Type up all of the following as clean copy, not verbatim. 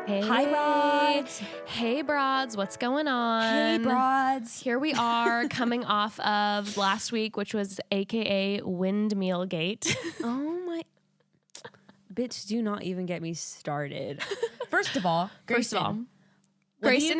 Hey. Hi, broads. Hey, broads. What's going on? Hey, broads. Here we are coming off of last week, which was AKA Windmill Gate. Oh, my. Bitch, do not even get me started. First of all, Grayston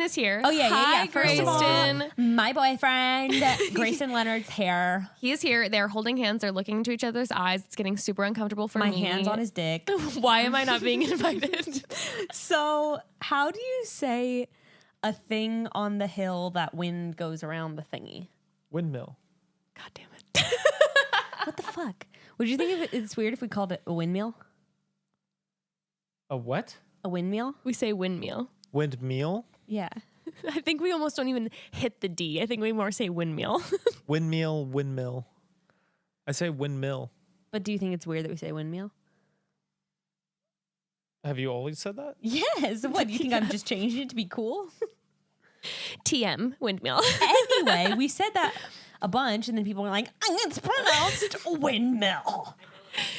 is here. Oh, yeah. Hi, First of all, Grayston. my boyfriend, Grayston Leonard's hair. He is here. They're holding hands. They're looking into each other's eyes. It's getting super uncomfortable for My me. hand's on his dick. Why am I not being invited? So, how do you say a thing on the hill that wind goes around the thingy? Windmill. God damn it. What the fuck? Would you think it's weird if we called it a windmill? A what? A windmill? We say windmill. Windmill? Yeah. I think we almost don't even hit the D. I think we more say windmill. Windmill. I say windmill. But do you think it's weird that we say windmill? Have you always said that? Yes. What, do you think I'm just changing it to be cool? TM, windmill. Anyway, we said that a bunch, and then people were like, it's pronounced windmill.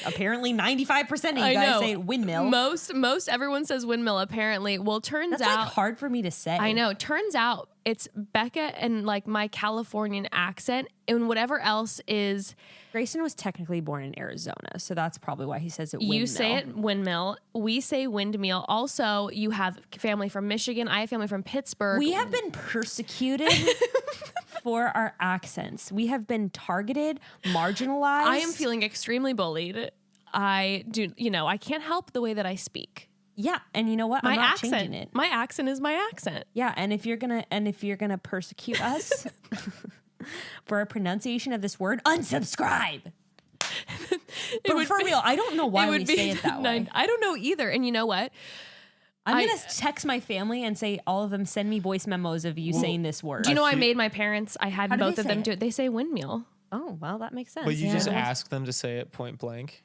Apparently 95% of you guys say windmill. Most everyone says windmill, apparently. Well, turns That's out... like hard for me to say. I know. Turns out it's Bekah and like my Californian accent and whatever else is... Grayston was technically born in Arizona, so that's probably why he says it windmill. You say it windmill. We say windmill. Also, you have family from Michigan. I have family from Pittsburgh. We have been persecuted for our accents. We have been targeted, marginalized. I am feeling extremely bullied. I can't help the way that I speak. Yeah, and you know what? I'm not changing it. My accent is my accent. Yeah, and if you're gonna persecute us for a pronunciation of this word, unsubscribe. For real, I don't know why we say it that way. I don't know either. And you know what? I'm going to text my family and say, all of them, send me voice memos of you saying this word. Do you know I made my parents, I had both of them do it. They say windmill. Oh, well, that makes sense. But you just ask them to say it point blank?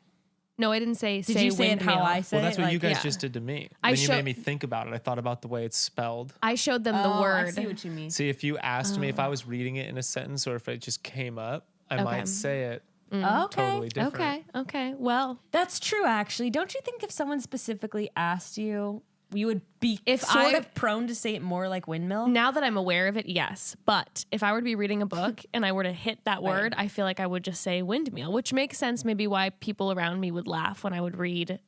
No, I didn't say Did you say windmill. it how I say it? Well, that's what you guys just did to me. Then you made me think about it. I thought about the way it's spelled. I showed them the word. I see what you mean. See, if you asked me if I was reading it in a sentence or if it just came up, I might say it totally different. Okay. Well, that's true, actually. Don't you think if someone specifically asked you, you would be if sort of prone to say it more like windmill? Now that I'm aware of it, yes. But if I were to be reading a book and I were to hit that word, I feel like I would just say windmill, which makes sense maybe why people around me would laugh when I would read,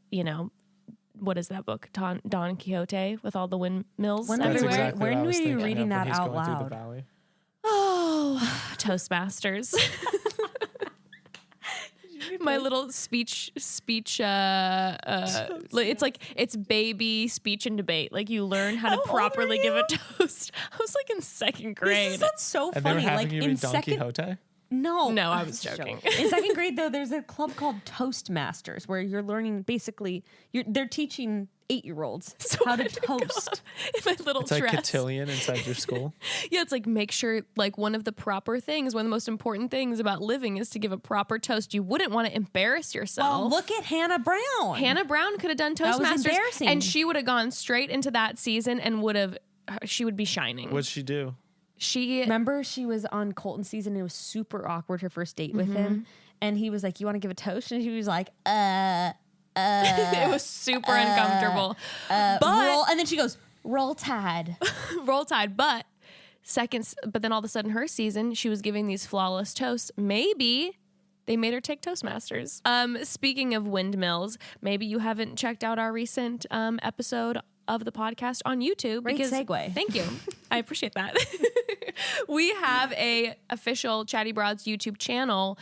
what is that book? Don Quixote with all the windmills everywhere. Exactly when were you thinking reading of when that he's out going through the loud? valley. Oh, Toastmasters. My little speech it's like it's baby speech and debate. Like you learn how to properly give a toast. I was like in second grade. That's so And funny. they were having Like you in read Don second Quixote? No, I was joking. In second grade, though, there's a club called Toastmasters where you're learning they're teaching 8-year-olds how to toast. In my little It's like dress. cotillion inside your school. Yeah, it's like make sure like one of the most important things about living is to give a proper toast. You wouldn't want to embarrass yourself. Well, look at Hannah Brown. Hannah Brown could have done That was Toastmasters embarrassing. and she would have gone straight into that season and she would be shining. What'd she do? Remember she was on Colton season and it was super awkward her first date with him. And he was like, you want to give a toast? And she was like, it was super uncomfortable. roll. And then she goes, roll tide. Roll Tide. But then all of a sudden her season, she was giving these flawless toasts. Maybe they made her take Toastmasters. Speaking of windmills, maybe you haven't checked out our recent episode of the podcast on YouTube. Great segue. Thank you. I appreciate that. We have a official Chatty Broads YouTube channel.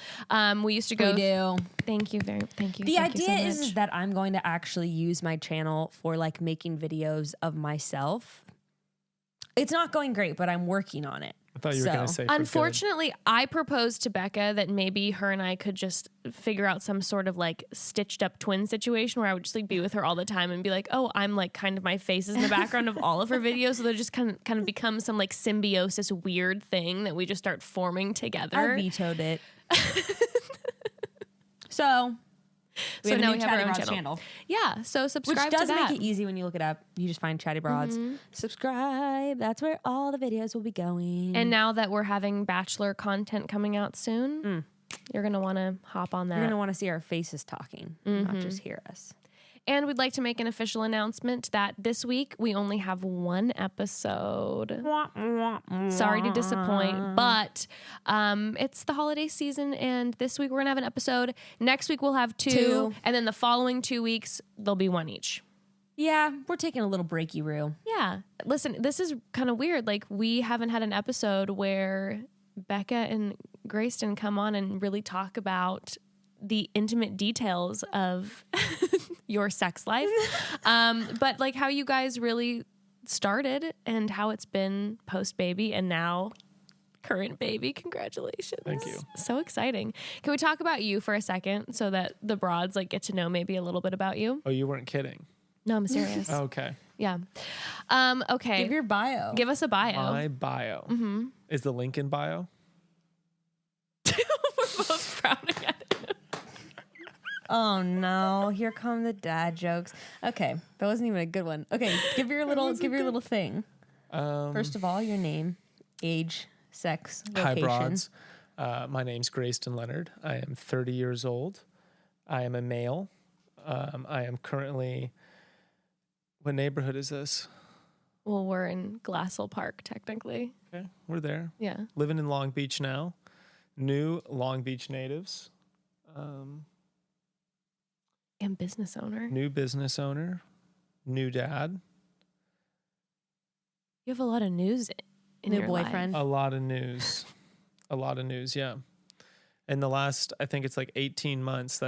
We used to go. We do. Thank you. The idea is that I'm going to actually use my channel for like making videos of myself. It's not going great, but I'm working on it. I thought you were going to say for Unfortunately, I proposed to Bekah that maybe her and I could just figure out some sort of like stitched up twin situation where I would just like be with her all the time and be like, oh, I'm like kind of my face is in the background of all of her videos. So they'll just kind of become some like symbiosis weird thing that we just start forming together. I vetoed it. So now we have our own Broads channel. Yeah, so subscribe Which does to that. make it easy when you look it up. You just find Chatty Broads. Subscribe. That's where all the videos will be going. And now that we're having Bachelor content coming out soon, you're going to want to hop on that. You're going to want to see our faces talking, not just hear us. And we'd like to make an official announcement that this week we only have one episode. Sorry to disappoint, but it's the holiday season, and this week we're going to have an episode. Next week we'll have two, and then the following 2 weeks there'll be one each. Yeah, we're taking a little breaky-roo. Yeah. Listen, this is kind of weird. Like, we haven't had an episode where Bekah and Grayston come on and really talk about the intimate details of your sex life. But like how you guys really started and how it's been post-baby and now current baby. Congratulations. Thank you. So exciting. Can we talk about you for a second so that the broads like get to know maybe a little bit about you? Oh, you weren't kidding. No, I'm serious. Okay. Yeah. Okay. Give your bio. Give us a bio. My bio. Mm-hmm. Is the link in bio? We're both frowning at it. Oh no, here come the dad jokes. Okay, that wasn't even a good one. Okay, give your little thing. First of all, your name, age, sex, location. Hi, broads. My name's Grayston Leonard. I am 30 years old. I am a male. I am currently... What neighborhood is this? Well, we're in Glassell Park, technically. Okay, we're there. Yeah. Living in Long Beach now. New Long Beach natives. And business owner. New business owner. New dad. You have a lot of news in New your boyfriend. life. A lot of news. A lot of news, yeah. In the last, I think it's like 18 months,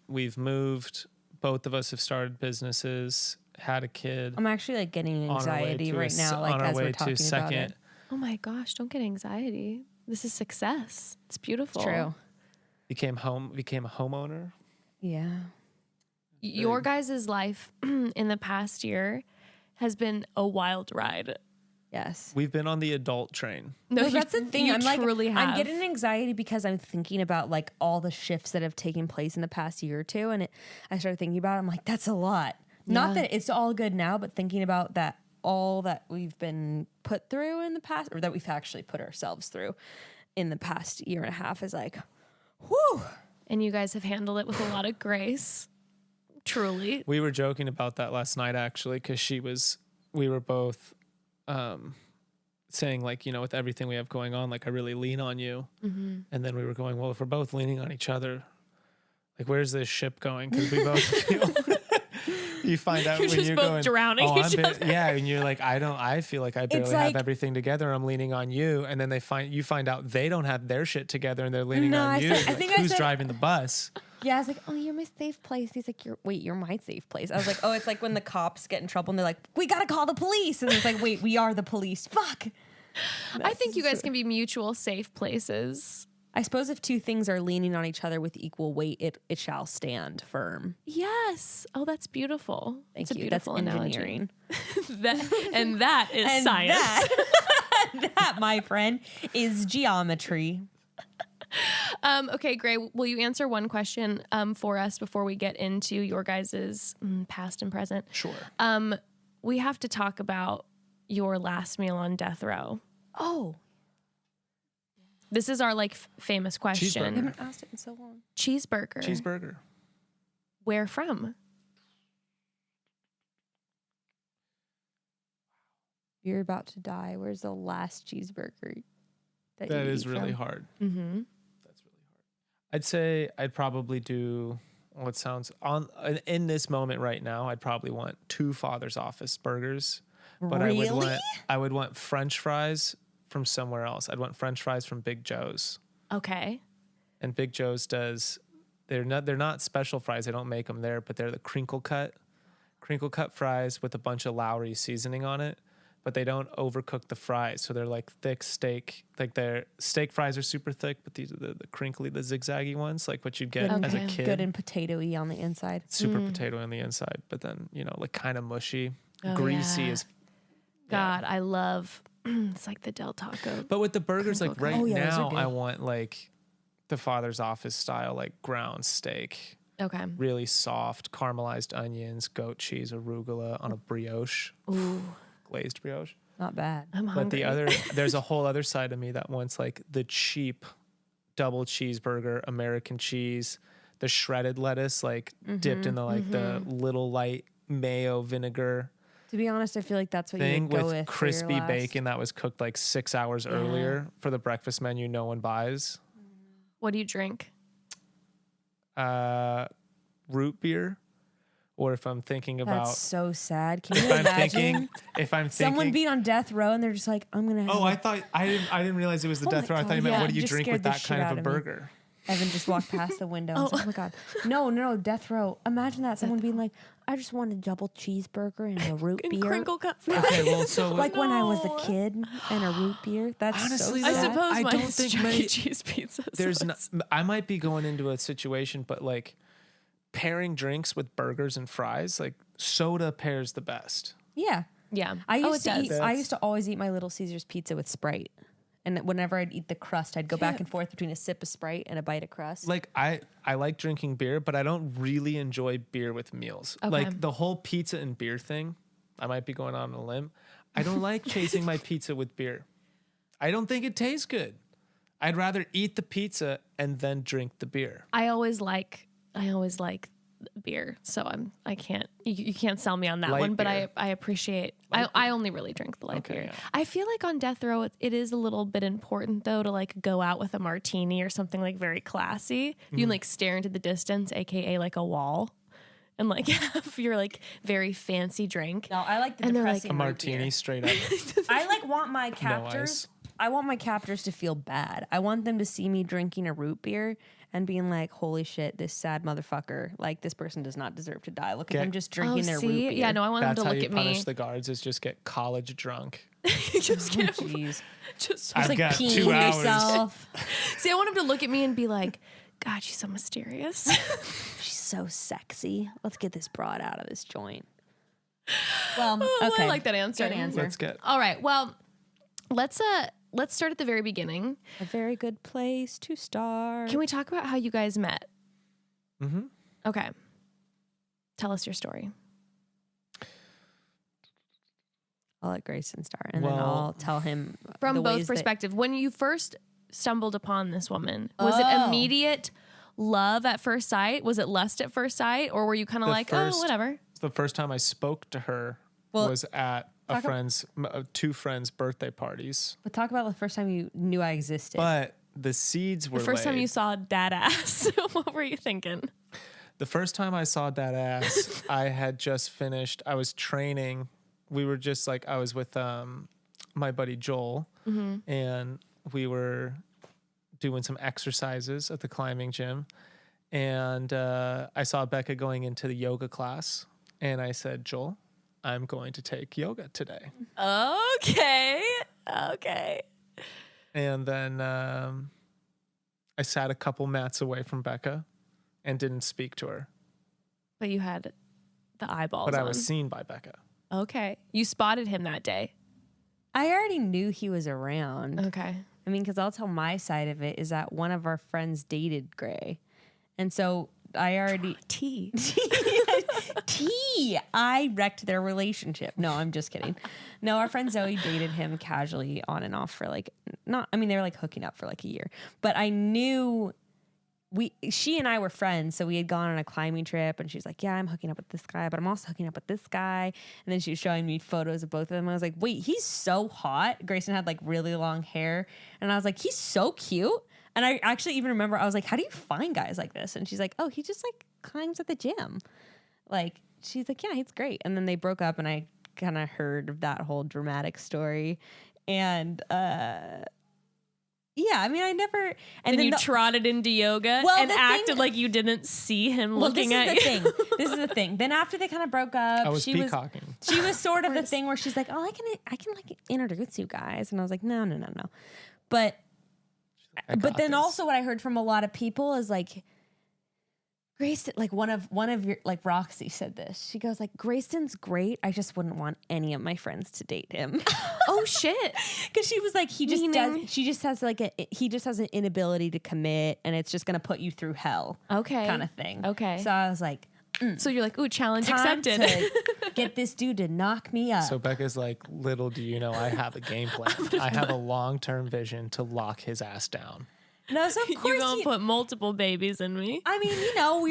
we've moved. Both of us have started businesses, had a kid. I'm actually like getting anxiety right now, like as we're talking about it. Oh my gosh, don't get anxiety. This is success. It's beautiful. It's true. Became a homeowner. Yeah. Your guys' life in the past year has been a wild ride. Yes. We've been on the adult train. No, that's the thing. I'm truly have. I'm getting anxiety because I'm thinking about like all the shifts that have taken place in the past year or two, and I started thinking about it. I'm like, that's a lot. Yeah. Not that it's all good now, but thinking about that, all that we've been put through in the past, or that we've actually put ourselves through in the past year and a half, is like, whew. And you guys have handled it with a lot of grace. Truly. We were joking about that last night, actually, because we were both saying, like, with everything we have going on, like, I really lean on you. Mm-hmm. And then we were going, well, if we're both leaning on each other, like, where's this ship going? Because we both feel... You find out you're when just you're both going, drowning each other. Yeah, and you're like, I feel like I barely have everything together. I'm leaning on you, and then you find out they don't have their shit together, and they're leaning on you. Who's driving the bus? Yeah, I was like, oh, you're my safe place. He's like, you're my safe place. I was like, oh, it's like when the cops get in trouble and they're like, we gotta call the police, and it's like, wait, we are the police. Fuck. I think you guys can be mutual safe places. I suppose if two things are leaning on each other with equal weight, it shall stand firm. Yes. Oh, that's beautiful. Thank it's you. A beautiful that's analogy. engineering. that is science. That, my friend, is geometry. Okay, Gray, will you answer one question for us before we get into your guys' past and present? Sure. We have to talk about your last meal on death row. Oh. This is our famous question. Cheeseburger. I haven't asked it in so long. Cheeseburger. Where from? You're about to die. Where's the last cheeseburger that you is eat really from? hard. Mm-hmm. That's really hard. I'd say I'd probably do what sounds in this moment right now. I'd probably want 2 Father's Office burgers, but really? I would want French fries from somewhere else. I'd want French fries from Big Joe's. Okay. And Big Joe's they're not special fries. They don't make them there, but they're the crinkle cut fries with a bunch of Lowry seasoning on it. But they don't overcook the fries, so they're like thick steak. Like their steak fries are super thick, but these are the crinkly, the zigzaggy ones, like what you'd get as a kid. Good and potato-y on the inside. Super potato on the inside, but then like kind of mushy, Oh, greasy yeah. as. God, I love. It's like the Del Taco. But with the burgers, like right those are now, good. I want like the Father's Office style, like ground steak. Okay. Really soft, caramelized onions, goat cheese, arugula on a brioche. Ooh, Glazed brioche. Not bad. I'm hungry. But there's a whole other side of me that wants like the cheap double cheeseburger, American cheese, the shredded lettuce, like dipped in the like the little light mayo vinegar To be honest, I feel like that's what you thing would go with with crispy for your last. bacon that was cooked like 6 hours earlier for the breakfast menu no one buys. What do you drink? Root beer. Or if I'm thinking about That's so sad. Can you if I'm imagine thinking if I'm thinking someone being on death row and they're just like, I'm gonna have Oh, I thought I didn't realize it was the Oh death my row. I thought God, you meant yeah. what do you Just drink scared with the that shit kind out of a of me. burger? Evan just walked past the window and said, oh my God. No, death row. Imagine that. Someone being like, I just want a double cheeseburger and a root And beer. crinkle cut fries. Okay, well, so Like when I was No. a kid and a root beer. That's Honestly, so I though, sad. suppose I mine don't is think Chuck many- E. Cheese pizza. There's so not, it's- I might be going into a situation, but like pairing drinks with burgers and fries, like soda pairs the best. Yeah. yeah. I Oh, used it to does. eat. I used to always eat my Little Caesars pizza with Sprite, and whenever I'd eat the crust, I'd go back and forth between a sip of Sprite and a bite of crust. Like I like drinking beer, but I don't really enjoy beer with meals. Okay. Like the whole pizza and beer thing, I might be going on a limb. I don't like chasing my pizza with beer. I don't think it tastes good. I'd rather eat the pizza and then drink the beer. I always like beer, so I can't you can't sell me on that Light one, but beer. I appreciate I only really drink the light Okay, beer. yeah. I feel like on death row it is a little bit important though to like go out with a martini or something like very classy. You can like stare into the distance, aka like a wall, and like have your like very fancy drink. No, I like the And they're like- depressing A root martini beer. straight up. I like want my ice. captors. I want my captors to feel bad. I want them to see me drinking a root beer and being like, "Holy shit, this sad motherfucker! Like this person does not deserve to die. Look at Get- them just drinking their root see? beer." Yeah, no, I want That's them how to look you at punish me. the guards is just get college drunk. Just Oh, get jeez. just I've Like got peeing 2 hours. yourself. see. I want him to look at me and be like, "God, she's so mysterious." She's so sexy. Let's get this broad out of this joint. Well, Oh, okay. I like that answer. Good answer. Let's get All right. Well, let's start at the very beginning. A very good place to start. Can we talk about how you guys met? Mm-hmm. Okay. Tell us your story. I'll let Grayston start, and then Well- I'll tell him From the both ways that- perspectives. When you first stumbled upon this woman, was it Oh. immediate love at first sight? Was it lust at first sight? Or were you kind of The like, first- oh, whatever? The first time I spoke to her Well, was at a talk ab- friend's, two friends' birthday parties. But talk about the first time you knew I existed. But the seeds were The first time laid. you saw dad ass, what were you thinking? The first time I saw that ass, I had just finished. I was training. We were just like, I was with my buddy Joel, and we were doing some exercises at the climbing gym. And I saw Bekah going into the yoga class. And I said, Joel, I'm going to take yoga today. Okay. And then I sat a couple mats away from Bekah and didn't speak to her. But you had the eyeballs But I on. was seen by Bekah. Okay. You spotted him that day. I already knew he was around. Okay. I mean, because I'll tell my side of it is that one of our friends dated Gray. And so I already. T. I wrecked their relationship. No, I'm just kidding. No, our friend Zoe dated him casually on and off for like, they were like hooking up for like a year. But I knew she and I were friends. So we had gone on a climbing trip and she's like, yeah, I'm hooking up with this guy, but I'm also hooking up with this guy. And then she was showing me photos of both of them. I was like, wait, he's so hot. Grayston had like really long hair. And I was like, he's so cute. And I actually even remember, I was like, how do you find guys like this? And she's like, oh, he just like climbs at the gym. Like, she's like, yeah, he's great. And then they broke up and I kind of heard of that whole dramatic story. And, yeah, I mean, I never. And And then you trotted into yoga Well, and the acted thing- like you didn't see him well, looking this at is the you. thing. This is the thing. Then after they kind of broke up, I was she peacocking. she was sort of the thing where she's like, oh, I can like introduce you guys. And I was like, no. But I got then this. also what I heard from a lot of people is like, Grayston, like one of your, like Roxy said this. She goes like, Grayston's great. I just wouldn't want any of my friends to date him. Oh shit. Because she was like, he just Meaning- does. She just has like he just has an inability to commit, and it's just gonna put you through hell, Okay. kind of thing. Okay. So I was like, So you're like, ooh, challenge time accepted. to get this dude to knock me up. So Becca's like, little do you know, I have a game plan. I have a long-term vision to lock his ass down. No, so of course You gonna put multiple babies in me. I mean,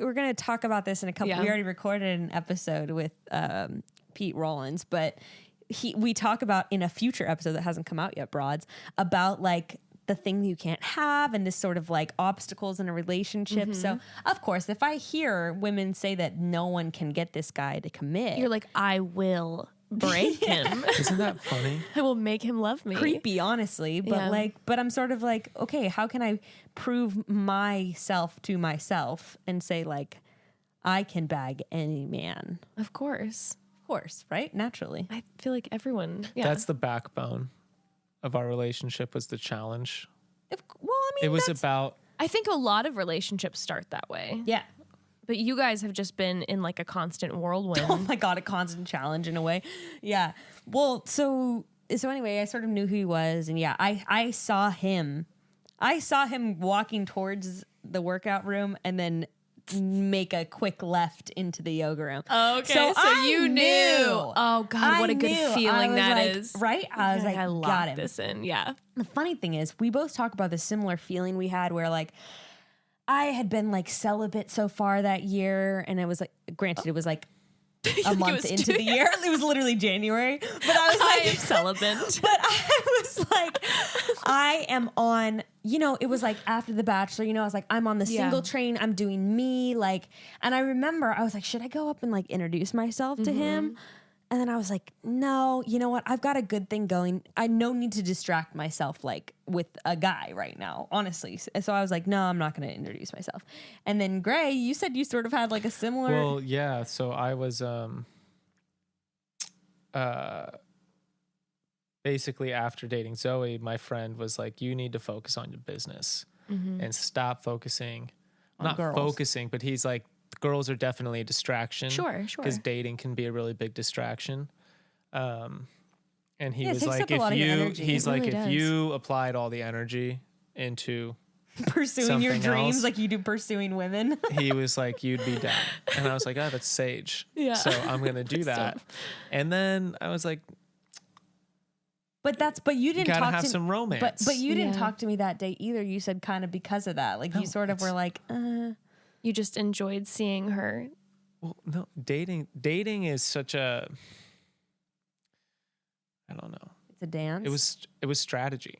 we're gonna talk about this in a couple. Yeah. We already recorded an episode with Pete Rollins, but we talk about in a future episode that hasn't come out yet, Broads, about like the thing that you can't have and this sort of like obstacles in a relationship. So of course, if I hear women say that no one can get this guy to commit, You're like, I will break him. Isn't that funny? I will make him love me. creepy, honestly, but Yeah. but I'm sort of like, okay, how can I prove myself to myself and say like, I can bag any man? Of course. Of course, right? Naturally. I feel like everyone. Yeah. That's the backbone of our relationship was the challenge. Well, I mean, It was that's- about I think a lot of relationships start that way. yeah. But you guys have just been in like a constant whirlwind. Oh my God, a constant challenge in a way. Yeah. Well, so anyway, I sort of knew who he was, and yeah, I saw him. I saw him walking towards the workout room and then make a quick left into the yoga room. Okay, so I you knew. knew. Oh God, what I a good knew. feeling I was that like, is. right? I was like, I got locked him. this in. Yeah. The funny thing is, we both talk about the similar feeling we had where like I had been like celibate so far that year, and it was like, granted, it was like a month was into 2 the year. It was literally January, but I was I like, am celibate. but I was like, I am on, it was like after The Bachelor, I was like, I'm on the Yeah. single train. I'm doing me. Like, and I remember I was like, should I go up and like introduce myself to him? And then I was like, no, you know what? I've got a good thing going. I no need to distract myself like with a guy right now, honestly. So I was like, no, I'm not going to introduce myself. And then Gray, you said you sort of had like a similar. well, yeah. So I was basically after dating Zoe, my friend was like, you need to focus on your business and stop focusing. Not girls. focusing, but he's like, girls are definitely a distraction. Sure. Because dating can be a really big distraction. And he Yeah, it was takes like, up a lot of your if you, energy. he's It like, really if does. you applied all the energy into, pursuing your something dreams else. like you do pursuing women. he was like, you'd be down. And I was like, oh, that's sage. Yeah. So I'm going to do that. And then I was like, But you didn't gotta talk have to some romance. But you didn't Yeah. talk to me that day either. You said kind of because of that. Like you No, sort of were like, You just enjoyed seeing her. well, no, dating is such a, I don't know. it's a dance. It was strategy,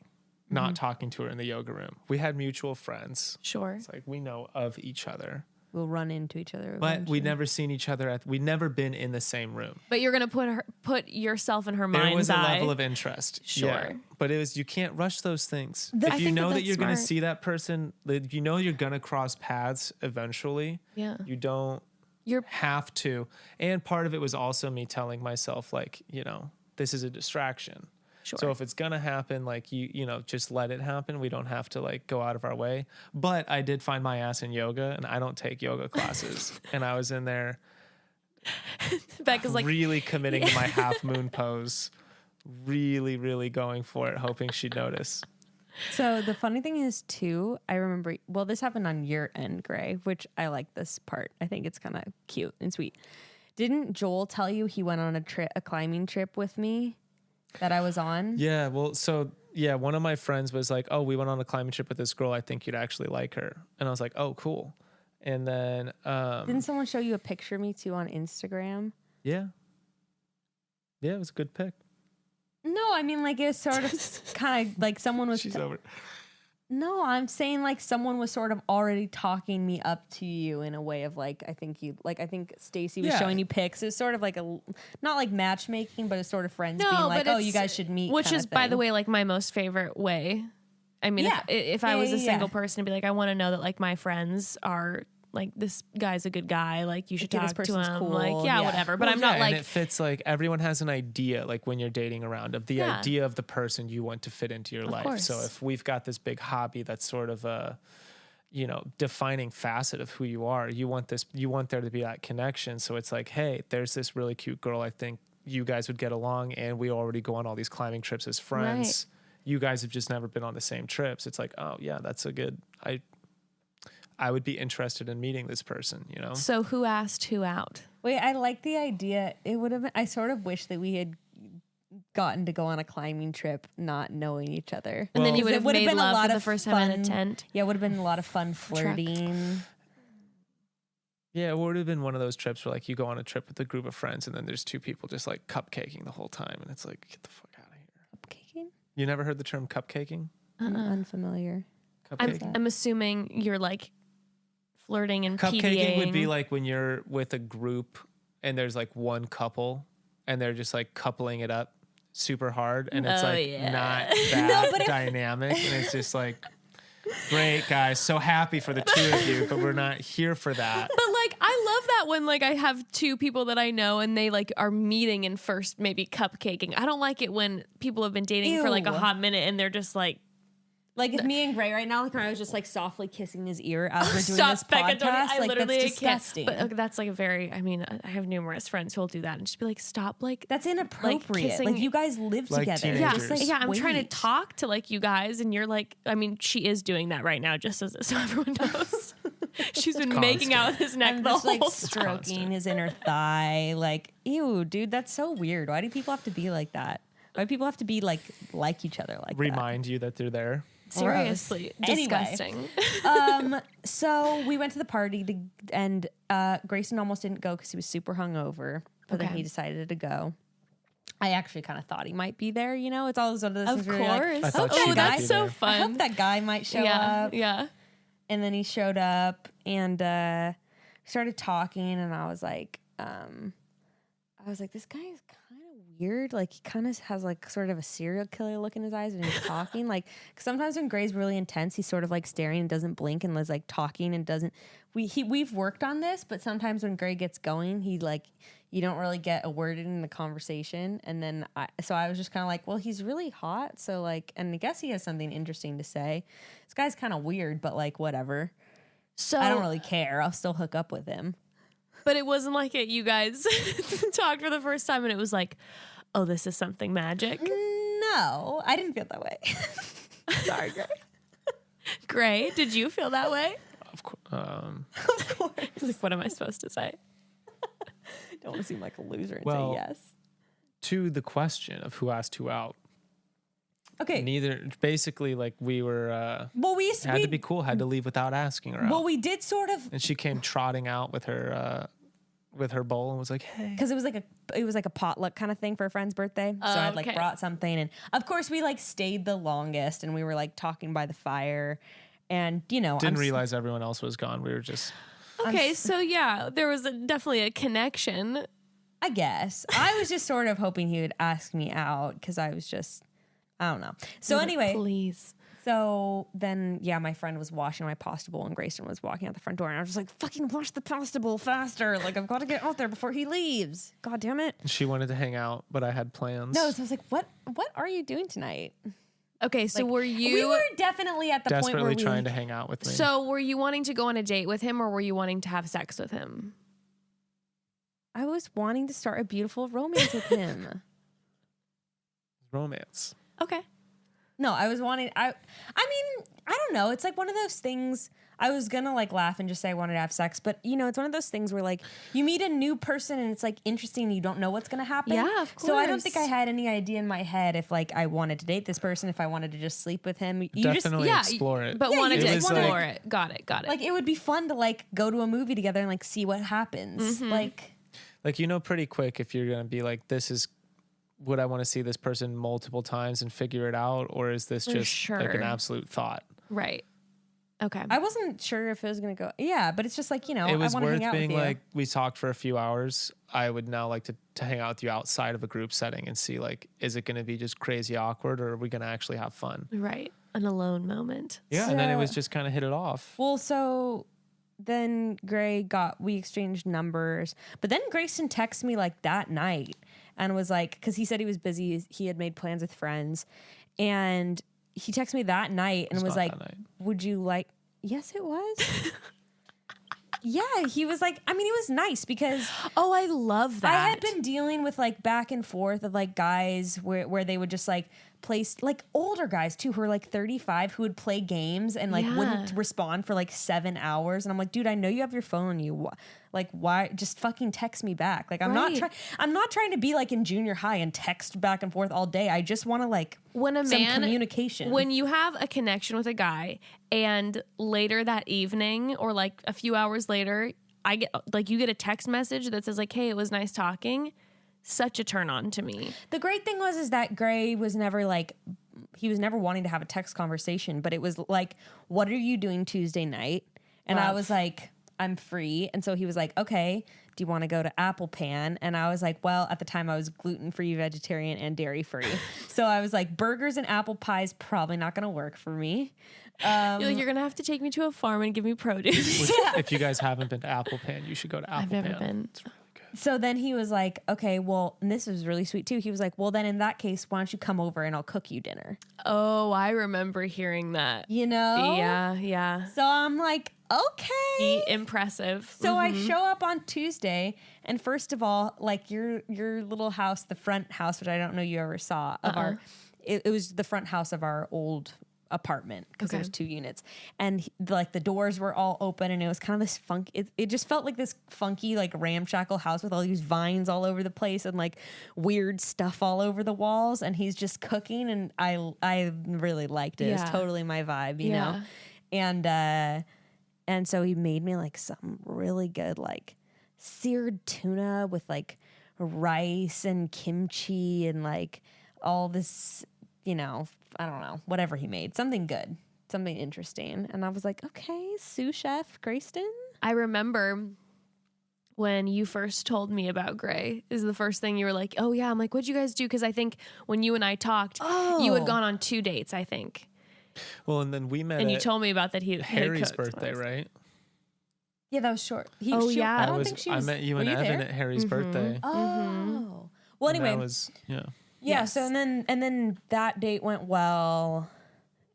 not talking to her in the yoga room. We had mutual friends. Sure. It's like we know of each other, We'll run into each other. but eventually. we'd never seen each other we'd never been in the same room. But you're gonna put yourself in her There mind's was a eye. level of interest. Sure. Yeah. But you can't rush those things. I If you think know that that's you're going to smart. see that person, if you know you're going to cross paths eventually, Yeah. you don't You're have to. And part of it was also me telling myself, like, this is a distraction. sure. So if it's going to happen, like, just let it happen. We don't have to, like, go out of our way. But I did find my ass in yoga, and I don't take yoga classes. And I was in there Becca's like, really committing to my half moon pose, really, really going for it, hoping she'd notice. So the funny thing is too, I remember, well, this happened on your end, Gray, which I like this part. I think it's kind of cute and sweet. Didn't Joel tell you he went on a climbing trip with me that I was on? Yeah, well, so yeah, one of my friends was like, "Oh, we went on a climbing trip with this girl. I think you'd actually like her." And I was like, "Oh, cool." And then Didn't someone show you a picture of me too on Instagram? yeah, it was a good pick. No, I mean like it's sort of kind of like someone was. She's over. No, I'm saying like someone was sort of already talking me up to you in a way of like I think Stacey was Yeah. showing you pics. It's sort of like not like matchmaking, but it's sort of friends being no, like, but oh, you guys should meet. Which kinda is, by the thing. way, like my most favorite way. I mean, Yeah. if I was a Yeah. single person, to be like, I want to know that like my friends are like, this guy's a good guy. Like you should Like, this talk to person's him. cool, Like, yeah, yeah. whatever. But Well, I'm not yeah, like, and it fits like everyone has an idea, like when you're dating around, of the Yeah. idea of the person you want to fit into your life. So course. if we've got this big hobby that's sort of a defining facet of who you are, you want there to be that connection. So it's like, hey, there's this really cute girl, I think you guys would get along, and we already go on all these climbing trips as friends. You guys have just never been on the same trips. It's like, oh yeah, that's a good, I would be interested in meeting this person, so who asked who out? Wait, I like the idea. It would have been, I sort of wish that we had gotten to go on a climbing trip not knowing each other. And then you Well- would have It would've made been a love lot for the of first time in a fun. tent. Yeah, it would have been a lot of fun flirting. Yeah, it would have been one of those trips where like you go on a trip with a group of friends and then there's two people just like cupcaking the whole time and it's like, get the fuck out of here. Cupcaking? You never heard the term cupcaking? I'm unfamiliar. Cupcaking? I'm assuming you're like flirting and Cupcaking PDAing. would be like when you're with a group and there's like one couple and they're just like coupling it up super hard and it's Oh, like yeah. not that dynamic and it's just like, great guys, so happy for the two of you, but we're not here for that. But like I love that when like I have two people that I know and they like are meeting and first maybe cupcaking. I don't like it when people have been dating for like a Ew. hot minute and they're just like, Like if me and Gray right now, like I was just like softly kissing his ear as we're doing stop, this Becca, podcast. don't, I like literally that's disgusting. can't. But that's like a very, I mean, I have numerous friends who will do that and just be like, stop, like, that's inappropriate. kissing- Like you guys live Like together. yeah, teenagers. Just, yeah. I'm trying to wait. talk to like you guys, and you're like, I mean, she is doing that right now, just as so everyone knows. She's been making out with his neck I'm the just whole like time. stroking his inner thigh. Like, ew, dude, that's so weird. Why do people have to be like that? Why do people have to be like each other like Remind you that they're there. Seriously, Anyway. disgusting. that? So we went to the party and Grayston almost didn't go because he was super hungover, but then Okay. he decided to go. I actually kind of thought he might be there. You know, it's always one of those Of things where you're like, course. I thought she Oh, might that's be so there. I fun. hope that guy might show yeah, up. yeah. And then he showed up and started talking, and I was like, this guy is kind of weird. Like he kind of has like sort of a serial killer look in his eyes when he's talking. Like 'cause sometimes when Gray's really intense, he's sort of like staring and doesn't blink and is like talking and doesn't. We've worked on this, but sometimes when Gray gets going, he like you don't really get a word in the conversation. And then I was just kind of like, well, he's really hot, so like, and I guess he has something interesting to say. This guy's kind of weird, but like whatever. So I don't really care. I'll still hook up with him. But it wasn't like it. You guys talked for the first time, and it was like, oh, this is something magic. No, I didn't feel that way. Sorry, Gray. Gray, did you feel that way? Of course. Of course. Like, what am I supposed to say? Don't want to seem like a loser and Well, say yes. To the question of who asked who out, Okay. neither, basically like we were, Well, had to be cool, had to leave without asking her out. well, we did sort of And she came trotting out with her bowl and was like, "Hey." because it was like a potluck kind of thing for a friend's birthday. So I'd like okay. brought something, and of course we like stayed the longest, and we were like talking by the fire, and you know, Didn't realize everyone else was gone. We were just Okay, so yeah, there was definitely a connection. I guess I was just sort of hoping he would ask me out because I was just I don't know. So anyway, Please. so then yeah, my friend was washing my pasta bowl and Grayston was walking out the front door, and I was just like, "Fucking wash the pasta bowl faster! Like I've got to get out there before he leaves. God damn it!" she wanted to hang out, but I had plans. No, so I was like, "What are you doing tonight?" Okay, so were you We were definitely at the point where desperately we trying to hang out with me. so were you wanting to go on a date with him or were you wanting to have sex with him? I was wanting to start a beautiful romance with him. Romance. Okay. No, I was wanting. I mean, I don't know. It's like one of those things. I was gonna like laugh and just say I wanted to have sex, but you know, it's one of those things where like you meet a new person and it's like interesting. And you don't know what's gonna happen. Yeah, of So I don't think I course. had any idea in my head if like I wanted to date this person, if I wanted to just sleep with him. You Definitely Yeah, explore it. But Yeah, wanted you to just explore like- it. Got it. like it would be fun to like go to a movie together and like see what happens. Like, you know, pretty quick if you're gonna be like, this is would I want to see this person multiple times and figure it out, or is this For just like an sure. absolute thought? Right. Okay. I wasn't sure if it was gonna go. Yeah, but it's just like, you know, It was I want to worth hang out being with you. like, we talked for a few hours. I would now like to hang out with you outside of a group setting and see like, is it gonna be just crazy awkward, or are we gonna actually have fun? Right. An alone moment. Yeah, and then it So- was just kind of hit it off. Well, so then we exchanged numbers, but then Grayston texted me like that night and was like, because he said he was busy, he had made plans with friends, and he texted me that night and It's was not like, that night. "Would you like?" Yes, it was. Yeah, he was like, I mean, it was nice because Oh, I love that. I had been dealing with like back and forth of like guys where they would just like place, like older guys too, who are like 35, who would play games and like wouldn't respond for like 7 hours. And I'm like, dude, I know you have your phone on you. Like, why just fucking text me back? Like, I'm not trying to be like in junior high and text back and forth all day. I just want to like some communication. When you have a connection with a guy and later that evening or like a few hours later, you get a text message that says like, hey, it was nice talking. Such a turn on to me. The great thing is that Gray was never like, he was never wanting to have a text conversation, but it was like, what are you doing Tuesday night? And I was like, I'm free. And so he was like, okay, do you want to go to Apple Pan? And I was like, well, at the time I was gluten-free, vegetarian, and dairy-free. So I was like, burgers and apple pies probably not going to work for me. You're going to have to take me to a farm and give me produce. If you guys haven't been to Apple Pan, you should go to Apple Pan. I've never been. It's really good. So then he was like, okay, well, and this was really sweet too. He was like, well, then in that case, why don't you come over and I'll cook you dinner? Oh, I remember hearing that. You know? Yeah. So I'm like, okay. Impressive. So I show up on Tuesday, and first of all, like your little house, the front house, which I don't know you ever saw, of it was the front house of our old apartment because there's 2 units, and like the doors were all open, and it was kind of this funky, it just felt like this funky like ramshackle house with all these vines all over the place and like weird stuff all over the walls, and he's just cooking, and I really liked it. It was totally my vibe, you know. And so he made me like some really good like seared tuna with like rice and kimchi and like all this, you know, I don't know, whatever he made. Something good, something interesting. And I was like, okay, sous chef Grayston. I remember when you first told me about Gray is the first thing you were like, oh yeah. I'm like, what'd you guys do? Because I think when you and I talked, you had gone on 2 dates, I think. Well, and then we met and you told me about that Harry's birthday, right? Yeah, that was short. I don't think she was. I met you and Evan at Harry's birthday. Oh. Well, anyway. That was, Yeah, Yes. so and then that date went well,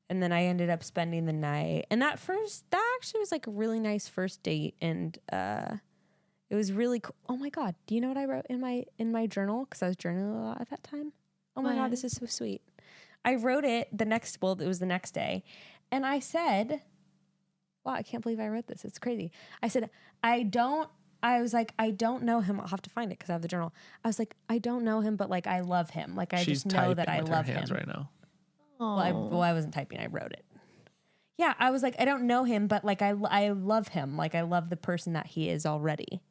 and then I ended up spending the night. And that actually was like a really nice first date, and it was really cool. Oh my God, do you know what I wrote in my journal? Because I was journaling a lot at that time. Oh my God, this is so sweet. I wrote it it was the next day, and I said, wow, I can't believe I wrote this. It's crazy. I said, I don't know him. I'll have to find it because I have the journal. I was like, I don't know him, but like, I love him. Like, I just know that I love him right now. Well, I wasn't typing. I wrote it. Yeah. I was like, I don't know him, but like, I love him. Like, I love the person that he is already.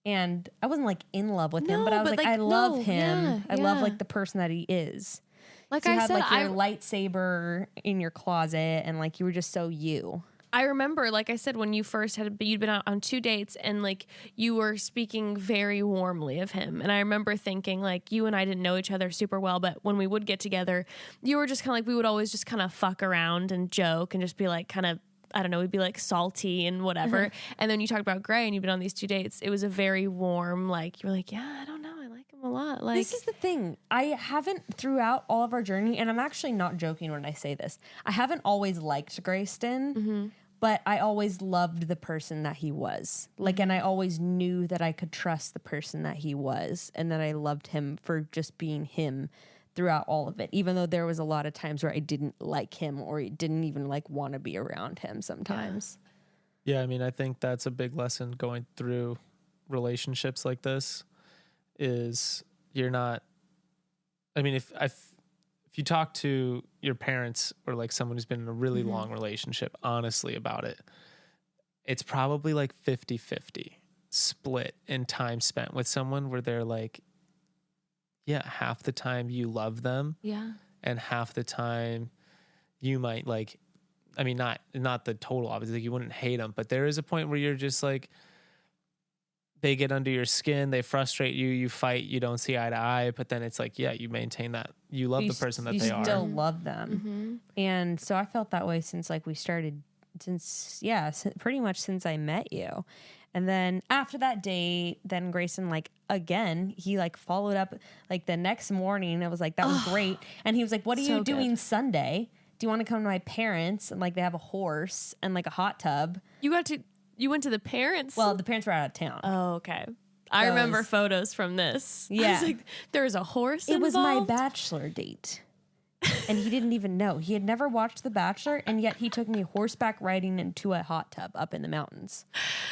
And I wasn't like in love with him, but I was like, I love him. Yeah, I love like the person that he is. Like so you I had said, like your lightsaber in your closet, and like you were just so you. I remember, like I said, when you first you'd been out on 2 dates, and like you were speaking very warmly of him. And I remember thinking like you and I didn't know each other super well, but when we would get together, you were just kind of like, we would always just kind of fuck around and joke and just be like kind of, I don't know, we'd be like salty and whatever. And then you talked about Gray and you've been on these 2 dates. It was a very warm, like, you were like, yeah, I don't know. I like him a lot. Like, this is the thing. I haven't throughout all of our journey, and I'm actually not joking when I say this, I haven't always liked Grayston, but I always loved the person that he was. Like, and I always knew that I could trust the person that he was, and that I loved him for just being him throughout all of it, even though there was a lot of times where I didn't like him or didn't even like want to be around him sometimes. Yeah, I mean, I think that's a big lesson going through relationships like this is you're not, I mean, if you talk to your parents or like someone who's been in a really long relationship, honestly about it, it's probably like 50-50 split in time spent with someone where they're like, yeah, half the time you love them. yeah. And half the time you might like, I mean, not the total obviously, you wouldn't hate them, but there is a point where you're just like, they get under your skin, they frustrate you, you fight, you don't see eye to eye, but then it's like, yeah, you maintain that. You love the person that they are. You still love them. And so I felt that way since like we started, pretty much since I met you. And then after that date, then Grayston, like, again, he like followed up like the next morning. It was like, that was great. And he was like, what are you doing Sunday? Do you want to come to my parents? And like, they have a horse and like a hot tub. You went to the parents? Well, the parents were out of town. Oh, okay. I remember photos from this. Yeah. I was like, there's a horse It involved? was my bachelor date. And he didn't even know. He had never watched The Bachelor, and yet he took me horseback riding into a hot tub up in the mountains.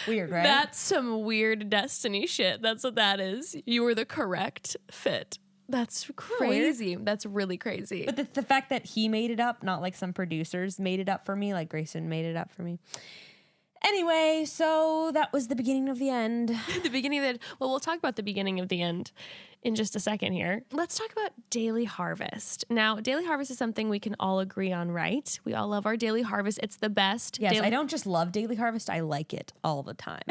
Weird, right? That's some weird destiny shit. That's what that is. You were the correct fit. That's crazy. That's really crazy. But the fact that he made it up, not like some producers made it up for me, like Grayston made it up for me. Anyway, so that was the beginning of the end. The beginning of the well, we'll talk about the beginning of the end in just a second here. Let's talk about daily harvest. Now, daily harvest is something we can all agree on, right? We all love our daily harvest. It's the best. Yes, I don't just love daily harvest. I like it all the time.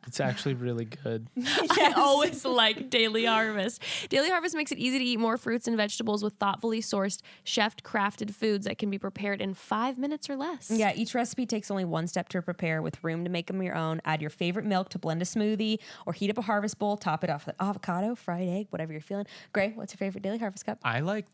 It's actually really good. I always like Daily Harvest. Daily Harvest makes it easy to eat more fruits and vegetables with thoughtfully sourced, chef-crafted foods that can be prepared in 5 minutes or less. Yeah, each recipe takes only one step to prepare with room to make them your own. Add your favorite milk to blend a smoothie or heat up a harvest bowl. Top it off with avocado, fried egg, whatever you're feeling. Gray, what's your favorite Daily Harvest cup? I like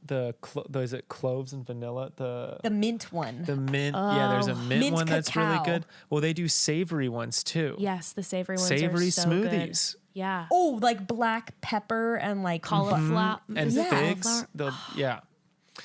is it cloves and vanilla? The mint one. The mint. Yeah, there's a mint one that's really cacao. good. Well, they do savory ones too. Yes, the savory ones Savory are so smoothies. good. Yeah. Oh, like black pepper and like Cauliflower. And Yeah. figs. Yeah.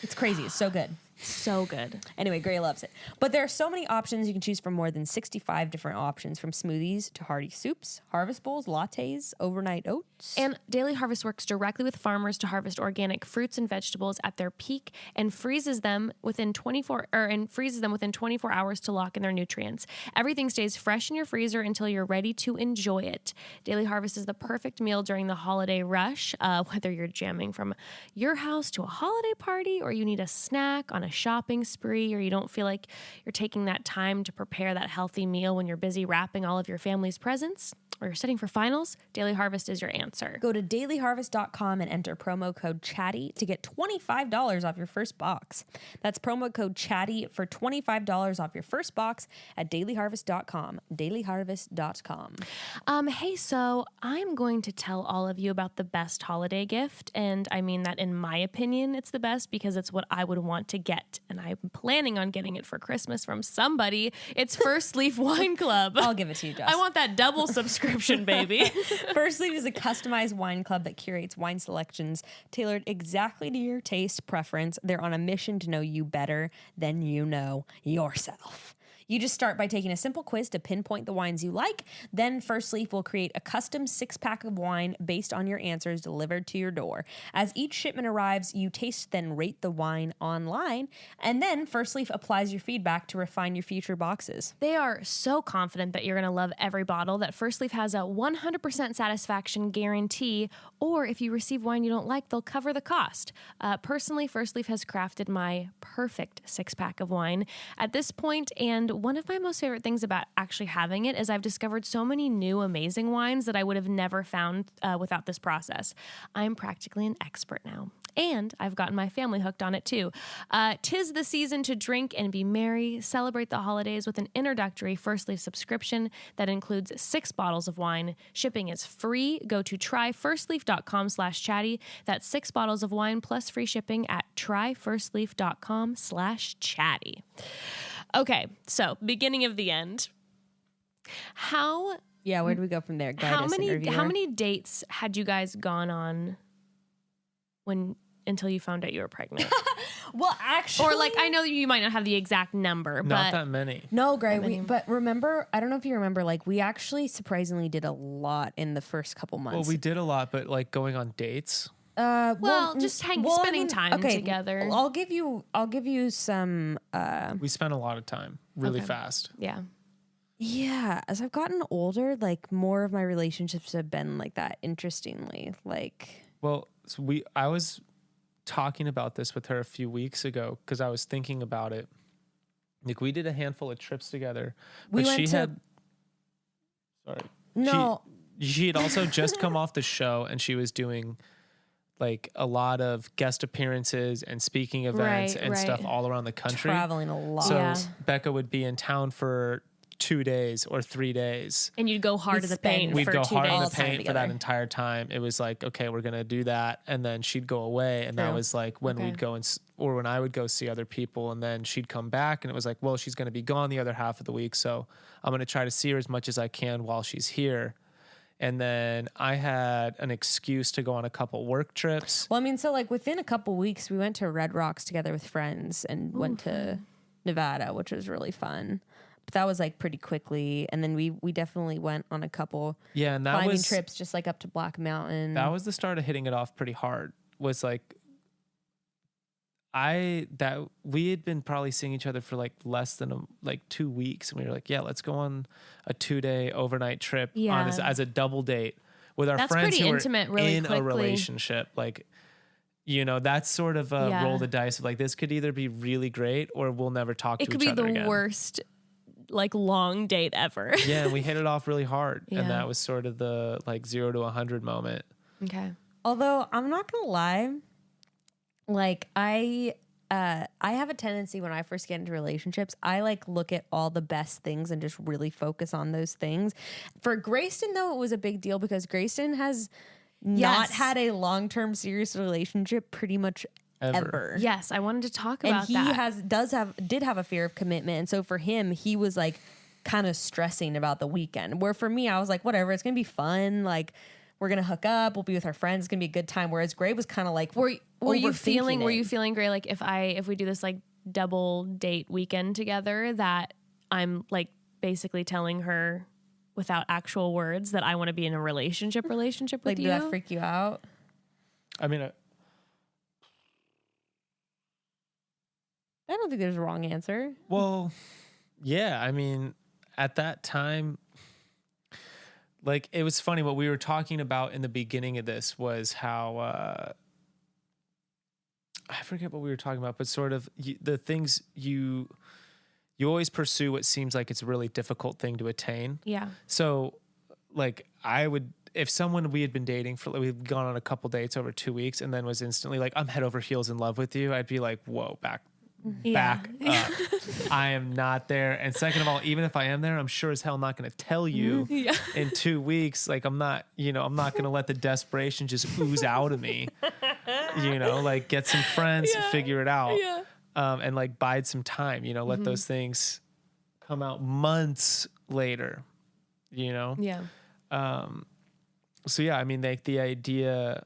It's crazy. It's so good. So good. Anyway, Gray loves it. But there are so many options. You can choose from more than 65 different options, from smoothies to hearty soups, harvest bowls, lattes, overnight oats. And Daily Harvest works directly with farmers to harvest organic fruits and vegetables at their peak and freezes them within 24 hours to lock in their nutrients. Everything stays fresh in your freezer until you're ready to enjoy it. Daily Harvest is the perfect meal during the holiday rush, whether you're jamming from your house to a holiday party or you need a snack on a shopping spree, or you don't feel like you're taking that time to prepare that healthy meal when you're busy wrapping all of your family's presents, or you're studying for finals. Daily Harvest is your answer. Go to dailyharvest.com and enter promo code CHATTY to get $25 off your first box. That's promo code CHATTY for $25 off your first box at dailyharvest.com. Dailyharvest.com. Hey, so I'm going to tell all of you about the best holiday gift, and I mean that in my opinion it's the best because it's what I would want to get, and I'm planning on getting it for Christmas from somebody. It's First Leaf Wine Club. I'll give it to you, Josh. I want that double subscription, baby. First Leaf is a customized wine club that curates wine selections tailored exactly to your taste preference. They're on a mission to know you better than you know yourself. You just start by taking a simple quiz to pinpoint the wines you like. Then First Leaf will create a custom 6-pack of wine based on your answers delivered to your door. As each shipment arrives, you taste, then rate the wine online. And then First Leaf applies your feedback to refine your future boxes. They are so confident that you're going to love every bottle that First Leaf has a 100% satisfaction guarantee, or if you receive wine you don't like, they'll cover the cost. Personally, First Leaf has crafted my perfect 6-pack of wine at this point, and one of my most favorite things about actually having it is I've discovered so many new amazing wines that I would have never found without this process. I'm practically an expert now. And I've gotten my family hooked on it too. 'Tis the season to drink and be merry. Celebrate the holidays with an introductory First Leaf subscription that includes 6 bottles of wine. Shipping is free. Go to tryfirstleaf.com/chatty. That's 6 bottles of wine plus free shipping at tryfirstleaf.com/chatty. Okay, so beginning of the end. Yeah, where do we go from there? How many dates had you guys gone on until you found out you were pregnant? Well, actually, Or like, I know you might not have the exact number, Not but that many. no, Gray. But remember, I don't know if you remember, like we actually surprisingly did a lot in the first couple months. Well, we did a lot, but like going on dates. just spending time together. I'll give you some. We spent a lot of time really Okay. fast. Yeah. Yeah, as I've gotten older, like more of my relationships have been like that. Interestingly, like Well, I was talking about this with her a few weeks ago because I was thinking about it. Like we did a handful of trips together, We but went she to- had. Sorry. no. She had also just come off the show and she was doing like a lot of guest appearances and speaking events Right, and stuff right. all around the country. Traveling a lot. So Yeah. Becca would be in town for 2 days or 3 days. And you'd go hard in the paint We'd for go 2 hard days. in All the the time paint for that together. entire time. It was like, okay, we're going to do that. And then she'd go away. And that True. was like when Okay. we'd go or when I would go see other people. And then she'd come back and it was like, well, she's going to be gone the other half of the week. So I'm going to try to see her as much as I can while she's here. And then I had an excuse to go on a couple work trips. Well, I mean, so like within a couple weeks, we went to Red Rocks together with friends and went to Nevada, which was really fun. But that was like pretty quickly. And then we definitely went on a couple And that climbing was trips, just like up to Black Mountain. that was the start of hitting it off pretty hard. Was like we had been probably seeing each other for like less than 2 weeks, and we were like, yeah, let's go on a 2-day overnight trip as a double date with our That's friends pretty who intimate, are really in quickly. a relationship. Like, that's sort of a roll the dice of like, this could either be really great or we'll never talk to each other again. It could be the worst like long date ever. Yeah, and we hit it off really hard, Yeah. and that was sort of the like 0 to 100 moment. Okay. Although I'm not gonna lie, like I have a tendency when I first get into relationships, I like look at all the best things and just really focus on those things. For Grayston, though, it was a big deal because Grayston has not had a long-term serious relationship pretty much ever. Yes, I wanted to talk And about he that. did have a fear of commitment. And so for him, he was like kind of stressing about the weekend. Where for me, I was like, whatever, it's gonna be fun. Like, we're gonna hook up, we'll be with our friends, it's gonna be a good time. Whereas Gray was kind of like, Were you feeling it. Gray, like if we do this like double date weekend together, that I'm like basically telling her without actual words that I want to be in a relationship with like, you? did that freak you out? I mean, I don't think there's a wrong answer. well, yeah, I mean, at that time, like, it was funny. What we were talking about in the beginning of this was how, I forget what we were talking about, but sort of the things you always pursue what seems like it's a really difficult thing to attain. Yeah. So, like, if someone we had been dating for, we'd gone on a couple dates over 2 weeks and then was instantly like, I'm head over heels in love with you, I'd be like, whoa, back up. I am not there. And second of all, even if I am there, I'm sure as hell not going to tell you in 2 weeks. Like, I'm not going to let the desperation just ooze out of me, like, get some friends, figure it out. Yeah. And like bide some time, let those things come out months later, Yeah. So yeah, I mean, like, the idea,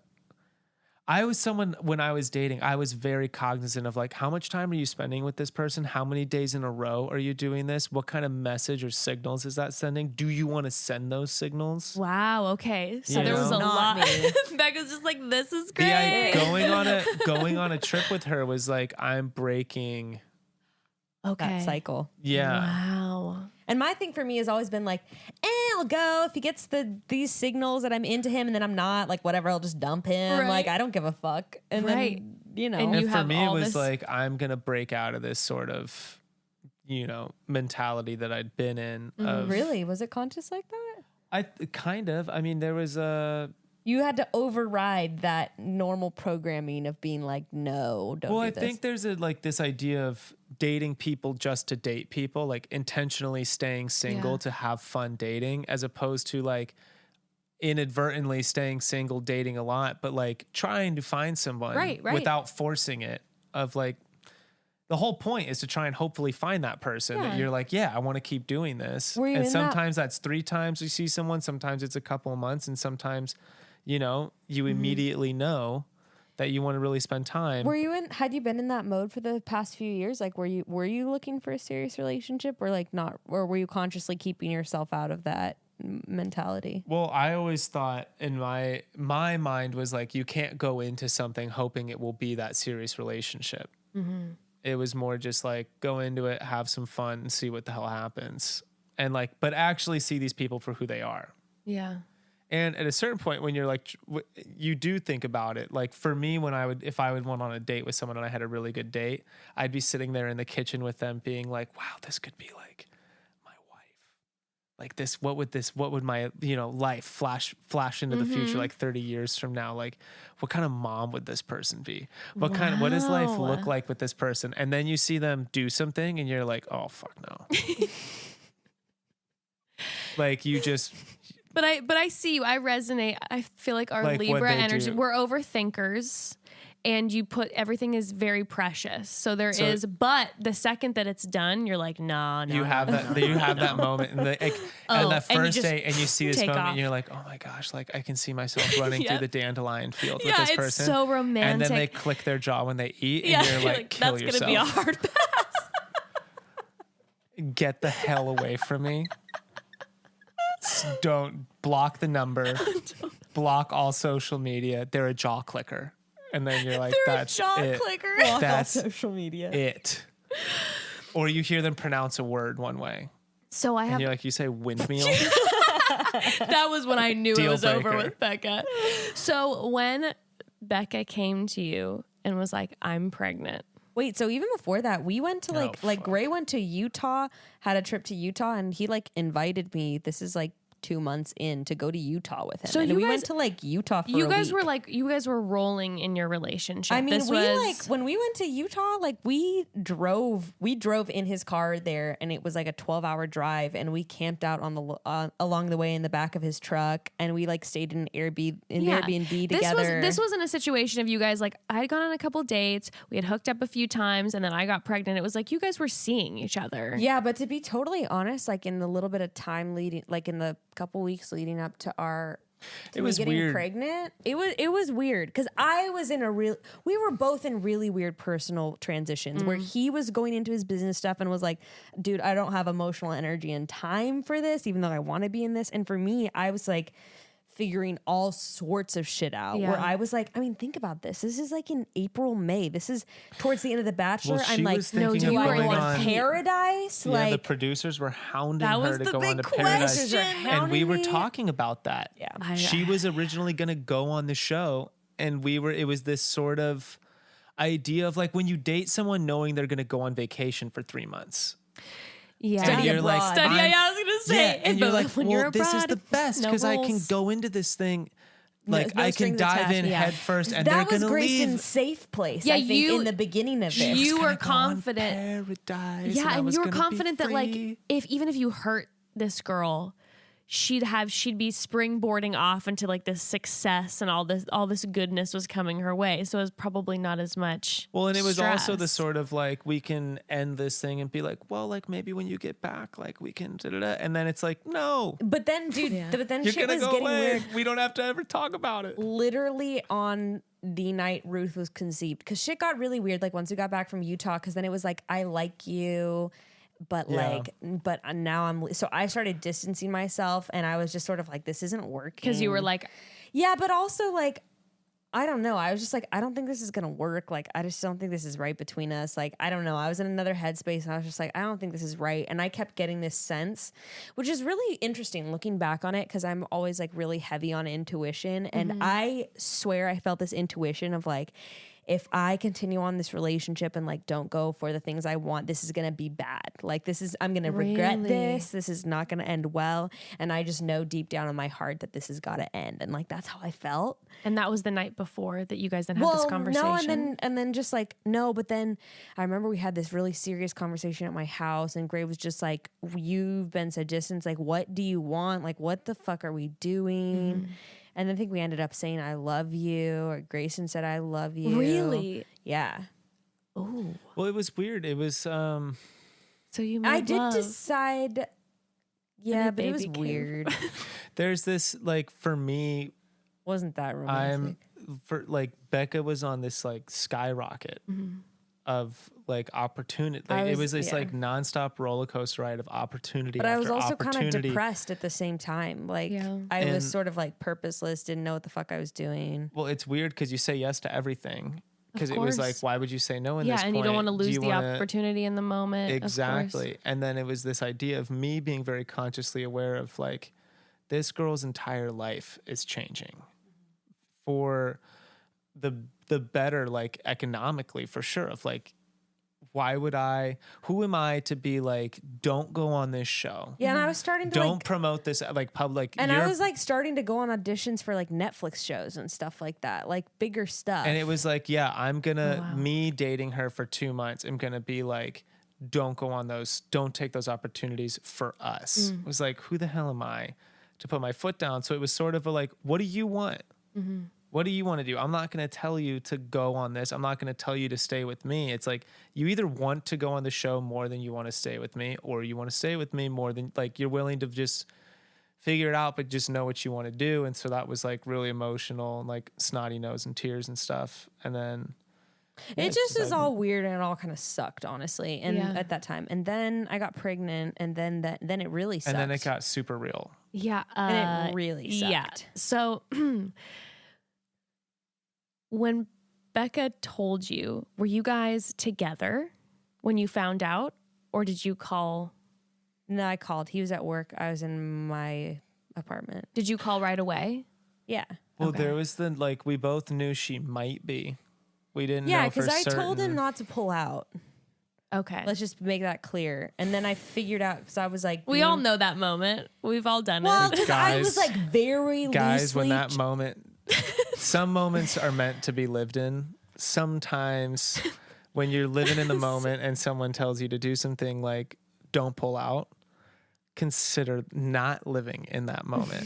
I was someone, when I was dating, I was very cognizant of like, how much time are you spending with this person? How many days in a row are you doing this? What kind of message or signals is that sending? Do you want to send those signals? Wow. Okay. So You there was know? a Not lot. me. Becca's just like, this is The great. going on a trip with her was like, I'm breaking. Okay. That cycle. Yeah. Wow. And my thing for me has always been like, I'll go if he gets these signals that I'm into him and then I'm not, like, whatever, I'll just dump him. Right. Like, I don't give a fuck. And Right. then, And And you for have me, it all was this- like, I'm going to break out of this sort of, mentality that I'd been in. Of, really? Was it conscious like that? kind of. I mean, there was You had to override that normal programming of being like, no, don't well, do I this. think there's this idea of dating people just to date people, like intentionally staying single Yeah. to have fun dating, as opposed to like inadvertently staying single, dating a lot, but like trying to find someone Right. without forcing it. Of like, the whole point is to try and hopefully find that person that Yeah. you're like, yeah, I want to keep doing this. Were you And in that- sometimes that's 3 times you see someone, sometimes it's a couple of months, and sometimes, you immediately know that you want to really spend time. Had you been in that mode for the past few years? Like, were you looking for a serious relationship or like not, or were you consciously keeping yourself out of that mentality? Well, I always thought in my mind was like, you can't go into something hoping it will be that serious relationship. Mm-hmm. It was more just like, go into it, have some fun, and see what the hell happens. And like, but actually see these people for who they are. Yeah. And at a certain point when you're like, you do think about it. Like, for me, if I would went on a date with someone and I had a really good date, I'd be sitting there in the kitchen with them being like, wow, this could be like my wife. Like this, what would my, life flash into the future, like 30 years from now? Like, what kind of mom would this person be? What does life Wow. look like with this person? And then you see them do something and you're like, oh, fuck no. Like, you just, But I see you. I resonate. I feel like our Like what Libra they energy, do. we're overthinkers. and you put everything is very precious. So there is, but the second that it's done, you're like, no. You have that moment and and that first day, and you see this moment, and you're like, oh my gosh, like I can see myself running through the dandelion field with this person. It's so romantic. And then they click their jaw when they eat, and you're like, kill that's yourself. That's gonna be a hard pass. Get the hell away from me. Don't block the number. Block all social media. They're a jaw clicker. And then you're like, that's it. Clicker. Block That's all social media. it. Or you hear them pronounce a word one way. So I have. And you're like, you say windmill? That was when I knew Deal it was over breaker. with Bekah. So when Bekah came to you and was like, I'm pregnant. Wait, so even before that, we went to like Gray went to Utah, had a trip to Utah, and he like invited me. This is like 2 months in to go to Utah with him. So and you we guys- went to like Utah for You a guys week. were like, you guys were rolling in your relationship. I mean, This we was, like when we went to Utah, like we drove in his car there, and it was like a 12-hour drive, and we camped out on the along the way in the back of his truck, and we like stayed in Airbnb together. This wasn't a situation of you guys like, I had gone on a couple dates, we had hooked up a few times, and then I got pregnant. It was like you guys were seeing each other. Yeah, but to be totally honest, like in the little bit of time leading, like in the couple weeks leading up to It was getting weird. pregnant, it was weird because we were both in really weird personal transitions where he was going into his business stuff and was like, dude, I don't have emotional energy and time for this, even though I want to be in this. And for me, I was like figuring all sorts of shit out where I was like, I mean, think about this. This is like in April, May. This is towards the end of The Bachelor. Well, I'm she like, was thinking do of I going go on- on Paradise? Yeah, like the producers were hounding That her was to the go on big to Paradise. question. And we were Hounding me. talking about that. Yeah. She was originally going to go on the show, and it was this sort of idea of like when you date someone knowing they're going to go on vacation for 3 months. Yeah. And you're like, Study, I'm- I was gonna say, and you're but like, when well, you're this is abroad, the best no because I can rules. go into this thing. Like no I can strings dive in attached. head first, and that they're was gonna Grayston's leave. safe place. Yeah, I think you- in the beginning of this. you were Gonna go on confident. Paradise, Yeah, I and was you were gonna be confident that like free. even if you hurt this girl, she'd be springboarding off into like this success, and all this goodness was coming her way. So it was probably not as much. Well, and it was also the stress. sort of like we can end this thing and be like, well, like maybe when you get back, like we can, and then it's like, no, But then, dude, but then you're shit gonna was go getting away. weird. We don't have to ever talk about it. Literally on the night Ruth was conceived, because shit got really weird. Like once we got back from Utah, because then it was like, I like you. But Yeah. but now so I started distancing myself, and I was just sort of like, this isn't working. Because you were like, yeah, but also like, I don't know. I was just like, I don't think this is gonna work. Like, I just don't think this is right between us. Like, I don't know. I was in another headspace, and I was just like, I don't think this is right. And I kept getting this sense, which is really interesting looking back on it, because I'm always like really heavy on intuition, and I swear I felt this intuition of like, if I continue on this relationship and like don't go for the things I want, this is gonna be bad. Like I'm gonna regret Really? this. This is not gonna end well. And I just know deep down in my heart that this has gotta end. And like that's how I felt. and that was the night before that you guys then had this conversation. No, and then just like no, but then I remember we had this really serious conversation at my house, and Gray was just like, you've been so distant, like what do you want? Like what the fuck are we doing? And I think we ended up saying I love you, or Grayston said I love you. Really? Yeah. Oh, Well, it was weird. It was so you made I did love. decide. Yeah, a but it was baby came. weird. there's this like for me, Wasn't that romantic? Bekah was on this like skyrocket of like opportunity. Like, it was this like nonstop roller coaster ride of opportunity. But I was after also kind of opportunity. depressed at the same time. Like Yeah. I was And- sort of like purposeless, didn't know what the fuck I was doing. Well, it's weird because you say yes to everything. Because it was like, course. why would you say no in Yeah, this and point? you don't want to Do lose you the wanna- opportunity in the moment. of course. Exactly. And then it was this idea of me being very consciously aware of like, this girl's entire life is changing for the better, like economically for sure. Of like, who am I to be like, don't go on this show. Yeah, and I was starting to Don't like, promote this like public. and I was like starting to go on auditions for like Netflix shows and stuff like that, like bigger stuff. and it was like, yeah, I'm gonna, wow. me dating her for 2 months, I'm gonna be like, don't go on those, don't take those opportunities for us. It was like, who the hell am I to put my foot down? So it was sort of a like, what do you want? what do you want to do? I'm not going to tell you to go on this. I'm not going to tell you to stay with me. It's like you either want to go on the show more than you want to stay with me, or you want to stay with me more than like you're willing to just figure it out, but just know what you want to do. And so that was like really emotional and like snotty nose and tears and stuff. And then it just is all weird and it all kind of sucked, honestly. And at that time, and then I got pregnant, and then it really sucked. And then it got super real. Yeah, and it really sucked. Yeah. So when Bekah told you, were you guys together when you found out, or did you call? No, I called. He was at work. I was in my apartment. Did you call right away? Yeah. Well, there was the like we both knew she might be. We didn't know Yeah, for because I certain. told him not to pull out. Okay. Let's just make that clear. And then I figured out, because I was like... We all know that moment. We've all done Well, it. because I was like very Guys, when loosely... that moment... some moments are meant to be lived in. Sometimes when you're living in the moment and someone tells you to do something like, don't pull out, consider not living in that moment.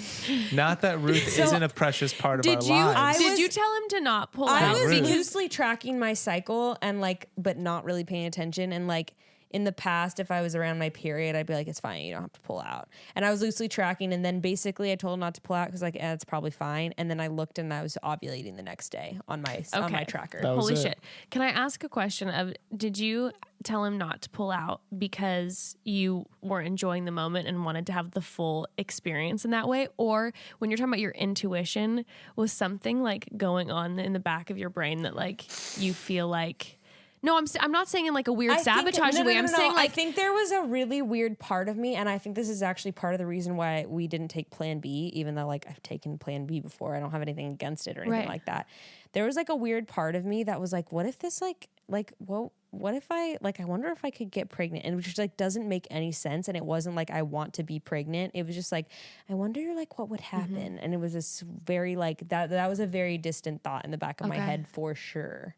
Not that Ruth isn't a precious part of our lives. Did you tell him to not pull I out? was Ruth. loosely tracking my cycle and like, but not really paying attention. And like in the past, if I was around my period, I'd be like, it's fine. You don't have to pull out. And I was loosely tracking. And then basically I told him not to pull out because like, it's probably fine. And then I looked and I was ovulating the next day on my tracker. Holy shit. Can I ask a question of, did you tell him not to pull out because you were enjoying the moment and wanted to have the full experience in that way? Or when you're talking about your intuition, was something like going on in the back of your brain that like you feel like... No, I'm not saying in like a weird sabotaging way. I'm saying like... I think there was a really weird part of me, and I think this is actually part of the reason why we didn't take Plan B, even though like I've taken Plan B before. I don't have anything against it or anything like that. There was like a weird part of me that was like, what if this what if I wonder if I could get pregnant, and which like doesn't make any sense. And it wasn't like I want to be pregnant. It was just like, I wonder like what would happen. And it was this very like that was a very distant thought in the back of my head for sure.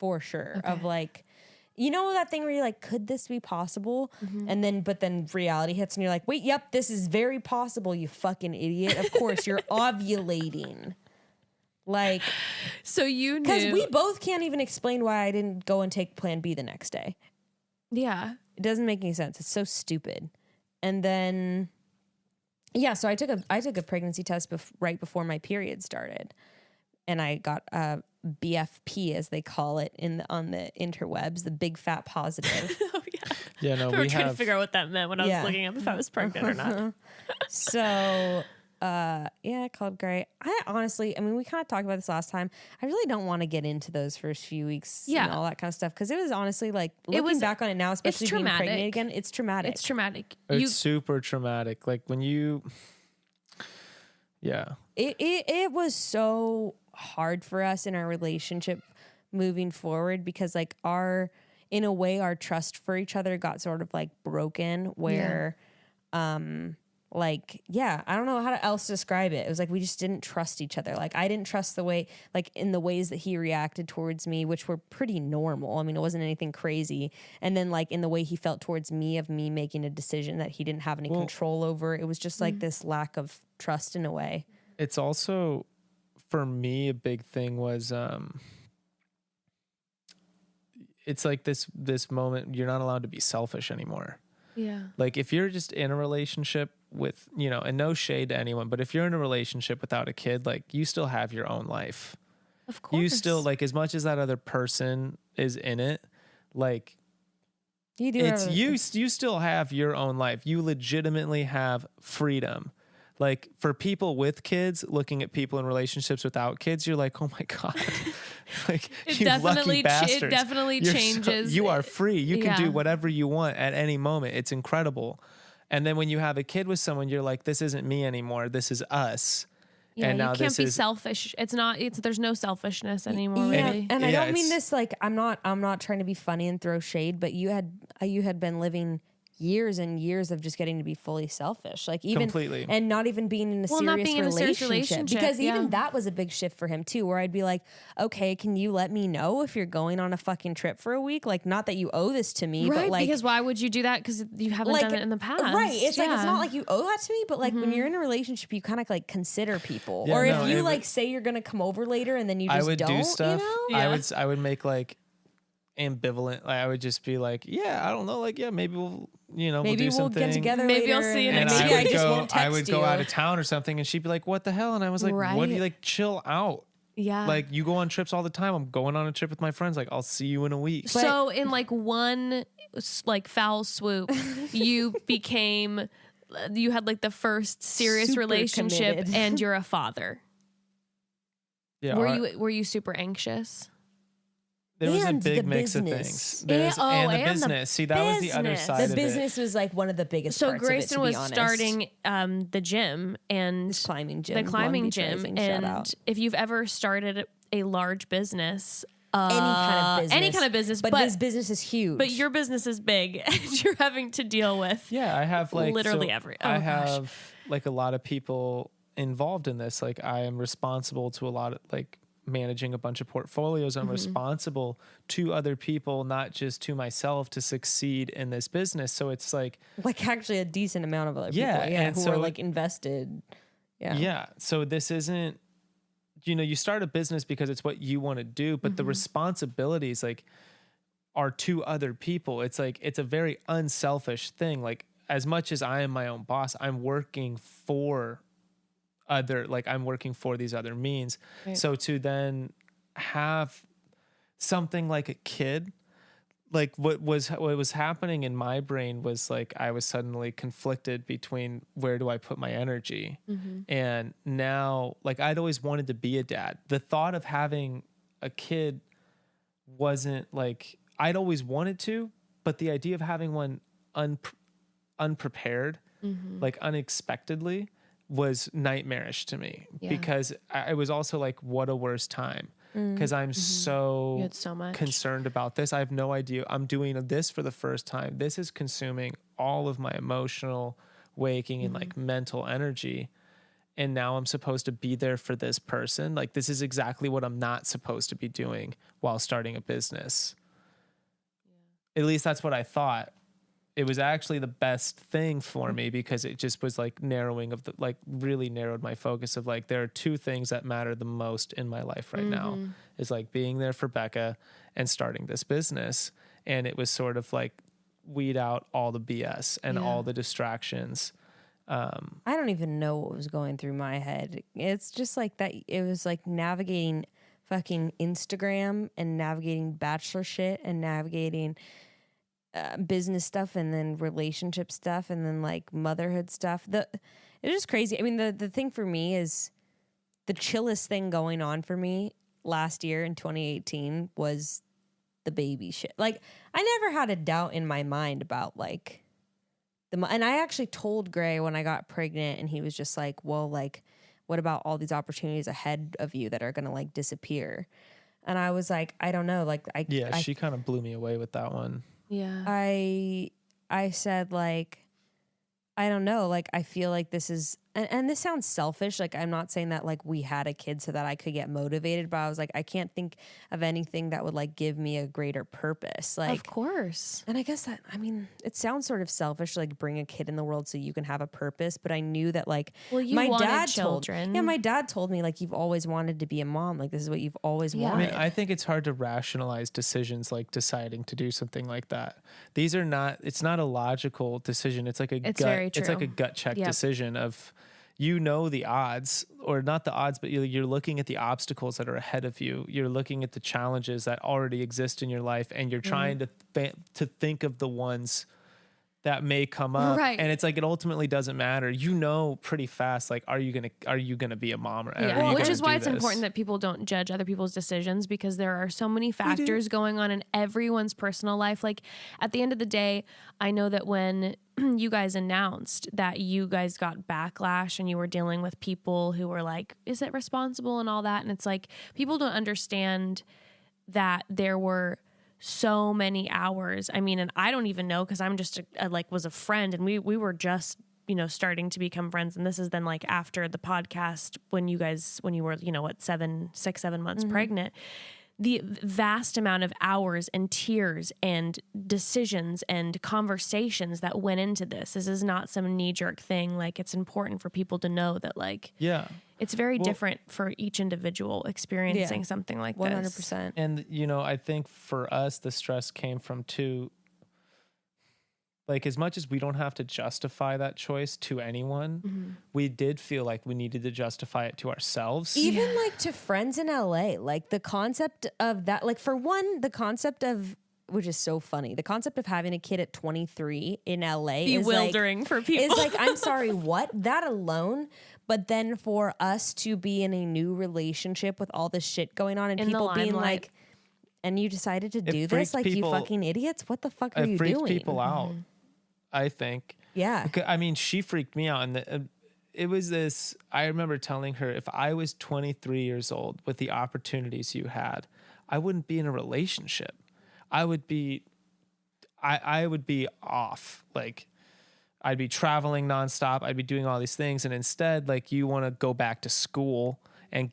Of like, you know, that thing where you're like, could this be possible? And but then reality hits and you're like, wait, yep, this is very possible, you fucking idiot. Of course, you're ovulating. Like, so you knew. Because we both can't even explain why I didn't go and take Plan B the next day. Yeah. It doesn't make any sense. It's so stupid. And then, yeah, so I took a pregnancy test right before my period started. And I got BFP, as they call it on the interwebs, the big fat positive. Oh yeah. Yeah, no, we were trying to figure out what that meant when I was looking up if I was pregnant or not. So, I called Gray. I honestly, I mean, we kind of talked about this last time. I really don't want to get into those first few weeks and all that kind of stuff, because it was honestly like looking back on it now, especially being pregnant again, it's traumatic. It's traumatic. It's super traumatic. Like when you, it was so hard for us in our relationship moving forward, because like in a way our trust for each other got sort of like broken, where like, yeah, I don't know how else to describe it. It was like we just didn't trust each other. Like I didn't trust the way, like in the ways that he reacted towards me, which were pretty normal. I mean, it wasn't anything crazy. And then like in the way he felt towards me, of me making a decision that he didn't have any control over. It was just like this lack of trust in a way. It's also, for me, a big thing was it's like this moment, you're not allowed to be selfish anymore. Yeah. Like if you're just in a relationship with, you know, and no shade to anyone, but if you're in a relationship without a kid, like you still have your own life. Of course. You still, like, as much as that other person is in it, like you do it's you still have your own life. You legitimately have freedom. Like for people with kids, looking at people in relationships without kids, you're like, oh my God, like it you definitely lucky bastards. It definitely changes. You are free. You can do whatever you want at any moment. It's incredible. And then when you have a kid with someone, you're like, this isn't me anymore. This is us. Yeah, and now you can't be selfish. It's not. There's no selfishness anymore. Yeah, really. and I don't mean this like I'm not trying to be funny and throw shade, but you had been living years and years of just getting to be fully selfish, like even Completely. and not even being in a Well, not being in a serious relationship, because yeah. even that was a big shift for him too, where I'd be like, okay, can you let me know if you're going on a fucking trip for a week? Like, not that you owe this to me, Right, but like, because why would you do that? Because you haven't done it in the past. right? It's like, it's Yeah. not like you owe that to me, but like when you're in a relationship, you kind of like consider people, Yeah, or no, if you it like would- say you're gonna come over later and then you just I would don't, do stuff. you know? Yeah. I would make like ambivalent. Like, I would just be like, yeah, I don't know. Like, yeah, maybe we'll, we'll Maybe do we'll something. get together Maybe later I'll see you And next maybe I week. would just go. won't I text would go you. out of town or something, and she'd be like, "What the hell?" And I was like, "What do you Right. like? Chill out. Yeah. Like, you go on trips all the time. I'm going on a trip with my friends. Like, I'll see you in a week." So in like one like foul swoop, you had like the first serious Super relationship, committed. and you're a father. Yeah, Were you super anxious? there was a And big the mix of business. things. And The the business. See, that was the other business. side The of business was like one of the biggest So parts of it, Grayston to was be honest. starting the gym and This climbing gym, the Long climbing Beach gym, Rising, shout and out. if you've ever started a large business, Any kind of business, but this business is huge. but your business is big, and you're having to deal with. Yeah, I have like Literally so every- I oh, gosh. have like a lot of people involved in this. Like, I am responsible to a lot of like managing a bunch of portfolios. I'm responsible to other people, not just to myself, to succeed in this business. So it's like, actually a decent amount of other Yeah, people, and who so- are like invested. yeah. So this isn't, you start a business because it's what you want to do, but the responsibilities like are to other people. It's like, it's a very unselfish thing. Like, as much as I am my own boss, I'm working for I'm working for these other means. Right. So to then have something like a kid, like what was happening in my brain was like, I was suddenly conflicted between where do I put my energy? And now, like, I'd always wanted to be a dad. The thought of having a kid wasn't like, I'd always wanted to, but the idea of having one unprepared, like unexpectedly, was nightmarish to me. Yeah. Because I was also like, what a worse time. Because I'm You so had so much. concerned about this. I have no idea. I'm doing this for the first time. This is consuming all of my emotional waking and like mental energy. And now I'm supposed to be there for this person. Like, this is exactly what I'm not supposed to be doing while starting a business. At least that's what I thought. It was actually the best thing for me because it just was like really narrowed my focus of like, there are two things that matter the most in my life right now, is like being there for Bekah and starting this business. And it was sort of like weed out all the BS and all the distractions. I don't even know what was going through my head. It's just like that. It was like navigating fucking Instagram and navigating bachelor shit and navigating business stuff and then relationship stuff and then like motherhood stuff. It's just crazy. I mean, the thing for me is the chillest thing going on for me last year in 2018 was the baby shit. Like, I never had a doubt in my mind about like and I actually told Gray when I got pregnant, and he was just like, well, like, what about all these opportunities ahead of you that are going to like disappear? And I was like, I don't know. Like, She kind of blew me away with that one. Yeah. I said, like, I don't know. Like, I feel like this is, and this sounds selfish. Like, I'm not saying that like we had a kid so that I could get motivated, but I was like, I can't think of anything that would like give me a greater purpose. Like, Of course. and I guess that, I mean, it sounds sort of selfish to like bring a kid in the world so you can have a purpose. But I knew that like, Well, you my wanted dad children. my dad told me like, you've always wanted to be a mom. Like, this is what you've always Yeah. I wanted. mean, I think it's hard to rationalize decisions like deciding to do something like that. It's not a logical decision. It's like It's very it's like true. a gut check Yep. decision of, the odds, or not the odds, but you're looking at the obstacles that are ahead of you. You're looking at the challenges that already exist in your life, and you're trying to think of the ones that may come up. Right. And it's like, it ultimately doesn't matter. Pretty fast, like, are you gonna be a mom, or are you Well, which gonna is why do it's this? important that people don't judge other people's decisions, because there are so many factors going on in everyone's personal life. Like, at the end of the day, I know that when you guys announced that you guys got backlash and you were dealing with people who were like, is it responsible and all that? And it's like, people don't understand that there were so many hours. I mean, and I don't even know, because I'm just was a friend, and we were just, you know, starting to become friends. And this is then like after the podcast, when you were, you know, what, 7 months pregnant. The vast amount of hours and tears and decisions and conversations that went into this. This is not some knee-jerk thing. Like, it's important for people to know that, like, it's very different for each individual experiencing something like 100%. This. 100%. And, you know, I think for us, the stress came from like, as much as we don't have to justify that choice to anyone, we did feel like we needed to justify it to ourselves. Even like to friends in LA, like the concept of that, like for one, the concept of, which is so funny, the concept of having a kid at 23 in LA bewildering for people. It's like, I'm sorry, what? That alone. But then for us to be in a new relationship with all this shit going on and people being like, and you decided to do this? Like, you fucking idiots? What the fuck are you doing? It freaked people out. I think. Yeah. I mean, she freaked me out. And it was this, I remember telling her, if I was 23 years old with the opportunities you had, I wouldn't be in a relationship. I would be off. Like, I'd be traveling nonstop. I'd be doing all these things. And instead, like, you want to go back to school and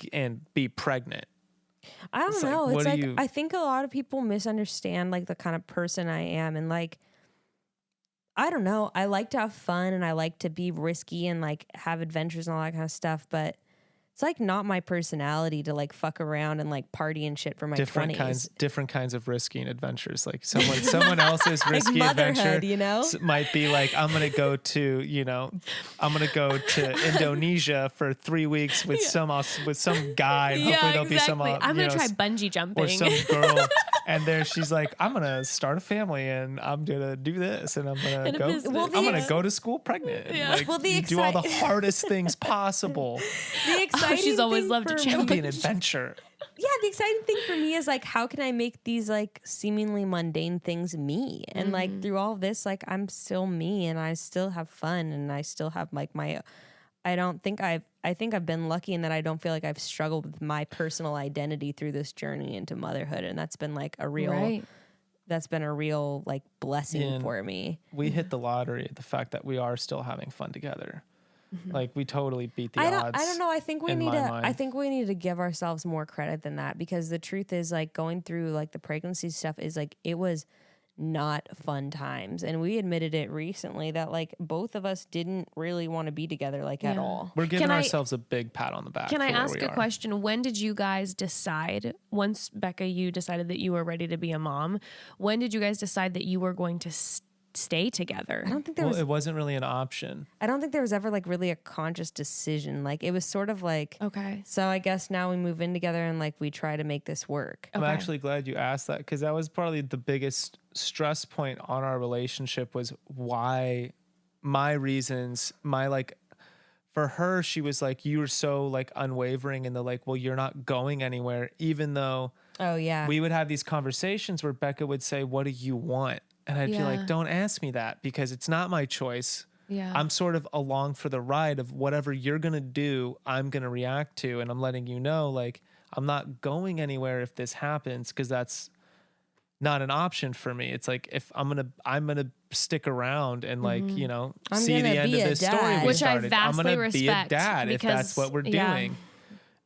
be pregnant. I don't know. It's like, I think a lot of people misunderstand like the kind of person I am. And like, I don't know. I like to have fun and I like to be risky and like have adventures and all that kind of stuff. But it's like not my personality to like fuck around and like party and shit for my 20s. Different kinds of risky and adventures. Like someone else's risky like adventure, you know, might be like, I'm going to go to Indonesia for 3 weeks with some guy. And hopefully there'll be some, I'm going to try bungee jumping or some girl. And there she's like, I'm going to start a family and I'm going to do this. And I'm going to go, I'm going to go to school pregnant. Yeah. And like, do all the hardest things possible. The exciting she's always loved to It'll be an adventure. Yeah, the exciting thing for me is like, how can I make these like seemingly mundane things me? And like through all of this, like I'm still me and I still have fun and I still have like I think I've been lucky in that I don't feel like I've struggled with my personal identity through this journey into motherhood. And that's been like a real, like blessing for me. We hit the lottery, the fact that we are still having fun together. Like we totally beat the odds. I don't know. I think we need to give ourselves more credit than that, because the truth is like going through like the pregnancy stuff is like, it was not fun times. And we admitted it recently that like both of us didn't really want to be together at all. We're giving ourselves a big pat on the back. Can I ask a question? When did you guys decide, once Bekah, you decided that you were ready to be a mom, when did you guys decide that you were going to stay together? I don't think it wasn't really an option. I don't think there was ever like really a conscious decision. Like it was sort of like, okay, so I guess now we move in together and like we try to make this work. I'm actually glad you asked that, because that was probably the biggest stress point on our relationship, was why my reasons, for her, she was like, you were so like unwavering in the like, well, you're not going anywhere, even though we would have these conversations where Bekah would say, what do you want? And I'd be like, don't ask me that, because it's not my choice. Yeah. I'm sort of along for the ride of whatever you're going to do, I'm going to react to. And I'm letting you know, like, I'm not going anywhere if this happens, because that's not an option for me. It's like, if I'm going to stick around and like, see the end of this story. Which I vastly respect. I'm going to be a dad if that's what we're doing.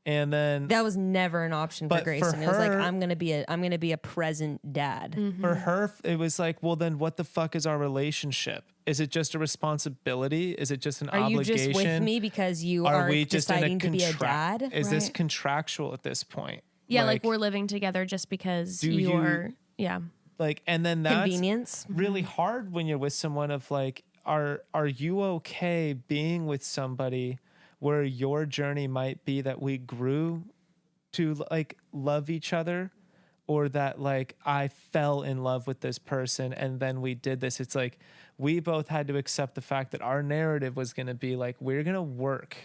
And then that was never an option for Grayston. It was like, I'm gonna be a present dad. For her, it was like, well, then what the fuck is our relationship? Is it just a responsibility? Is it just an obligation? Are you just with me because you are deciding to be a dad? Is this contractual at this point? Yeah, like we're living together just because you're like, and then that's convenience. Really hard when you're with someone of like, are you okay being with somebody where your journey might be that we grew to like love each other, or that like I fell in love with this person and then we did this. It's like we both had to accept the fact that our narrative was going to be like, we're going to work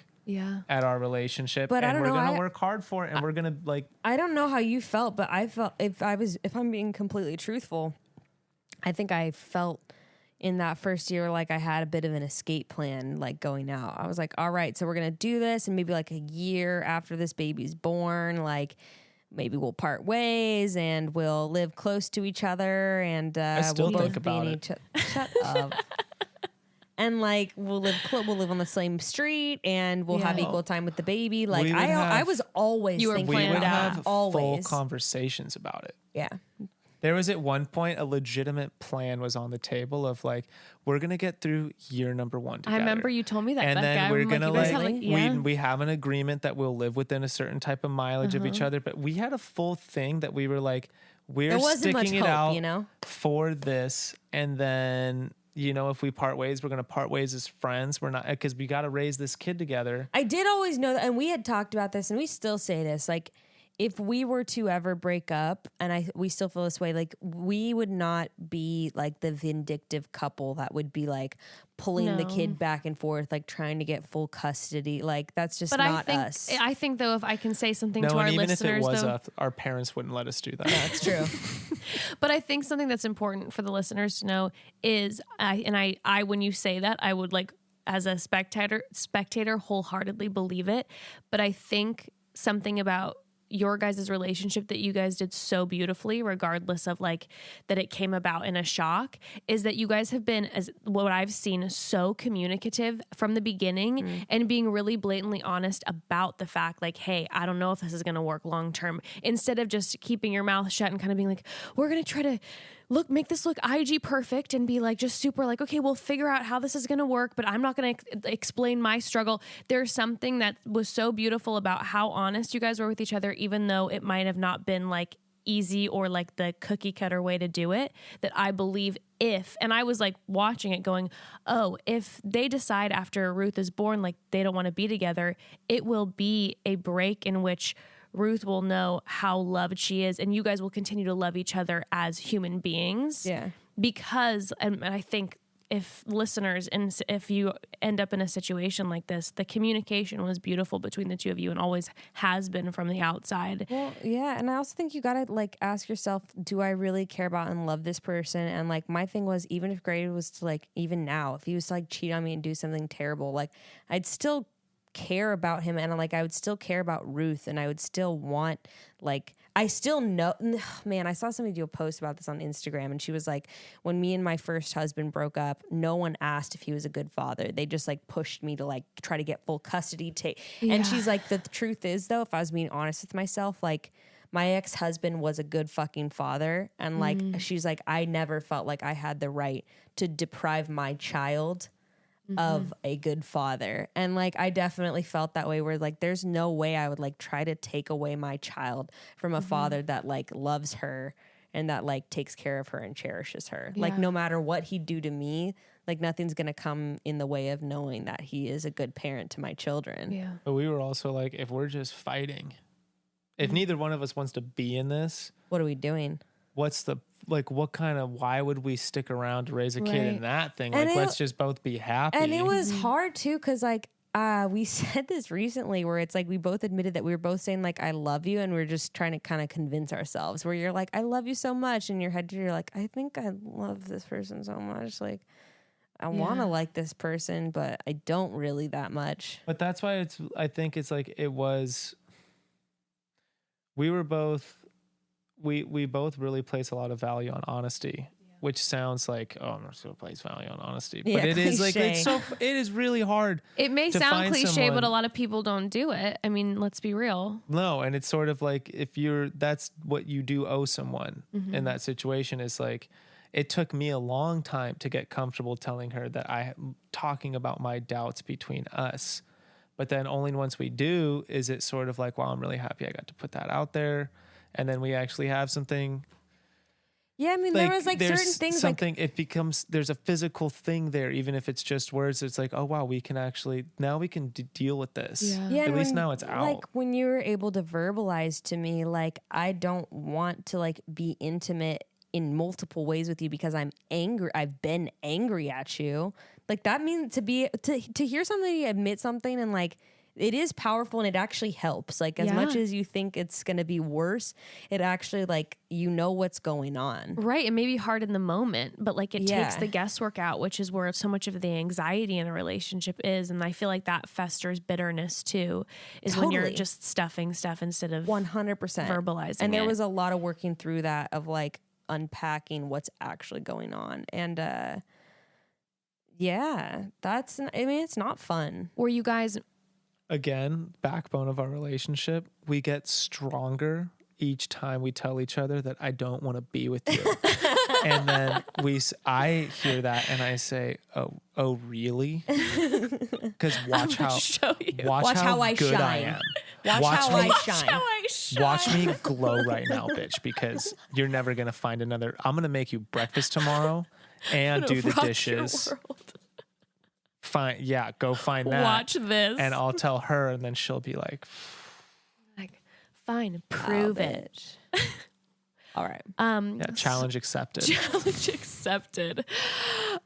at our relationship, but and we're going to work hard for it, and we're going to like, I don't know how you felt, but I felt, if I'm being completely truthful, I think I felt in that first year, like I had a bit of an escape plan, like going out. I was like, all right, so we're going to do this. And maybe like a year after this baby's born, like maybe we'll part ways and we'll live close to each other and I still we'll think both be about in it. Shut up. And like we'll live on the same street and we'll have Yeah. equal time with the baby. Like We would I have- was always You were thinking We planned would out. about have that. Always. full conversations about it. Yeah. There was at one point a legitimate plan was on the table of like, we're going to get through year number 1 together. I remember you told me that, And Becca. then we're I'm going to you guys like, have, yeah. we have an agreement that we'll live within a certain type of mileage of each other. But we had a full thing that we were like, we're There wasn't much sticking it hope, out you know? for this. And then, you know, if we part ways, we're going to part ways as friends. We're not, because we got to raise this kid together. I did always know that, and we had talked about this, and we still say this. Like, if we were to ever break up, and we still feel this way, like we would not be like the vindictive couple that would be like pulling the No. kid back and forth, like trying to get full custody. Like that's just But not I think though, if I can say something No, to our and even if it listeners, was though, us, our parents wouldn't let us do that. That's true. but I think something that's important for the listeners to know is, I when you say that, I would like as a spectator wholeheartedly believe it. But I think something about your guys' relationship that you guys did so beautifully, regardless of like that it came about in a shock, is that you guys have been, as what I've seen, so communicative from the beginning and being really blatantly honest about the fact like, hey, I don't know if this is going to work long term, instead of just keeping your mouth shut and kind of being like, we're going to try to make this look IG perfect and be like just super like, okay, we'll figure out how this is going to work, but I'm not going to explain my struggle. There's something that was so beautiful about how honest you guys were with each other, even though it might have not been like easy or like the cookie cutter way to do it, that I believe and I was like watching it going, oh, if they decide after Ruth is born, like they don't want to be together, it will be a break in which Ruth will know how loved she is, and you guys will continue to love each other as human beings. Yeah. Because, and I think if listeners, and if you end up in a situation like this, the communication was beautiful between the two of you and always has been from the outside. Well, yeah, and I also think you gotta like ask yourself, do I really care about and love this person? And like my thing was, even if Gray was to like, even now, if he was to like cheat on me and do something terrible, like I'd still care about him, and like I would still care about Ruth, and I would still want, like, I still know, man, I saw somebody do a post about this on Instagram, and she was like, when me and my first husband broke up, no one asked if he was a good father. They just like pushed me to like try to get full custody. And she's like, the truth is though, if I was being honest with myself, like my ex-husband was a good fucking father. And like, she's like, I never felt like I had the right to deprive my child of a good father. And like I definitely felt that way, where like there's no way I would like try to take away my child from a father that like loves her and that like takes care of her and cherishes her. Like Yeah. no matter what he'd do to me, like nothing's gonna come in the way of knowing that he is a good parent to my children. Yeah. But we were also like, if we're just fighting, if neither one of us wants to be in this, What are we doing? what's the, like, why would we stick around to raise a kid in Right. that thing? And Like, it- let's just both be happy. And it was hard too, because like we said this recently, where it's like we both admitted that we were both saying like I love you, and we are just trying to kind of convince ourselves, where you're like I love you so much, in your head you're like I think I love this person so much, like I want to Yeah. like this person, but I don't really that much. But that's why I think it's like we were both, we both really place a lot of value on honesty, which sounds like, oh, I'm not going to place value on honesty. But Yeah, it is like, cliche. it is really hard. It may To sound find cliche, someone- but a lot of people don't do it. I mean, let's be real. No, and it's sort of like that's what you do owe someone in that situation, is like, it took me a long time to get comfortable telling her that talking about my doubts between us. But then only once we do is it sort of like, wow, I'm really happy I got to put that out there. And then we actually have something. Yeah, I mean there was like there's certain things something, it becomes, there's a physical thing there, even if it's just words. It's like, oh wow, we can actually, now we can deal with this. Yeah. At and least when- now it's out. Like when you were able to verbalize to me, like I don't want to like be intimate in multiple ways with you because I'm angry. I've been angry at you. Like that means to hear somebody admit something and like it is powerful and it actually helps. Like as much as you think it's going to be worse, it actually like, you know what's going on. Right. It may be hard in the moment, but like it takes the guesswork out, which is where so much of the anxiety in a relationship is. And I feel like that festers bitterness too, is when you're just stuffing stuff instead of 100% verbalizing And there it. was a lot of working through that of like unpacking what's actually going on. And it's not fun. Were you guys... Again, backbone of our relationship, we get stronger each time we tell each other that I don't want to be with you. And then I hear that and I say, oh really? Because watch how I good shine. I am. Watch how I shine. Watch me glow right now, bitch, because you're never going to find another. I'm going to make you breakfast tomorrow and do the dishes. Fine. Yeah, go find that. Watch this. And I'll tell her, and then she'll be like, fine, prove it. All right. Challenge accepted. Challenge accepted.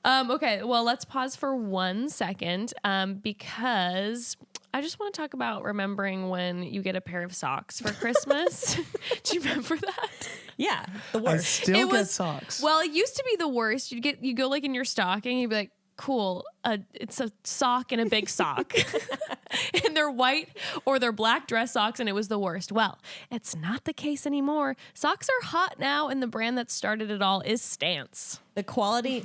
Okay, well, let's pause for 1 second because I just want to talk about remembering when you get a pair of socks for Christmas. Do you remember that? Yeah, the I worst. still get socks. Well, it used to be the worst. You go like in your stocking, you'd be like, cool, it's a sock and a big sock. And they're white or they're black dress socks, and it was the worst. Well, it's not the case anymore. Socks are hot now, and the brand that started it all is Stance. The quality...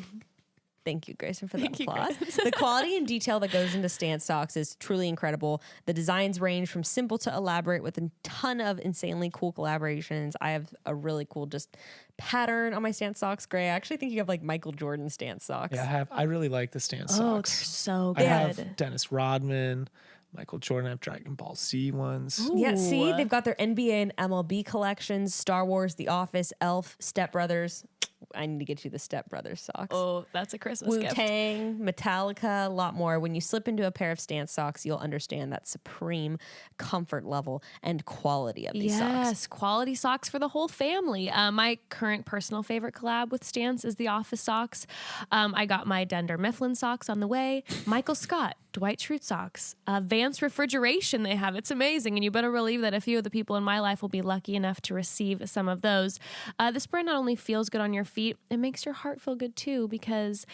Thank you, Grayston, for the applause. The quality and detail that goes into Stance socks is truly incredible. The designs range from simple to elaborate with a ton of insanely cool collaborations. I have a really cool just pattern on my Stance socks, Gray. I actually think you have like Michael Jordan Stance socks. Yeah, I really like the Stance Oh, socks. they're so good. I have Dennis Rodman, Michael Jordan. I have Dragon Ball Z ones. Ooh. Yeah, see, they've got their NBA and MLB collections, Star Wars, The Office, Elf, Step Brothers. I need to get you the Step Brothers socks. Oh, that's a Christmas gift. Wu-Tang, Metallica, a lot more. When you slip into a pair of Stance socks, you'll understand that supreme comfort level and quality of these socks. Yes, quality socks for the whole family. My current personal favorite collab with Stance is the Office socks. I got my Dunder Mifflin socks on the way. Michael Scott, Dwight Schrute socks. Vance refrigeration they have. It's amazing. And you better believe that a few of the people in my life will be lucky enough to receive some of those. This brand not only feels good on your feet, it makes your heart feel good too, because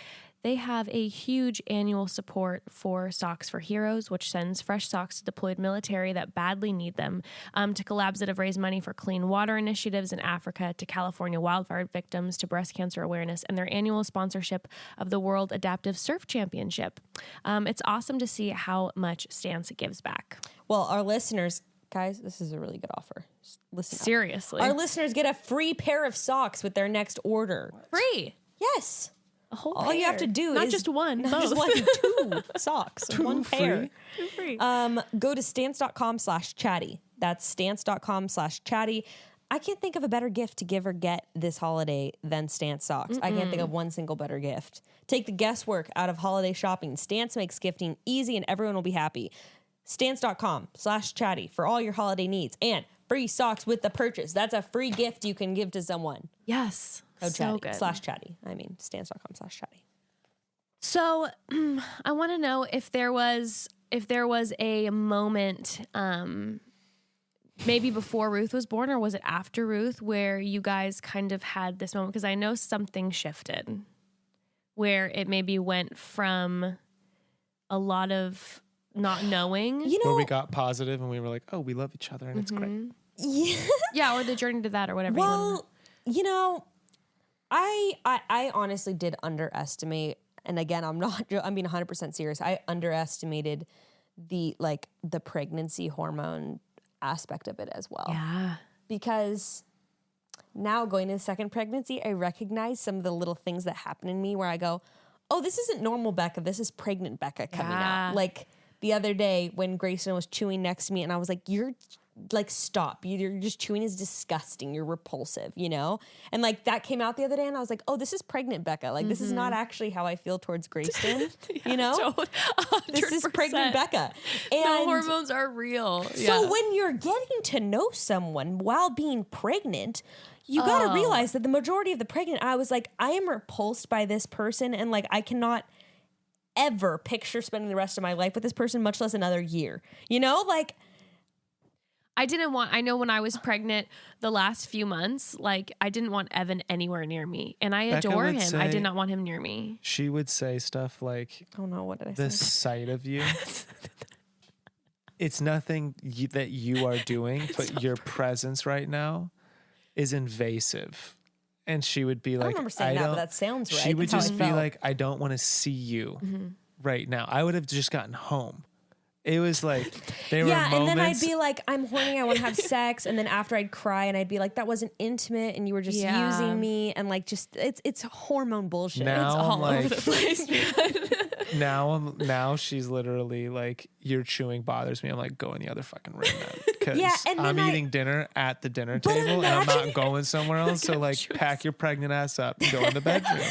they have a huge annual support for Socks for Heroes, which sends fresh socks to deployed military that badly need them, to collabs that have raised money for clean water initiatives in Africa, to California wildfire victims, to breast cancer awareness, and their annual sponsorship of the World Adaptive Surf Championship. It's awesome to see how much Stance gives back. Well, our listeners, guys, this is a really good offer. Just listen up. Seriously. Our listeners get a free pair of socks with their next order. Free. Yes. A whole All you have to do not is just one, not both. just one, two socks, one pair. Free. Go to stance.com/chatty. That's stance.com/chatty. I can't think of a better gift to give or get this holiday than Stance socks. I can't think of one single better gift. Take the guesswork out of holiday shopping. Stance makes gifting easy and everyone will be happy. Stance.com/chatty for all your holiday needs, and free socks with the purchase. That's a free gift you can give to someone. Yes. Code so chatty, good. /chatty. I mean, stance.com/chatty. So I want to know if there was a moment, maybe before Ruth was born, or was it after Ruth, where you guys kind of had this moment? Because I know something shifted, where it maybe went from a lot of not knowing, Where we got positive and we were like, oh, we love each other and it's great. Yeah. or the journey to that, or whatever. Well, I honestly did underestimate, and again, I'm being 100% serious. I underestimated the pregnancy hormone aspect of it as well. Yeah. Because now going into the second pregnancy, I recognize some of the little things that happen in me where I go, oh, this isn't normal Bekah. This is pregnant Bekah coming out. Like the other day when Grayston was chewing next to me and I was like, you're like, stop. You're just chewing is disgusting. You're repulsive, And like that came out the other day and I was like, oh, this is pregnant Bekah. Like this is not actually how I feel towards Grayston, This is pregnant Bekah. And the hormones are real. so when you're getting to know someone while being pregnant, you got to realize that the majority of the pregnant, I was like, I am repulsed by this person and like I cannot ever picture spending the rest of my life with this person, much less another year. You know, like I know when I was pregnant the last few months, like I didn't want Evan anywhere near me, and I Becca adore would him. say- I did not want him near me. She would say stuff like, oh no, what did I the say? sight of you. It's nothing that you are doing, but your presence right now is invasive. And she would be I like, don't remember saying that, but that sounds right. She would That's how just I be felt. like, I don't want to see you right now. I would have just gotten home. It was like, there were moments. And then I'd be like, I'm horny, I want to have sex, and then after I'd cry and I'd be like, that wasn't intimate, and you were just using me, and like, just it's hormone bullshit. Now It's I'm all like, over the place, man. now she's literally like, your chewing bothers me. I'm like, go in the other fucking room, man. Because Yeah, and I'm then eating dinner at the dinner table and I'm not going somewhere else. So like, pack your pregnant ass up and go in the bedroom.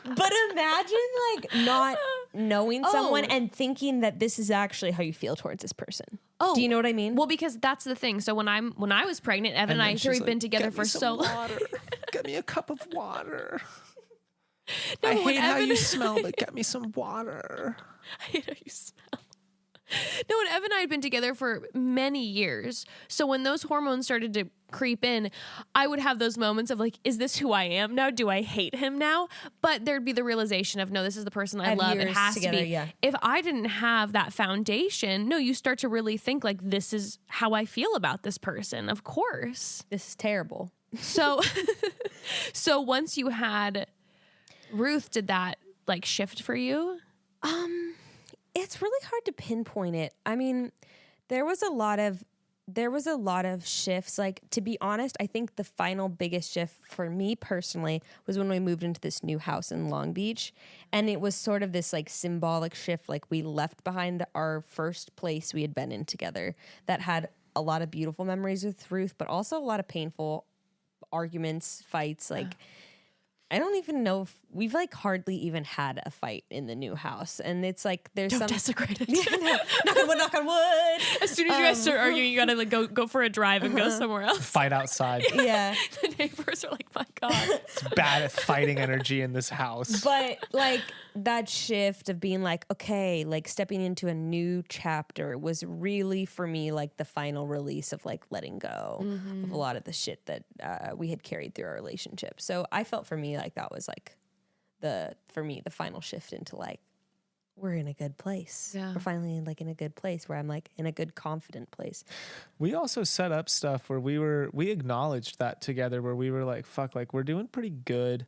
But imagine like not knowing someone Oh. and thinking that this is actually how you feel towards this person. Oh, Do you know what I mean? Well, because that's the thing. So when I was pregnant, Evan and I, then after we'd she's been like, together "Get me for some so long. water. Get me a cup of water. No, I when hate how Evan- you smell, but get me some water. I hate how you smell. No, and Evan and I had been together for many years. So when those hormones started to creep in, I would have those moments of like, is this who I am now? Do I hate him now? But there'd be the realization of, no, this is the person I Have love. It years has together, to be. yeah. If I didn't have that foundation, no, you start to really think like, this is how I feel about this person. Of course. This is terrible. So, so once you had Ruth, did that like shift for you? It's really hard to pinpoint it. I mean, there was a lot of shifts. Like, to be honest, I think the final biggest shift for me personally was when we moved into this new house in Long Beach. And it was sort of this like symbolic shift. Like, we left behind our first place we had been in together that had a lot of beautiful memories with Ruth, but also a lot of painful arguments, fights. Like, I don't even know if we've like hardly even had a fight in the new house. And it's like, there's Don't some desecrate it. Yeah, no, knock on wood. As soon as you guys start arguing, you gotta like go for a drive and go somewhere else. Fight outside. Yeah. The neighbors are like, my God. It's bad at fighting energy in this house. But like that shift of being like, okay, like stepping into a new chapter was really for me like the final release of like letting go of a lot of the shit that we had carried through our relationship. So I felt for me like that was like the final shift into like, we're in a good place. Yeah. We're finally like in a good place where I'm like in a good, confident place. We also set up stuff where we acknowledged that together, where we were like, fuck, like we're doing pretty good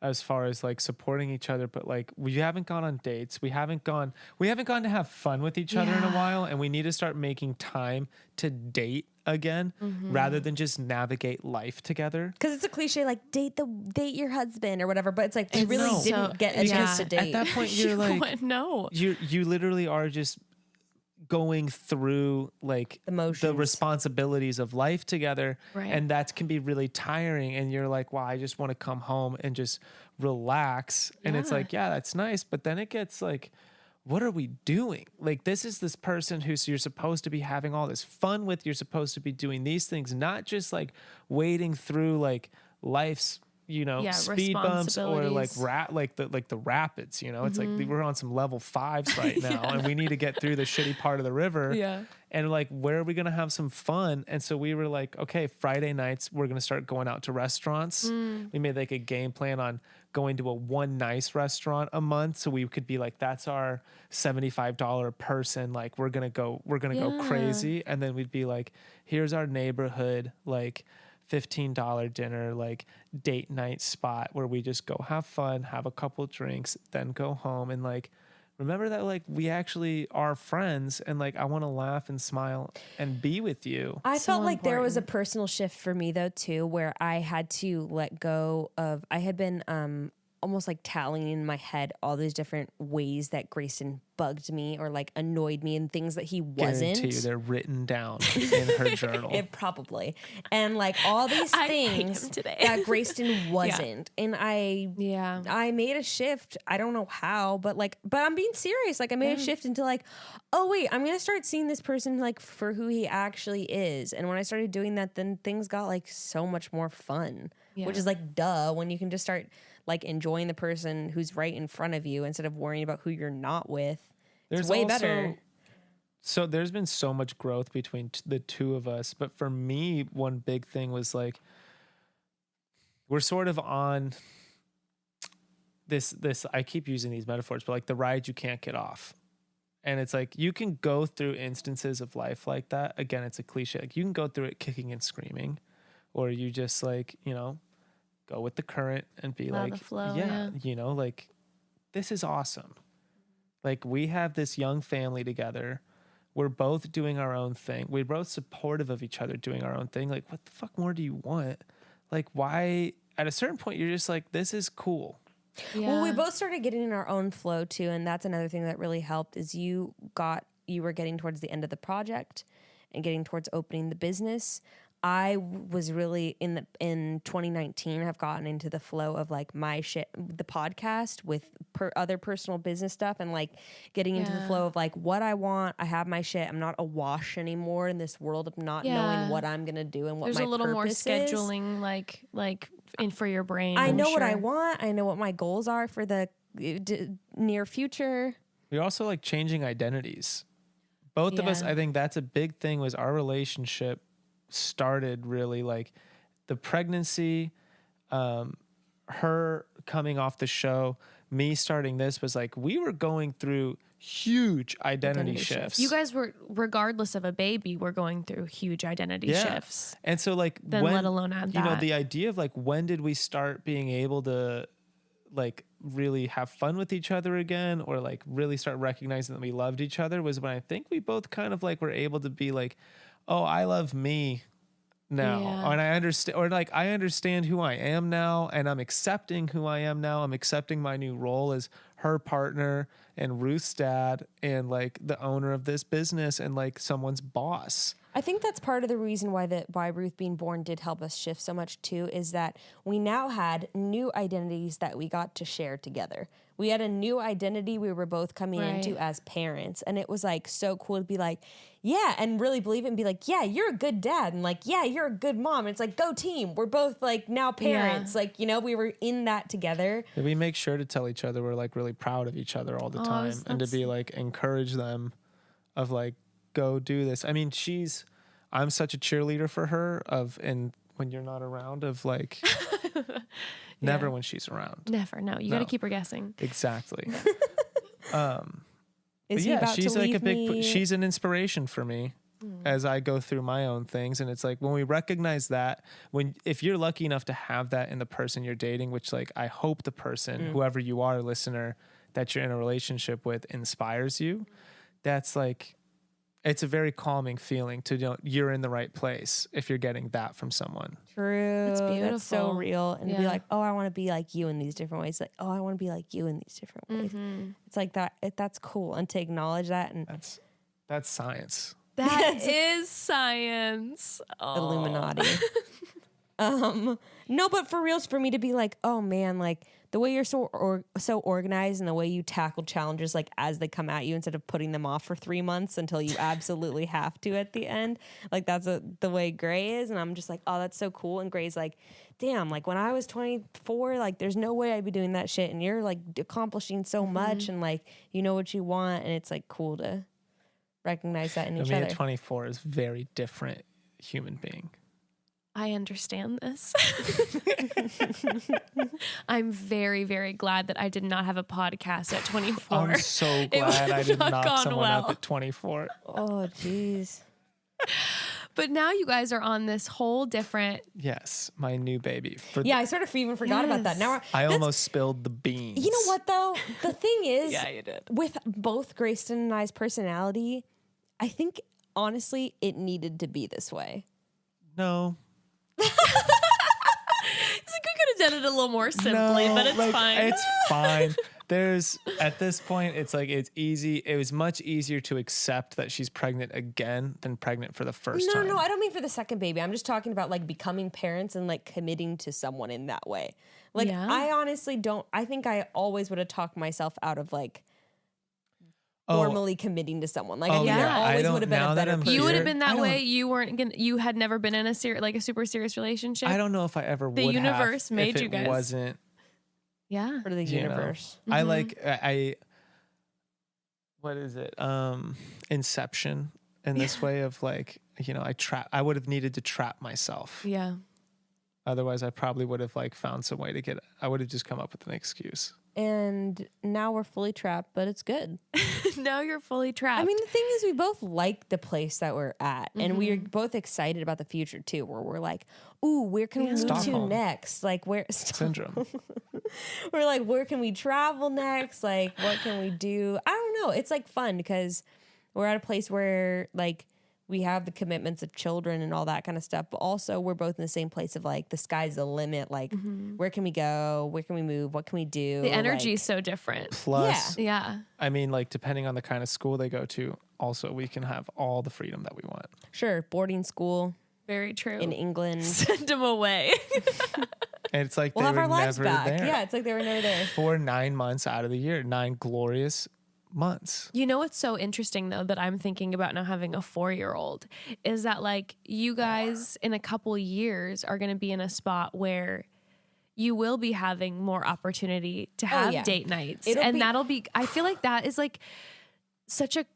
as far as like supporting each other, but like we haven't gone on dates. We haven't gone to have fun with each other in a while, and we need to start making time to date again rather than just navigate life together. Because it's a cliche like date your husband or whatever, but it's like we really No. didn't get a chance to date. At that point you're like, no. you literally are just going through like The motions. the responsibilities of life together, Right. and that can be really tiring, and you're like, wow, I just want to come home and just relax. And it's like, yeah, that's nice, but then it gets like, what are we doing? Like, this is this person you're supposed to be having all this fun with. You're supposed to be doing these things, not just like wading through like life's, speed bumps or like responsibilities. the rapids. It's like we're on some level 5s right now, and we need to get through the shitty part of the river. Yeah. And like, where are we gonna have some fun? And so we were like, okay, Friday nights we're gonna start going out to restaurants. We made like a game plan on going to one nice restaurant a month, so we could be like, that's our $75 a person. Like, we're gonna go crazy. And then we'd be like, here's our neighborhood like $15 dinner, like date night spot where we just go have fun, have a couple drinks, then go home. And like, remember that like we actually are friends, and like I want to laugh and smile and be with you. I So felt like there was a important. personal shift for me though too, where I had to let go of. I had been almost like tallying in my head all these different ways that Grayston bugged me or like annoyed me and things that he wasn't. Guarantee you they're written down in her journal. It probably. And like all these things that Grayston wasn't. And I made a shift. I don't know how, but I'm being serious. Like I made a shift into like, oh wait, I'm going to start seeing this person like for who he actually is. And when I started doing that, then things got like so much more fun, which is like, duh, when you can just start like enjoying the person who's right in front of you instead of worrying about who you're not with. It's way better. So there's been so much growth between the two of us. But for me, one big thing was like, we're sort of on this, I keep using these metaphors, but like the ride you can't get off. And it's like, you can go through instances of life like that. Again, it's a cliche. Like you can go through it kicking and screaming, or you just like, you know, go with the current and be Allow like, the flow, you know, like this is awesome. Like we have this young family together. We're both doing our own thing. We're both supportive of each other doing our own thing. Like, what the fuck more do you want? Like, why? At a certain point, you're just like, this is cool. Yeah. Well, we both started getting in our own flow too, and that's another thing that really helped. Is you were getting towards the end of the project and getting towards opening the business. I was really in 2019 have gotten into the flow of like my shit, the podcast with other personal business stuff, and like getting into the flow of like what I want. I have my shit. I'm not awash anymore in this world of not knowing what I'm gonna do and what there's my a little more purpose scheduling like in for your brain. I know what I want. I know what my goals are for the near future. We're also like changing identities. Both of us, I think that's a big thing, was our relationship started really like the pregnancy, her coming off the show, me starting this was like we were going through huge identity shifts. You guys were, regardless of a baby, were going through huge identity shifts. And so like then let alone add that. You know, the idea of like when did we start being able to like really have fun with each other again, or like really start recognizing that we loved each other, was when I think we both kind of like were able to be like, oh, I love me now. And I understand, or like, I understand who I am now, and I'm accepting who I am now. I'm accepting my new role as her partner and Ruth's dad and like the owner of this business and like someone's boss. I think that's part of the reason why Ruth being born did help us shift so much too, is that we now had new identities that we got to share together. We had a new identity we were both coming into as parents. And it was like so cool to be like, yeah, and really believe it and be like, yeah, you're a good dad. And like, yeah, you're a good mom. And it's like, go team. We're both like now parents. Like, you know, we were in that together. And we make sure to tell each other we're like really proud of each other all the time. And to be like, encourage them of like, go do this. I mean, I'm such a cheerleader for her and when you're not around of like, never when she's around. Never. No, you got to keep her guessing. Exactly. Is he about she's to like leave she's an inspiration for me as I go through my own things. And it's like, when we recognize that, if you're lucky enough to have that in the person you're dating, which like, I hope the person, whoever you are, listener, that you're in a relationship with inspires you. That's like, it's a very calming feeling to know you're in the right place if you're getting that from someone. True. It's beautiful. That's so real. And to be like, oh, I want to be like you in these different ways. Like, oh, I want to be like you in these different ways. It's like that. That's cool. And to acknowledge that. And that's science. That is science. Illuminati. No, but for real, for me to be like, oh man, like the way you're so organized and the way you tackle challenges like as they come at you instead of putting them off for 3 months until you absolutely have to at the end. Like that's the way Gray is. And I'm just like, oh, that's so cool. And Gray's like, damn, like when I was 24, like there's no way I'd be doing that shit. And you're like accomplishing so much and like, you know what you want. And it's like cool to recognize that in each other. At 24 is very different human being. I understand this. I'm very, very glad that I did not have a podcast at 24. I'm so glad I did not knock someone up at 24. Oh, jeez. But now you guys are on this whole different... Yes, my new baby. I sort of even forgot about that. Now I almost spilled the beans. You know what, though? The thing is, yeah, you did. With both Grayston and I's personality, I think, honestly, it needed to be this way. No. It's like we could have done it a little more simply, but it's fine. It's fine. there's at this point, it's like it's easy. It was much easier to accept that she's pregnant again than pregnant for the first time. No, I don't mean for the second baby. I'm just talking about like becoming parents and like committing to someone in that way. Like I honestly don't. I think I always would have talked myself out of like formally committing to someone. Like I think there always would have been a better person. You would have been that way. You weren't gonna, you had never been in a super serious relationship. I don't know if I ever would The universe have made if you guys. It wasn't. Yeah. For the universe. I like what is it? Inception in this way of like, I would have needed to trap myself. Yeah. Otherwise I probably would have like found some way to I would have just come up with an excuse. And now we're fully trapped, but it's good. Now you're fully trapped. I mean, the thing is, we both like the place that we're at, and we are both excited about the future too. Where we're like, "Ooh, where can we move to next? Like, where syndrome? We're like, where can we travel next? Like, what can we do? I don't know. It's like fun because we're at a place where like we have the commitments of children and all that kind of stuff, but also we're both in the same place of like the sky's the limit. Like, where can we go? Where can we move? What can we do? The energy is so different. Plus, yeah. I mean, like depending on the kind of school they go to, also we can have all the freedom that we want. Sure, boarding school. Very true. In England, send them away. And it's like we'll they have were our lives never back. there. Yeah, it's like they were never there for 9 months out of the year, 9 glorious months. You know what's so interesting though that I'm thinking about now having a 4-year-old is that like you guys in a couple years are going to be in a spot where you will be having more opportunity to have date nights. That'll be I feel like that is like such a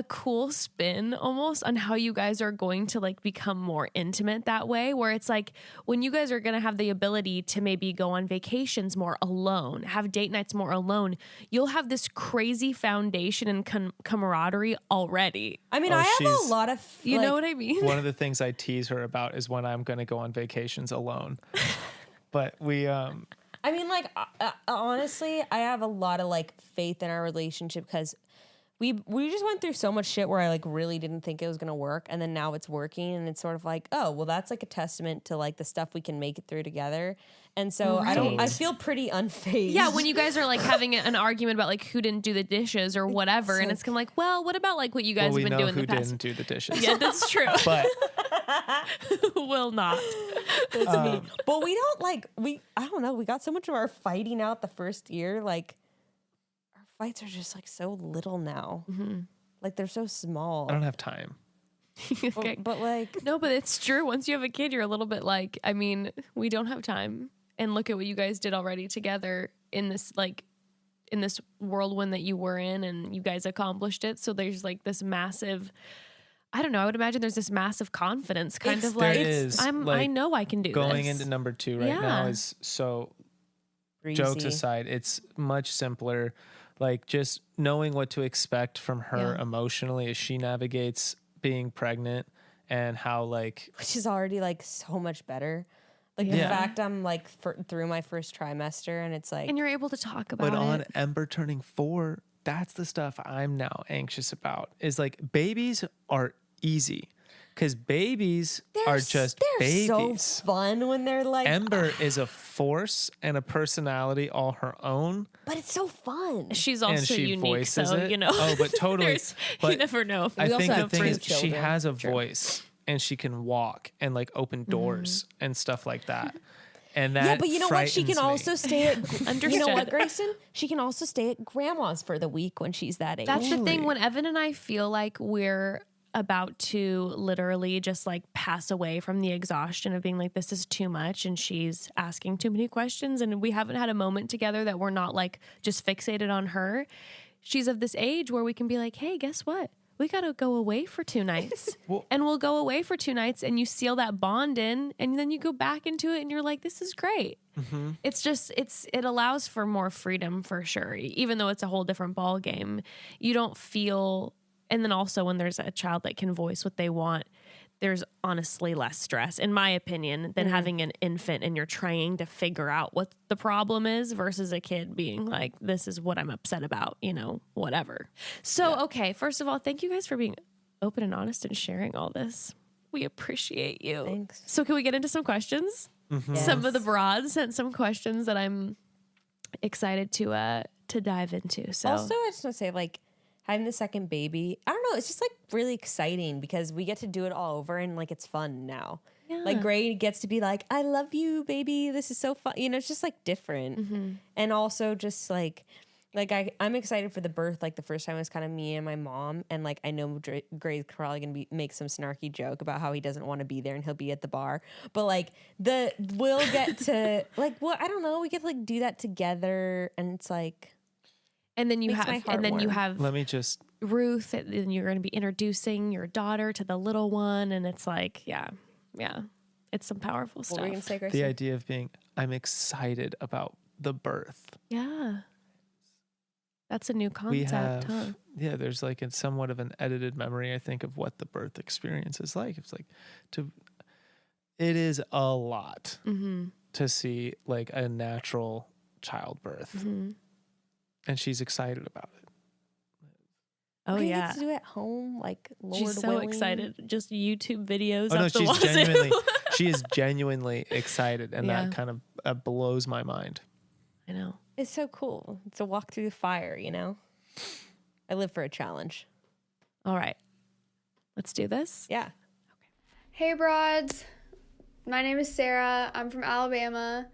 cool spin almost on how you guys are going to like become more intimate that way, where it's like when you guys are going to have the ability to maybe go on vacations more alone, have date nights more alone, you'll have this crazy foundation and camaraderie already. I mean, I have a lot of, you know what I mean? One of the things I tease her about is when I'm going to go on vacations alone. But we, I mean, like, honestly, I have a lot of like faith in our relationship because we just went through so much shit where I like really didn't think it was gonna work, and then now it's working, and it's sort of like, oh well, that's like a testament to like the stuff we can make it through together. And so I feel pretty unfazed. Yeah, when you guys are like having an argument about like who didn't do the dishes or whatever, and it's kind of like, well, what about like what you guys have been doing in the past? Who didn't do the dishes? Yeah, that's true. But who will not? That's me. But we don't like I don't know. We got so much of our fighting out the first year, like. Fights are just like so little now. Like they're so small. I don't have time. Okay. But like no, but it's true. Once you have a kid, you're a little bit like, I mean, we don't have time. And look at what you guys did already together in this whirlwind that you were in, and you guys accomplished it. So there's like this massive, I don't know, I would imagine there's this massive confidence kind of like, I know I can do going this. into number 2 now is so breezy. Jokes aside, it's much simpler. Like just knowing what to expect from her emotionally as she navigates being pregnant, and how like, which is already like so much better. Like the fact I'm like through my first trimester, and it's like, and you're able to talk about it. But on Ember turning 4, that's the stuff I'm now anxious about. Is like babies are easy. Because babies are just babies. They're so fun when they're like... Ember is a force and a personality all her own. But it's so fun. She's also unique, so, it. you know. Oh, but totally. But you never know. I think the thing is she has a voice, and she can walk and like open doors and stuff like that. And that but you know what? She can also stay at... Understood. You know what, Grayston? She can also stay at grandma's for the week when she's that age. That's the thing. When Evan and I feel like we're about to literally just like pass away from the exhaustion of being like, this is too much, and she's asking too many questions, and we haven't had a moment together that we're not like just fixated on her. She's of this age where we can be like, hey, guess what? We got to go away for 2 nights. And we'll go away for 2 nights, and you seal that bond in, and then you go back into it and you're like, this is great. It's just, it allows for more freedom for sure. Even though it's a whole different ball game, you don't feel. And then also when there's a child that can voice what they want, there's honestly less stress, in my opinion, than having an infant and you're trying to figure out what the problem is versus a kid being like, this is what I'm upset about, you know, whatever. So, okay, first of all, thank you guys for being open and honest and sharing all this. We appreciate you. Thanks. So can we get into some questions? Yes. Some of the broads sent some questions that I'm excited to to dive into. So Also, I just want to say, like, having the second baby, I don't know, it's just like really exciting because we get to do it all over and like it's fun now. Yeah. Like Gray gets to be like, I love you, baby. This is so fun. You know, it's just like different. And also just like I'm excited for the birth. Like the first time it was kind of me and my mom. And like, I know Gray's probably going to make some snarky joke about how he doesn't want to be there and he'll be at the bar. But like we'll get to like, I don't know. We get to like do that together. And it's like, and then you makes my have, heart and then you warm. have Let me just Ruth, and then you're going to be introducing your daughter to the little one. And it's like, yeah, it's some powerful what stuff. were you going to say, Grace? the idea of being, I'm excited about the birth. Yeah. That's a new concept, huh? Yeah, there's like somewhat of an edited memory, I think, of what the birth experience is like. It's like it is a lot to see like a natural childbirth, and she's excited about it. Oh Gray yeah, gets to do it at home, like Lord she's so willing. excited. Just YouTube videos. Oh no, up the she's wazoo. she is genuinely excited, and Yeah. that kind of blows my mind. I know. It's so cool. It's a walk through the fire, you know? I live for a challenge. All right, let's do this. Yeah. Hey broads, my name is Sarah. I'm from Alabama.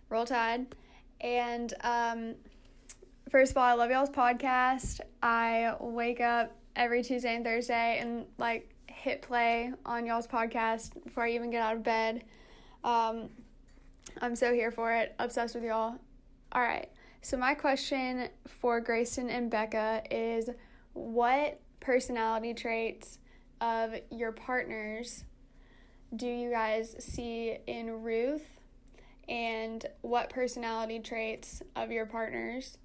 Roll Tide. And first of all, I love y'all's podcast. I wake up every Tuesday and Thursday and like hit play on y'all's podcast before I even get out of bed. I'm so here for it. Obsessed with y'all. All right. So my question for Grayston and Bekah is, what personality traits of your partners do you guys see in Ruth, and what personality traits of your partners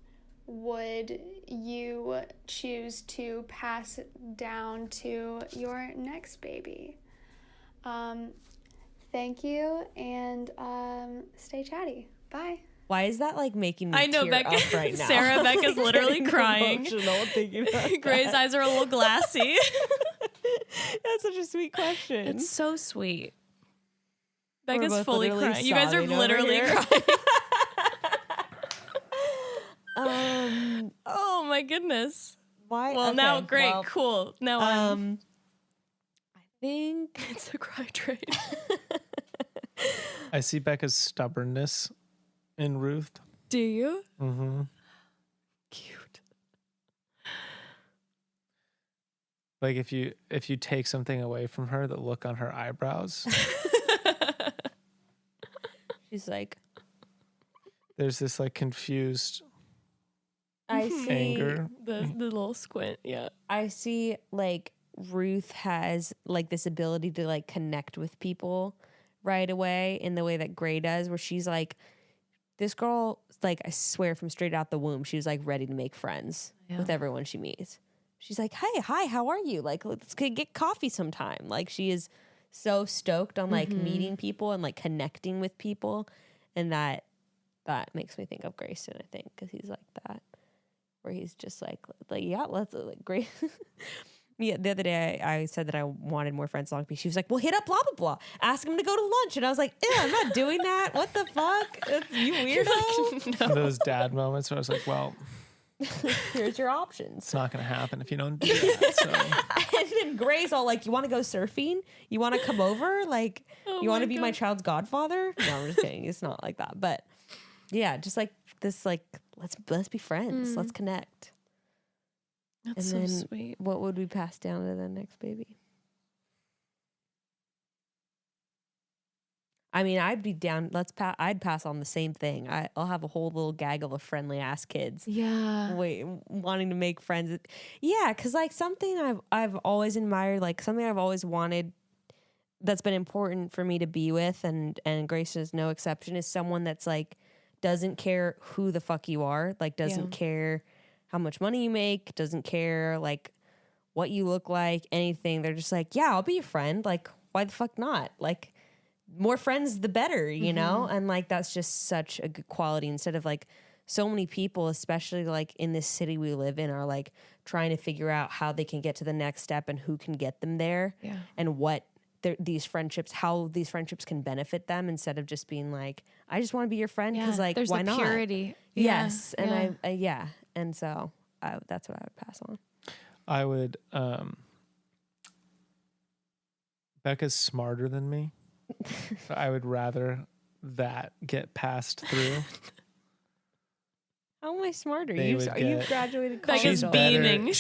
would you choose to pass down to your next baby? Thank you, and stay chatty. Bye. Why is that like making me I know, tear Becca. up right now? Sarah, Becca's literally Getting crying. emotional thinking about that. Gray's eyes are a little glassy. That's such a sweet question. It's so sweet. We're Becca's both fully literally crying. You guys are sobbing over literally here. crying. Oh my goodness. Why? Well, okay, now, great, well, cool. Now I think it's a cry train. I see Becca's stubbornness in Ruth. Do you? Mm-hmm. Cute. Like if you take something away from her, the look on her eyebrows, she's like, there's this like confused I see. anger. The little squint, yeah. I see like Ruth has like this ability to like connect with people right away in the way that Gray does, where she's like, this girl, like, I swear from straight out the womb, she was like ready to make friends with everyone she meets. She's like, hey, hi, how are you? Like, let's get coffee sometime. Like, she is so stoked on like meeting people and like connecting with people. And that makes me think of Grayston, I think, because he's like that, where he's just like yeah, let's like great. Yeah, the other day I said that I wanted more friends along. She was like, well, hit up blah, blah, blah. Ask him to go to lunch. And I was like, ew, I'm not doing that. What the fuck? That's, you weirdo. Those dad moments where I was like, well, Here's your options. it's not going to happen if you don't do that. So. And then Gray's all like, you want to go surfing? You want to come over? Like, you want to be my child's godfather? No, I'm just kidding. It's not like that. But yeah, just like this, like, let's be friends. Let's connect. That's And so then sweet. what would we pass down to the next baby? I mean, I'd be down. I'd pass on the same thing. I'll have a whole little gaggle of friendly ass kids. Yeah. Wait, wanting to make friends. Yeah, because like something I've always admired, like something I've always wanted, that's been important for me to be with, and Grace is no exception, is someone that's like doesn't care who the fuck you are, like doesn't care how much money you make, doesn't care like what you look like, anything. They're just like, yeah, I'll be your friend. Like, why the fuck not? Like, more friends the better, you know? And like that's just such a good quality, instead of like so many people, especially like in this city we live in, are like trying to figure out how they can get to the next step and who can get them there and what these friendships, how these friendships can benefit them instead of just being like, I just want to be your friend because like, there's why the not? purity. Yes. Yeah. And and so that's what I would pass on. I would, Becca's smarter than me. So I would rather that get passed through. How am I smarter? They would You've get- graduated Becca's college. She's beaming. better.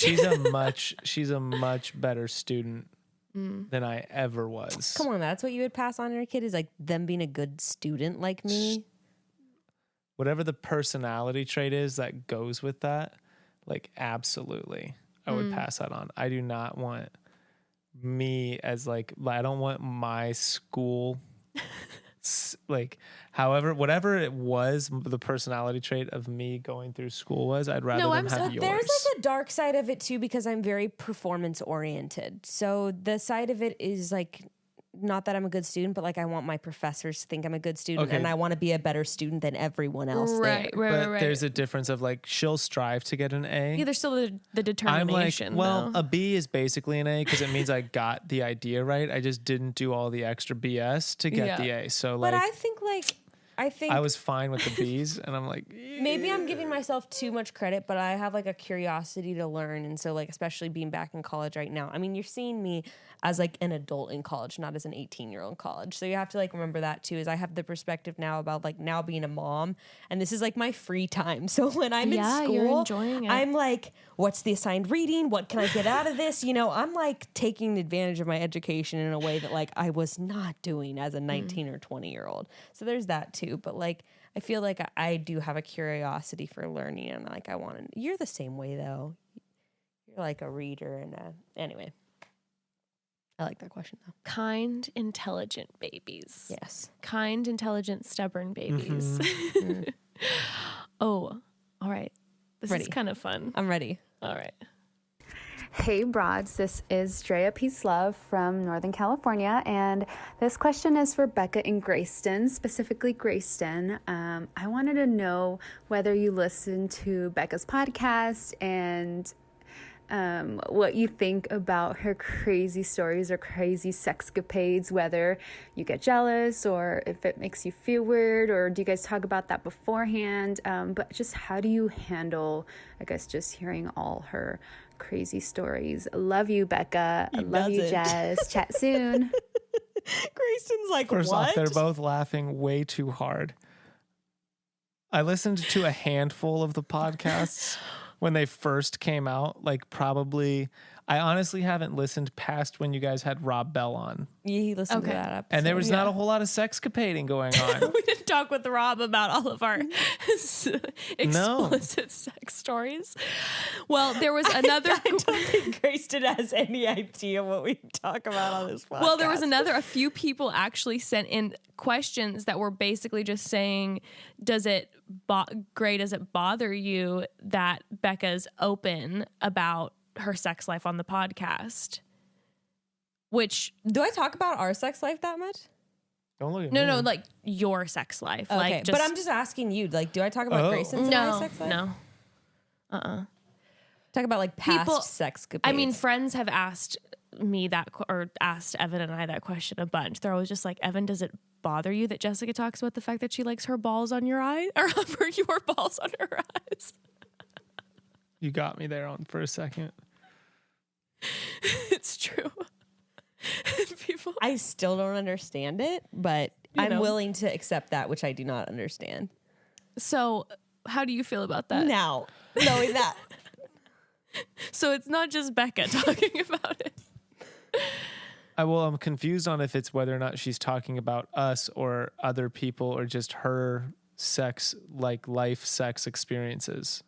She's a much better student than I ever was. Come on, that's what you would pass on to your kid is like them being a good student like me. Whatever the personality trait is that goes with that, like absolutely, I would pass that on. I do not want me as like, I don't want my school, like, whatever it was, the personality trait of me going through school was, I'd rather them have yours. There's like a dark side of it too because I'm very performance oriented. So the side of it is like, not that I'm a good student, but like I want my professors to think I'm a good student and I want to be a better student than everyone else there. But there's a difference of like, she'll strive to get an A. Yeah, there's still the I'm determination. like, well, though. a B is basically an A because it means I got the idea right. I just didn't do all the extra BS to get the A. So like, But I think I was fine with the B's, and I'm like, maybe I'm giving myself too much credit, but I have like a curiosity to learn. And so like, especially being back in college right now, I mean, you're seeing me as like an adult in college, not as an 18-year-old in college. So you have to like remember that too, is I have the perspective now about like now being a mom and this is like my free time. So when I'm in school, you're enjoying it. I'm like, what's the assigned reading? What can I get out of this? You know, I'm like taking advantage of my education in a way that like I was not doing as a 19 or 20-year-old. So there's that too. But like, I feel like I do have a curiosity for learning and like I want to, you're the same way though. You're like a reader and anyway. I like that question though. Kind, intelligent babies. Yes. Kind, intelligent, stubborn babies. Oh, all right. This Ready. is kind of fun. I'm ready. All right. Hey broads, this is Drea Peace Love from Northern California, and this question is for Bekah and Grayston, specifically Grayston. I wanted to know whether you listen to Bekah's podcast and what you think about her crazy stories or crazy sexcapades, whether you get jealous or if it makes you feel weird, or do you guys talk about that beforehand? But just how do you handle, I guess, just hearing all her crazy stories? Love you, Bekah. Love you, Jess. Chat soon. Grayston's like, first what? off, they're both laughing way too hard. I listened to a handful of the podcasts when they first came out, like probably, I honestly haven't listened past when you guys had Rob Bell on. Yeah, he listened to Okay. that episode. And there was not a whole lot of sexcapading going on. We didn't talk with Rob about all of our explicit sex stories. Well, there was another. I don't think Grayston has any idea what we talk about on this podcast. Well, there was a few people actually sent in questions that were basically just saying, does it bother you that Bekah's open about her sex life on the podcast? Which, do I talk about our sex life that much? Don't look at no, me. like your sex life. Okay, Like, just, but I'm just asking you. Like, do I talk about Grayston's and my sex life? no. Talk about like past People- sex. I mean, friends have asked me or asked Evan and I that question a bunch. They're always just like, Evan, does it bother you that Jessica talks about the fact that she likes her balls on your eye or for your balls on her eyes? You got me there for a second. It's true. People, I still don't understand it, but I'm willing to accept that, which I do not understand. so how do you feel about that? Now, knowing that. So it's not just Bekah talking about it. I'm confused on if it's whether or not she's talking about us or other people or just her sex, like life sex experiences.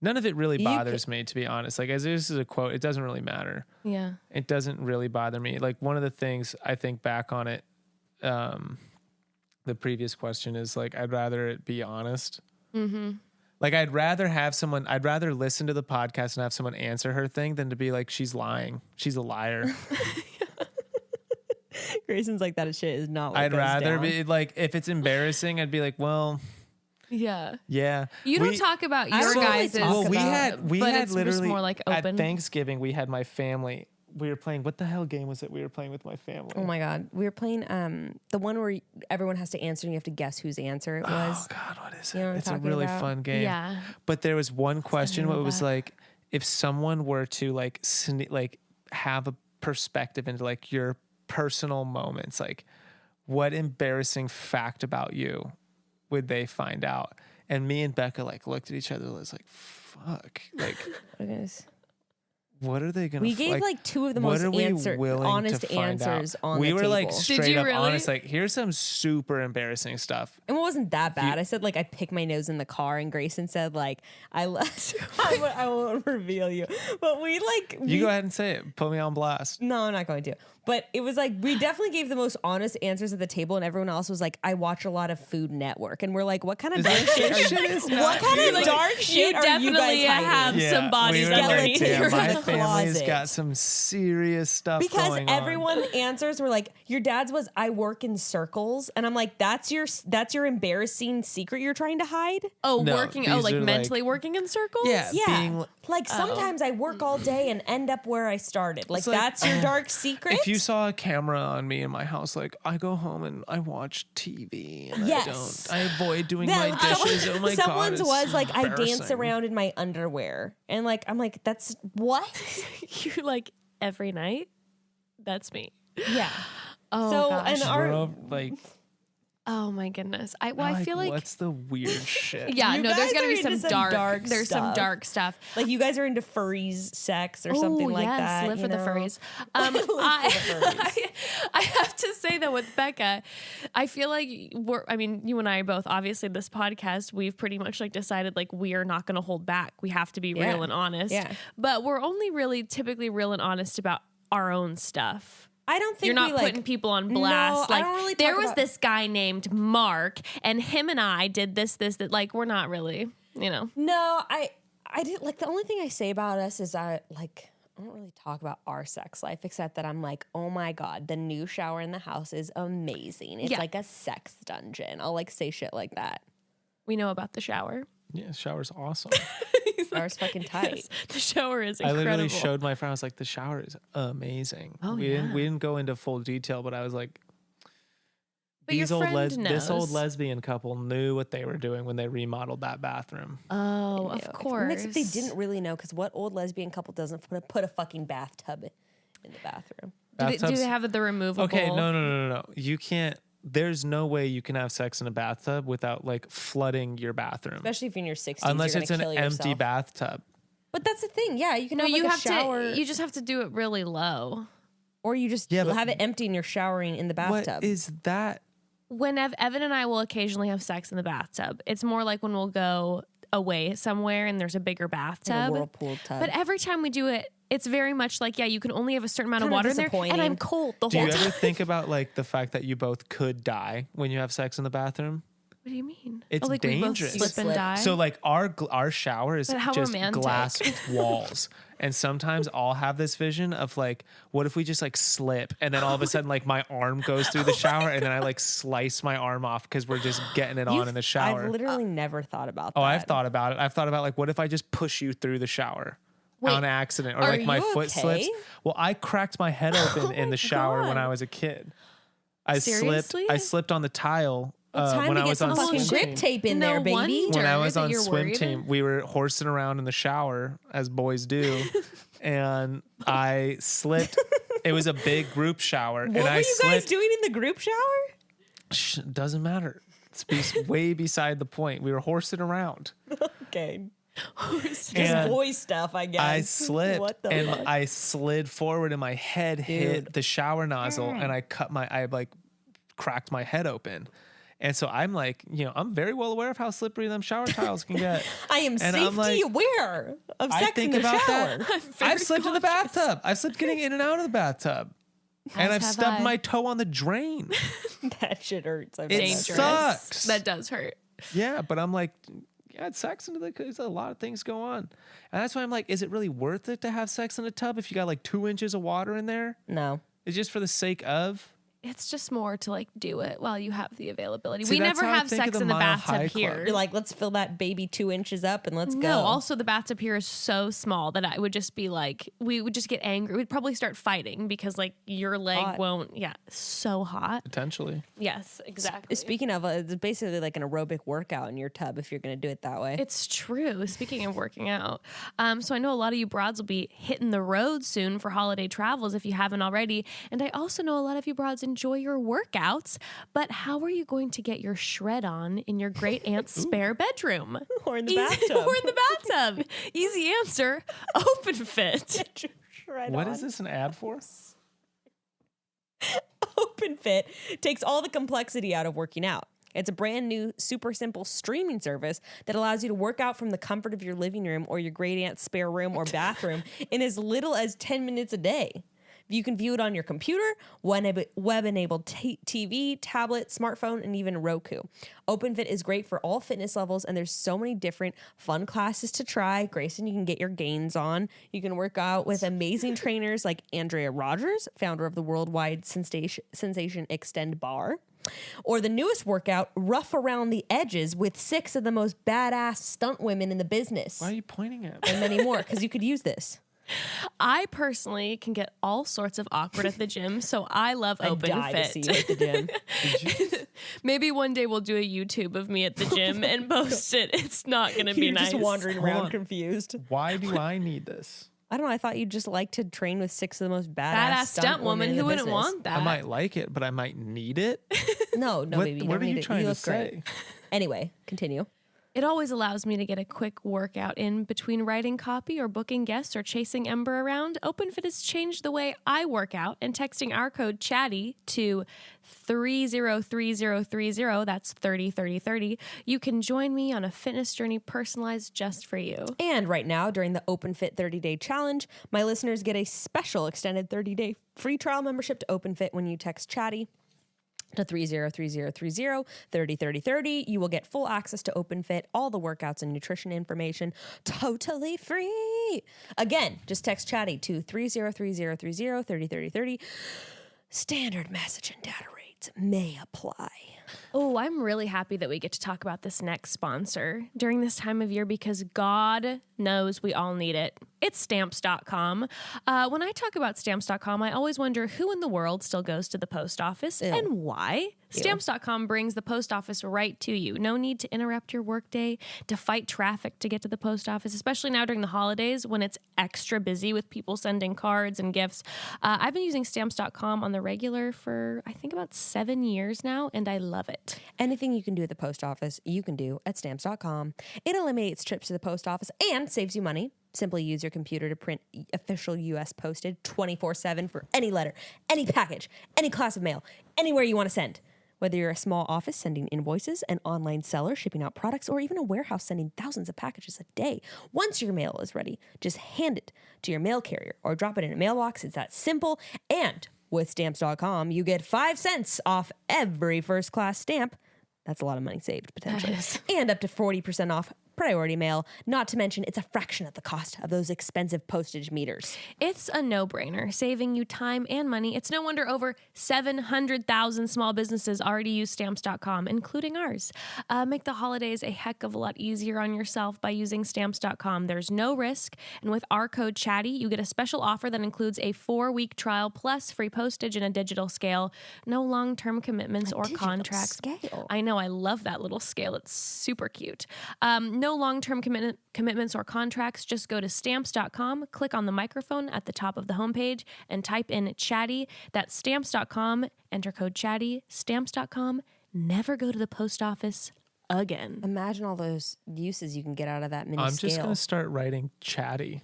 None of it really bothers me, to be honest. Like, as this is a quote, it doesn't really matter. Yeah. It doesn't really bother me. Like, one of the things I think back on it, the previous question is like, I'd rather it be honest. Mm-hmm. Like, I'd rather listen to the podcast and have someone answer her thing than to be like, she's lying. She's a liar. Grayson's like, that shit is not what I'd goes rather down. be like, if it's embarrassing, I'd be like, well, Yeah. yeah. You don't talk about I your don't really guys' talk Well, we about had but had it's literally just more like open. at Thanksgiving. We had my family we were playing. What the hell game was it? We were playing with my family. Oh my God. We were playing the one where everyone has to answer and you have to guess whose answer it was. Oh God, what is You know what it? I'm It's a talking really about? fun game. Yeah. But there was one question name where it of was that? like, if someone were to like have a perspective into like your personal moments, like what embarrassing fact about you would they find out? And me and Bekah like looked at each other and was like, fuck, like what are they gonna? We gave like two of the most honest answers on we the were table. like straight you up really? honest. Like, here's some super embarrassing stuff. And it wasn't that bad. I said like I picked my nose in the car, and Grayson said like I won't reveal you, but You go ahead and say it. Put me on blast. No, I'm not going to. But it was like we definitely gave the most honest answers at the table, and everyone else was like, "I watch a lot of Food Network," and we're like, "What kind of dark shit? What kind of dark shit are you definitely guys have hiding?" some bodies we were like, underneath damn, your my in the family's closet. got some serious stuff Because going on. everyone answers were like, "Your dad's was I work in circles," and I'm like, "That's your embarrassing secret you're trying to hide." Oh, No, working. these Oh, like are, like- mentally working in circles. Yeah. Yeah, Being- like sometimes I work all day and end up where I started. Like, It's like, that's your dark secret. If you saw a camera on me in my house, like I go home and I watch TV and Yes. I avoid doing No, my dishes. Oh my God. someone's it's was like, I dance embarrassing. around in my underwear, and like I'm like, that's what? You like every night. That's me. Yeah. Oh So, gosh. and We're over, like, Oh my goodness. I feel like what's the weird shit? yeah, You no, there's guys gotta are be some into some dark. dark There's some stuff. dark stuff. Like you guys are into furries sex or something Oh, like yes, that. live you for the know? furries. Live for the furries. I have to say that with Bekah, I feel like you and I both, obviously this podcast, we've pretty much like decided like we are not going to hold back. We have to be Yeah. real and honest. Yeah. But we're only really typically real and honest about our own stuff. I don't think You're not we, like, putting people on blast. No, I like don't really there talk was about- this guy named Mark, and him and I did this, that. Like we're not really, you know. No, I did like the only thing I say about us is I don't really talk about our sex life except that I'm like, oh my God, the new shower in the house is amazing. It's Yeah. like a sex dungeon. I'll like say shit like that. We know about the shower. Yeah, shower's awesome. Shower's fucking tight. The shower is I incredible. literally showed my friend. I was like, the shower is amazing. Oh, we yeah. didn't go into full detail, but I was like, But your friend this old knows. lesbian couple knew what they were doing when they remodeled that bathroom. Oh, Ew. of course. Except they didn't really know because what old lesbian couple doesn't put a fucking bathtub in the bathroom? Do they have the removable? Okay, no. You can't. There's no way you can have sex in a bathtub without like flooding your bathroom, Especially if you're in your 60s. unless you're it's gonna an kill empty yourself. bathtub. But that's the thing. Yeah, you can No, have like you a have shower. to. You just have to do it really low. Or you just Yeah, but- have it empty and you're showering in the bathtub. What is that? When Evan and I will occasionally have sex in the bathtub, it's more like when we'll go away somewhere and there's a bigger bathtub. Like a whirlpool tub. But every time we do it, it's very much like, yeah, you can only have a certain amount of Kinda water in there, and disappointing. I'm cold the Do whole you time. ever think about like the fact that you both could die when you have sex in the bathroom? What do you mean? It's like dangerous. We both slip and Slip. die. So like our shower is But how just romantic. glass walls, and sometimes I'll have this vision of like, what if we just like slip, and then all of a sudden like my arm goes through the shower, and then I like slice my arm off because we're just getting it on in the shower. I've literally never thought about that. Oh, I've thought about it. I've thought about like, what if I just push you through the shower Wait, on accident, or are like my you foot okay? slips? Well, I cracked my head open in my the shower when God. I was a kid. I Seriously? slipped on the tile Time when to I get was some on fucking swim grip team. tape in No there, baby. wonder. When I was that on you're swim worried? team, we were horsing around in the shower as boys do, and I slipped. It was a big group shower, What and were I you guys slipped. doing in the group shower? Doesn't matter. It's way beside the point. We were horsing around. Okay. Just And boy stuff, I guess. I slipped What the and fuck? I slid forward, and my head hit the shower nozzle, and I like cracked my head open. And so I'm like, I'm very well aware of how slippery them shower tiles can get. I am and I'm safety like- aware of I sex think in the about shower. that. I've slipped in the bathtub. I've slipped getting in and out of the bathtub. And I've have stubbed I. my toe on the drain. That shit hurts. I bet It that Dangerous. hurts. sucks. That does hurt. Yeah, but I'm like, it's sex into there's a lot of things go on. And that's why I'm like, is it really worth it to have sex in a tub if you got like 2 inches of water in there? No. It's just for the sake of. It's just more to like do it while you have the availability. See, we that's never how I have think of sex the in the Mile High bathtub here. Club. You're like, let's fill that baby 2 inches up and let's go. No, also the bathtub here is so small that I would just be like, we would just get angry. We'd probably start fighting because like your leg Hot. won't, so hot. Potentially. Yes, exactly. Speaking of, it's basically like an aerobic workout in your tub if you're going to do it that way. It's true. Speaking of working out, so I know a lot of you broads will be hitting the road soon for holiday travels if you haven't already. And I also know a lot of you broads enjoy your workouts, but how are you going to get your shred on in your great aunt's spare bedroom? Or in the bathtub. Or in the bathtub. Easy answer, open fit. What is this an ad for? Open Fit takes all the complexity out of working out. It's a brand new, super simple streaming service that allows you to work out from the comfort of your living room or your great aunt's spare room or bathroom in as little as 10 minutes a day. You can view it on your computer, web-enabled TV, tablet, smartphone, and even Roku. OpenFit is great for all fitness levels, and there's so many different fun classes to try. Grayston, you can get your gains on. You can work out with amazing trainers like Andrea Rogers, founder of the worldwide sensation Extend Bar. Or the newest workout, Rough Around the Edges, with 6 of the most badass stunt women in the business. Why are you pointing at me? And many more, because you could use this. I personally can get all sorts of awkward at the gym, so I love Open Die Fit. to see you at the gym. Maybe one day we'll do a YouTube of me at the gym and post it. It's not going to be You're nice. just wandering Hold around on. confused. Why do I need this? I don't know. I thought you'd just like to train with 6 of the most Badass stunt woman. in Who the wouldn't business. want that? I might like it, but I might need it. No, baby. What are you need it. trying to look say? great. Anyway, continue. It always allows me to get a quick workout in between writing copy or booking guests or chasing Ember around. OpenFit has changed the way I work out, and texting our code CHATTY to 303030, that's 303030, you can join me on a fitness journey personalized just for you. And right now, during the OpenFit 30-day challenge, my listeners get a special extended 30-day free trial membership to OpenFit when you text CHATTY to 303030 303030. You will get full access to OpenFit, all the workouts and nutrition information, totally free. Again, just text CHATTY to 303030 303030. Standard message and data rates may apply. Oh, I'm really happy that we get to talk about this next sponsor during this time of year because God knows we all need it. It's Stamps.com. When I talk about Stamps.com, I always wonder who in the world still goes to the post office and why. Stamps.com brings the post office right to you. No need to interrupt your workday, to fight traffic to get to the post office, especially now during the holidays when it's extra busy with people sending cards and gifts. I've been using Stamps.com on the regular for, I think, about 7 years now, and I love it. Anything you can do at the post office, you can do at Stamps.com. It eliminates trips to the post office and saves you money. Simply use your computer to print official U.S. posted 24/7 for any letter, any package, any class of mail, anywhere you want to send. Whether you're a small office sending invoices, an online seller shipping out products, or even a warehouse sending thousands of packages a day, once your mail is ready, just hand it to your mail carrier or drop it in a mailbox. It's that simple. And with Stamps.com, you get 5 cents off every first-class stamp. That's a lot of money saved, potentially. And up to 40% off priority mail, not to mention it's a fraction of the cost of those expensive postage meters. It's a no-brainer, saving you time and money. It's no wonder over 700,000 small businesses already use Stamps.com, including ours. Make the holidays a heck of a lot easier on yourself by using Stamps.com. There's no risk, and with our code CHATTY, you get a special offer that includes a 4-week trial plus free postage and a digital scale. No long-term commitments or contracts. Scale. I know, I love that little scale. It's super cute. No long-term commitments or contracts. Just go to Stamps.com, click on the microphone at the top of the homepage, and type in CHATTY. That's Stamps.com. Enter code CHATTY. Stamps.com. Never go to the post office again. Imagine all those uses you can get out of that mini I'm scale. just going to start writing CHATTY.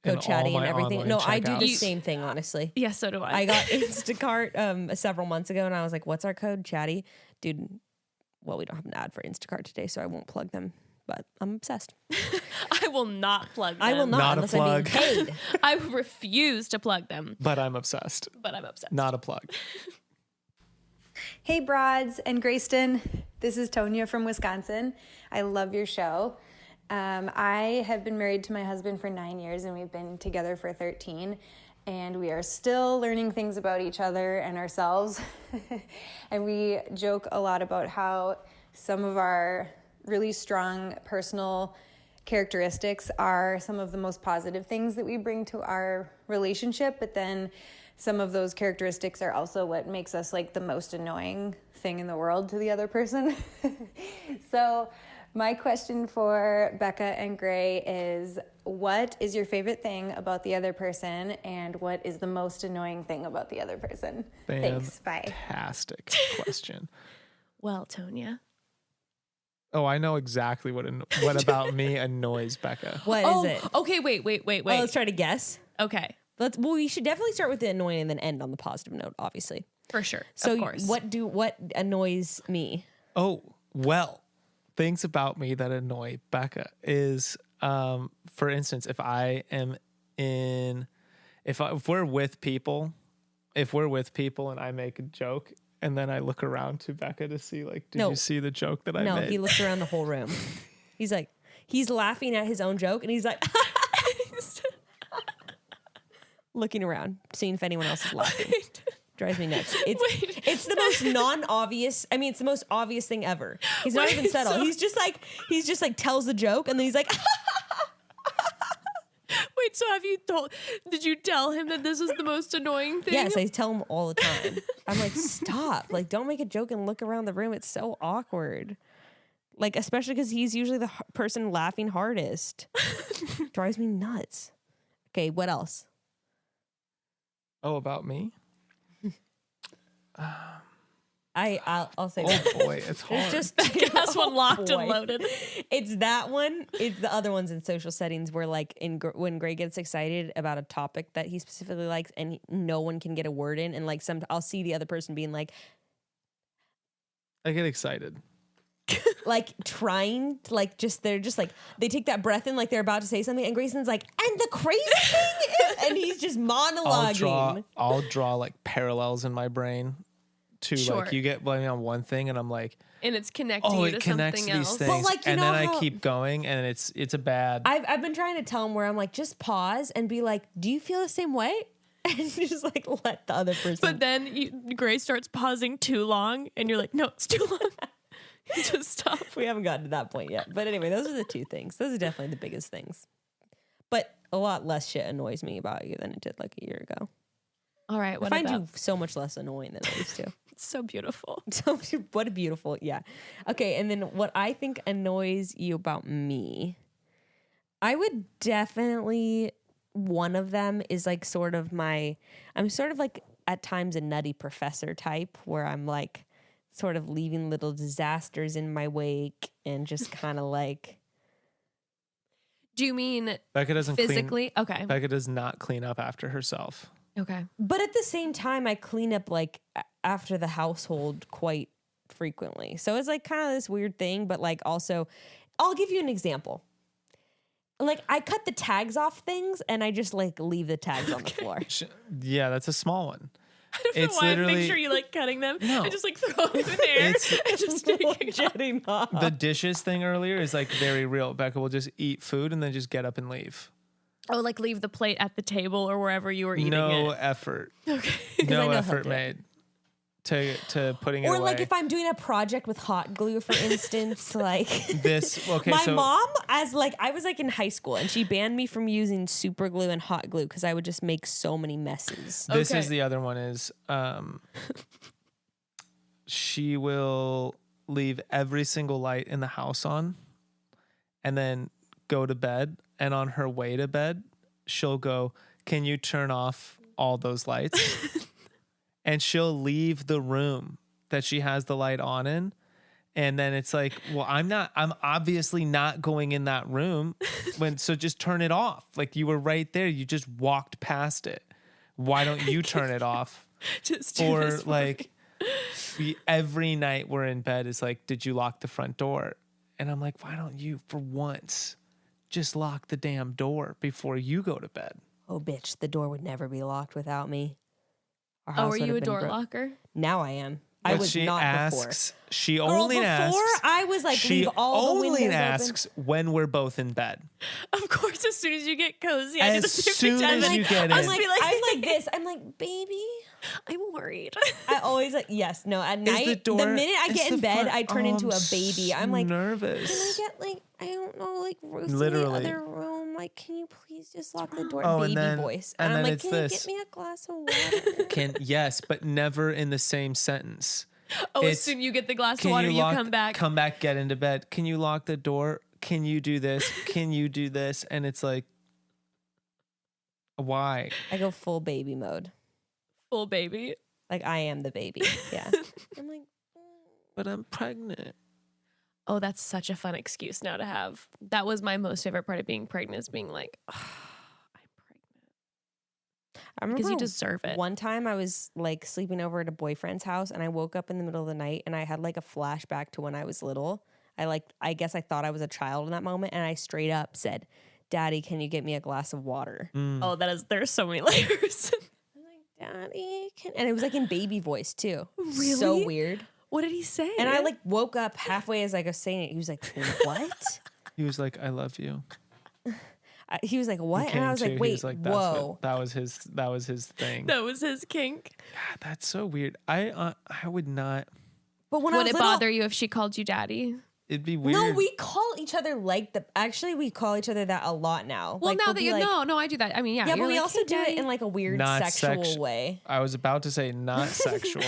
Go in CHATTY all and my everything. online No, I do the checkouts. same thing, honestly. Yes, so do I. I got Instacart several months ago, and I was like, what's our code? CHATTY. Dude, well, we don't have an ad for Instacart today, so I won't plug them. But I'm obsessed. I will not plug them. I will not Not a unless I'm being plug. paid. I refuse to plug them, But I'm obsessed. but I'm upset. Not a plug. Hey, Broads and Grayston. This is Tonya from Wisconsin. I love your show. I have been married to my husband for 9 years, and we've been together for 13. and we are still learning things about each other and ourselves. And we joke a lot about how some of our really strong personal characteristics are some of the most positive things that we bring to our relationship, but then some of those characteristics are also what makes us like the most annoying thing in the world to the other person. So my question for Bekah and Gray is, what is your favorite thing about the other person, and what is the most annoying thing about the other person? Thanks. Bye. Fantastic question. Well, Tonya. Oh, I know exactly what about me annoys Bekah. What is it? Okay, wait. Oh, let's try to guess. Okay, Well, we should definitely start with the annoying and then end on the positive note, obviously. for sure. So of course. what annoys me? Oh, well, things about me that annoy Bekah is, for instance, if we're with people and I make a joke and then I look around to Bekah to see, like, did you see the joke that I made? No, he looks around the whole room. He's laughing at his own joke, and he's like, looking around, seeing if anyone else is laughing. Drives me nuts. It's the most non-obvious. I mean, it's the most obvious thing ever. He's not even subtle. He's just like tells the joke, and then he's like, Wait, so did you tell him that this is the most annoying thing? yes, I tell him all the time. I'm like, stop. Like, don't make a joke and look around the room. It's so awkward. Like, especially because he's usually the person laughing hardest. Drives me nuts. Okay, what else? Oh, about me? I'll say Oh boy, it's hard. it's just That's one locked and loaded. It's that one. It's the other ones in social settings where, like, when Gray gets excited about a topic that he specifically likes, and no one can get a word in, and like I'll see the other person being like I get excited. trying to, like, they're just like, they take that breath in like they're about to say something, and Grayson's like, and the crazy thing is, and he's just monologuing. I'll draw like parallels in my brain to Sure. like, you get blaming on one thing and I'm like, And it's connecting you it to connects something these else. things. But, like, you and know then how- I keep going and it's a bad. I've been trying to tell him where I'm like, just pause and be like, do you feel the same way? And just like let the other person. But then Gray starts pausing too long, and you're like, no, it's too long. Just stop. We haven't gotten to that point yet. But anyway, those are the two things. Those are definitely the biggest things. But a lot less shit annoys me about you than it did like a year ago. All right, I what find about? you so much less annoying than I used to. It's so beautiful. So what a beautiful, yeah. Okay, and then what I think annoys you about me, I would definitely, one of them is like I'm sort of like at times a nutty professor type where I'm like sort of leaving little disasters in my wake and just kind of like. Do you mean Bekah doesn't physically? Okay. Bekah does not clean up after herself. Okay. But at the same time, I clean up like after the household quite frequently. So it's like kind of this weird thing, but like also, I'll give you an example. Like, I cut the tags off things and I just like leave the tags on the floor. Yeah, that's a small one. I don't know why I picture you like cutting them. No. I just like throw them in the air and just taking it Jetting off. The dishes thing earlier is like very real. Bekah will just eat food and then just get up and leave. Oh, like leave the plate at the table or wherever you were eating No it. effort. Okay. I No know how effort to. made to putting it Or away. like if I'm doing a project with hot glue, for instance, like my so mom, as like I was like in high school, and she banned me from using super glue and hot glue because I would just make so many messes. this Okay. is the other one is she will leave every single light in the house on and then go to bed, and on her way to bed she'll go, "Can you turn off all those lights?" And she'll leave the room that she has the light on in. And then it's like, well, I'm obviously not going in that room. So just turn it off. Like, you were right there. You just walked past it. Why don't you turn it off? Just do Or this for like every night we're in bed is like, did you lock the front door? And I'm like, why don't you for once just lock the damn door before you go to bed? Oh, bitch, the door would never be locked without me. Our Oh, house are would you have a been door locker? Now I am. I But was she not asks. before. She Girl, only before asks. I was like, She leave all the only windows asks when we're both in bed. Of course, as soon as you get cozy, I do the As same soon thing. as you get in. I'm like this. I'm like, baby. I'm worried. I always like, yes, no. At Is night, the door? the minute I is get in the bed, front- I turn Oh, into a baby. I'm like, nervous. can I get like, I don't know, like Ruth Literally. in the other room? Like, can you please just lock the door? Oh, baby and then- voice. and I'm then like, it's can this. you get me a glass of water? Yes, but never in the same sentence. Oh, as It's, soon as you get the glass of Can water, you you lock- come back. Come back, get into bed. Can you lock the door? Can you do this? Can you do this? And it's like, why? I go full baby mode. Full baby. Like I am the baby. Yeah. I'm like, But I'm pregnant. Oh, that's such a fun excuse now to have. That was my most favorite part of being pregnant, is being like, oh, I'm pregnant. I remember Because you deserve it. one time I was like sleeping over at a boyfriend's house and I woke up in the middle of the night and I had like a flashback to when I was little. I guess I thought I was a child in that moment and I straight up said, Daddy, can you get me a glass of water? Oh, there's so many layers. I'm like, Daddy, and it was like in baby voice too. Really? So weird. What did he say? And I like woke up halfway as I was saying it. He was like, what? He was like, I love you. He was like, what? He And I came was to, like, he wait, was like, that's whoa. what- that was his thing. that was his kink. God, that's so weird. I would not. But when I Would was it little, bother you if she called you daddy? It'd be weird. No, we call each other like the. Actually, we call each other that a lot now. Well, Like, now we'll that be you like, no, I do that. I mean, yeah. Yeah, you're but we like, also "Hey, do it daddy." in like a weird Not sexual way. I was about to say not sexual.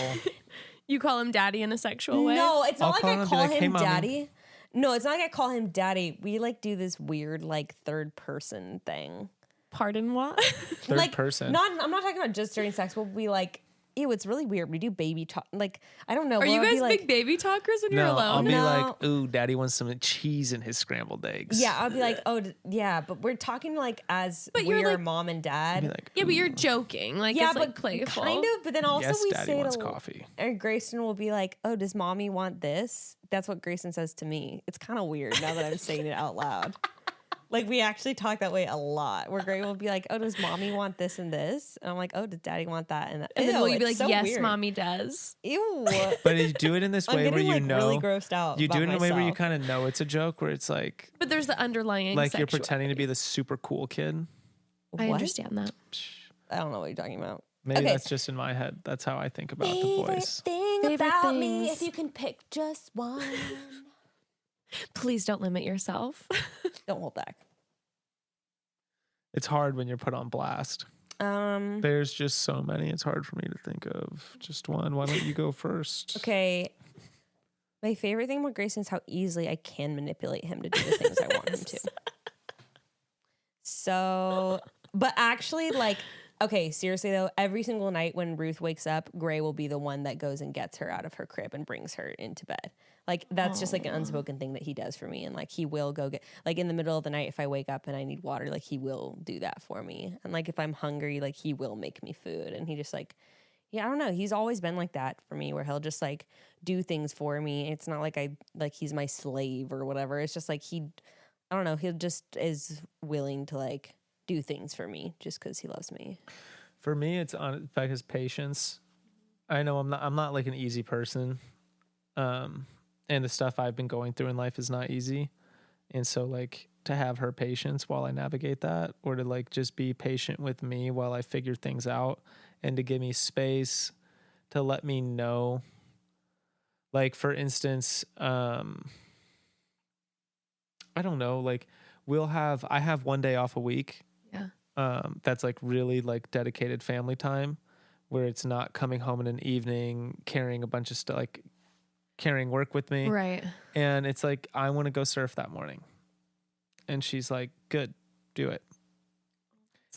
You call him daddy in a sexual way. No, it's I'll not like call him I and be call like, "Hey, him mommy." daddy. No, it's not like I call him daddy. We like do this weird like third person thing. Pardon what? Third like person. I'm not talking about just during sex. But we like, ew, it's really weird. We do baby talk. Like I don't know. Are you we'll be guys like, big baby talkers when you're No, I'll alone? be No. like, ooh, Daddy wants some cheese in his scrambled eggs. Yeah, I'll be like, oh, yeah, but we're talking like as But you're we're like- mom and dad. I'd be like, Yeah, but you're ooh, joking. Like yeah, it's like but playful. kind of. But then also yes, we Daddy say wants to coffee. and Grayston will be like, "Oh, does mommy want this?" That's what Grayston says to me. It's kind of weird now that I'm saying it out loud. Like we actually talk that way a lot. Where Gray will be like, "Oh, does mommy want this and this?" And I'm like, "Oh, does daddy want that and that?" And then Ew, will you be it's like, so yes, weird. mommy does. Ew. But you do it in this I'm way where getting you like know. really grossed out. You do it about in a way where you myself. kind of know it's a joke, where it's like But there's the underlying you're sexuality. pretending to be the super cool kid. I What? understand that. I don't know what you're talking about. Maybe Okay. that's just in my head. That's how I think about the voice. thing Favorite about me, things. if you can pick just one. Please don't limit yourself. Don't hold back. It's hard when you're put on blast. There's just so many. It's hard for me to think of just one. Why don't you go first? Okay. My favorite thing about Grayson is how easily I can manipulate him to do the things I want him to. So, but actually, like, okay, seriously though, every single night when Ruth wakes up, Gray will be the one that goes and gets her out of her crib and brings her into bed. Like, that's just like an unspoken thing that he does for me. And like, he will go get, like, in the middle of the night, if I wake up and I need water, like, he will do that for me. And like, if I'm hungry, like, he will make me food. And he just like, yeah, I don't know. He's always been like that for me, where he'll just like do things for me. It's not like he's my slave or whatever. It's just like I don't know. He just is willing to like do things for me just because he loves me. For me, it's on Becca's patience. I know I'm not like an easy person. And the stuff I've been going through in life is not easy. And so like to have her patience while I navigate that, or to like just be patient with me while I figure things out, and to give me space to let me know. Like for instance, I don't know, like I have one day off a week. Yeah. That's like really like dedicated family time, where it's not coming home in an evening, carrying a bunch of stuff, like carrying work with me. Right. And it's like, I want to go surf that morning. And she's like, good, do it.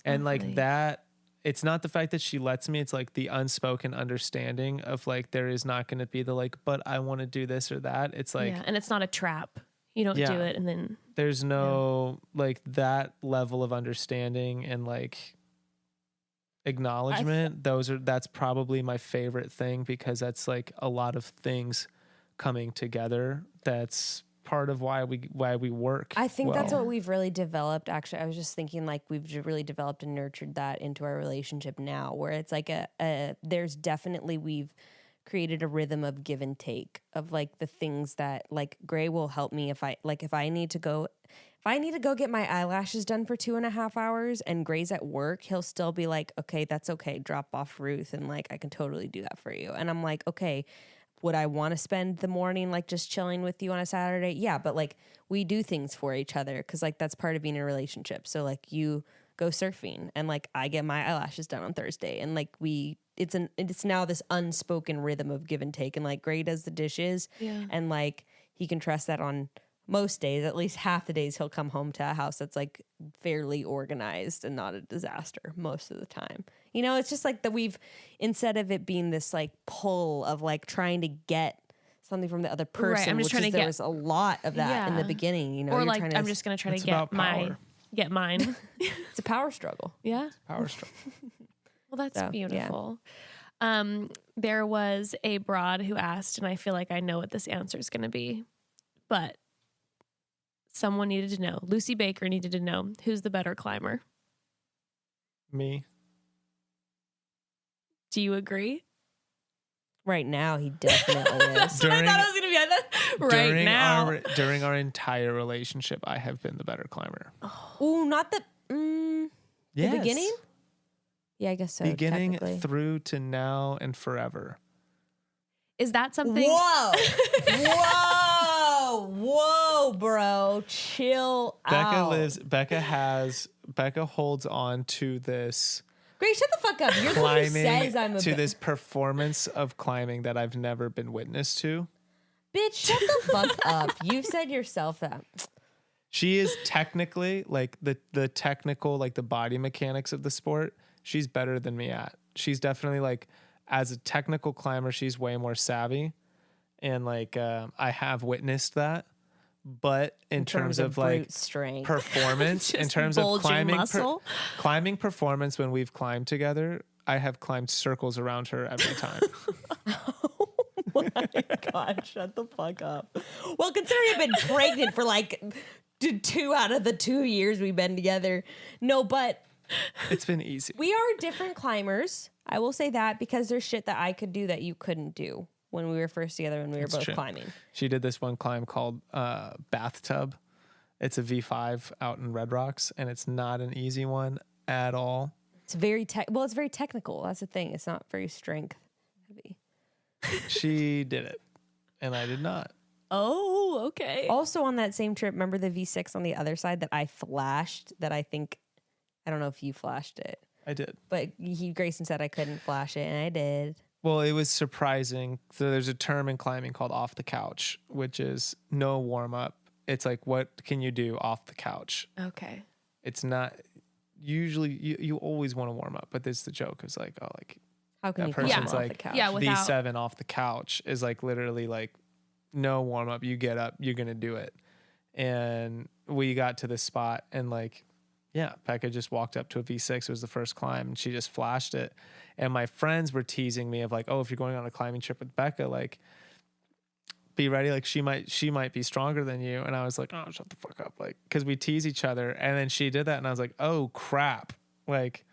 And lovely. like that, it's not the fact that she lets me, it's like the unspoken understanding of like, there is not going to be the like, but I want to do this or that. It's like, yeah, and it's not a trap. You don't Yeah. do it and then there's no like that level of understanding and like acknowledgement. That's probably my favorite thing, because that's like a lot of things coming together. That's part of why we work. I think that's well. what we've really developed. Actually, I was just thinking like we've really developed and nurtured that into our relationship now, where it's like there's definitely we've created a rhythm of give and take of like the things that like Gray will help me if I need to go get my eyelashes done for 2.5 hours and Gray's at work, he'll still be like, okay, that's okay. Drop off Ruth. And like, I can totally do that for you. And I'm like, okay, would I want to spend the morning like just chilling with you on a Saturday? Yeah. But like we do things for each other. Cause like that's part of being in a relationship. So like you go surfing and like I get my eyelashes done on Thursday and like it's now this unspoken rhythm of give and take and like Gray does the dishes and like he can trust that on most days, at least half the days he'll come home to a house that's like fairly organized and not a disaster most of the time. You know, it's just like that instead of it being this like pull of like trying to get something from the other person, right, I'm just trying to there was a lot of that in the beginning, you know. Or like I'm just going to try to get mine. It's a power struggle. Yeah. Power struggle. Well, that's beautiful. Yeah. There was a broad who asked, and I feel like I know what this answer is going to be, but someone needed to know. Lucy Baker needed to know who's the better climber. Me. Do you agree? Right now, he definitely is. I thought it was going to be now. During our entire relationship, I have been the better climber. Oh, not the yes. the beginning? Yeah, I guess so. Beginning through to now and forever. Is that something? Whoa. Whoa, bro. Chill out. Bekah holds on to this. Great, shut the fuck up. You're the one who says I'm a this performance of climbing that I've never been witness to. Bitch, shut the fuck up. You've said yourself that. She is technically like the technical, like the body mechanics of the sport. She's better than me at. She's definitely like, as a technical climber, she's way more savvy. And like, I have witnessed that. But in terms of like strength. Performance, in terms of climbing performance when we've climbed together, I have climbed circles around her every time. Oh my God, shut the fuck up. Well, considering I've been pregnant for like 2 out of the 2 years we've been together. No, but it's been easy. We are different climbers. I will say that because there's shit that I could do that you couldn't do when we were first together when we were both climbing. She did this one climb called Bathtub. It's a V5 out in Red Rocks, and it's not an easy one at all. It's very it's very technical. That's the thing. It's not very strength heavy. She did it, and I did not. Oh, okay. Also on that same trip, remember the V6 on the other side that I flashed that I don't know if you flashed it. I did. But Grayston said I couldn't flash it, and I did. Well, it was surprising. So there's a term in climbing called off the couch, which is no warm up. It's like, what can you do off the couch? Okay. It's not usually you always want to warm up, but this is the joke. It's like, oh, like how can that you person's off like the couch? Yeah, V7 off the couch is like literally like no warm up. You get up, you're gonna do it. And we got to this spot and like, yeah, Bekah just walked up to a V6. It was the first climb and she just flashed it. And my friends were teasing me of like, oh, if you're going on a climbing trip with Bekah, like be ready. Like she might be stronger than you. And I was like, oh, shut the fuck up. Like, cause we tease each other. And then she did that. And I was like, oh crap. Like,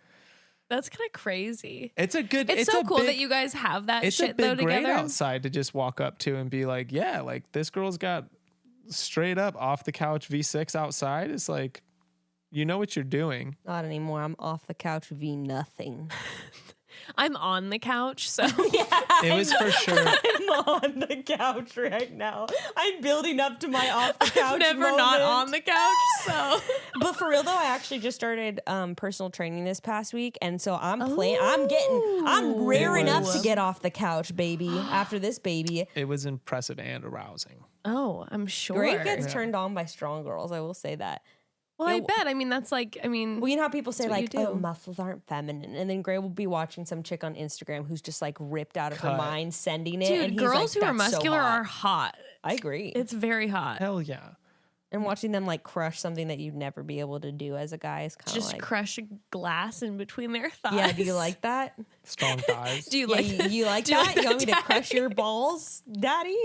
that's kind of crazy. It's so cool that you guys have that shit though together. It's a big grade outside to just walk up to and be like, yeah, like this girl's got straight up off the couch V6 outside. It's like, you know what you're doing. Not anymore. I'm off the couch V nothing. I'm on the couch, so it was for sure. I'm on the couch right now. I'm building up to my off the couch. Never moment. not on the couch. So, but for real though, I actually just started personal training this past week, and so I'm raring up to get off the couch, baby. After this baby, it was impressive and arousing. Oh, I'm sure. Gray gets turned on by strong girls. I will say that. Well, I bet. I mean, that's like, well, you know how people say like, oh, muscles aren't feminine. And then Gray will be watching some chick on Instagram who's just like ripped out of her mind, sending it. Dude, and he's girls like, who are muscular are hot. I agree. It's very hot. Hell yeah. And watching them like crush something that you'd never be able to do as a guy is kind of just like. Crush a glass in between their thighs. Yeah, do you like that? Strong thighs. Do you like you like that? You want me to crush your balls, daddy?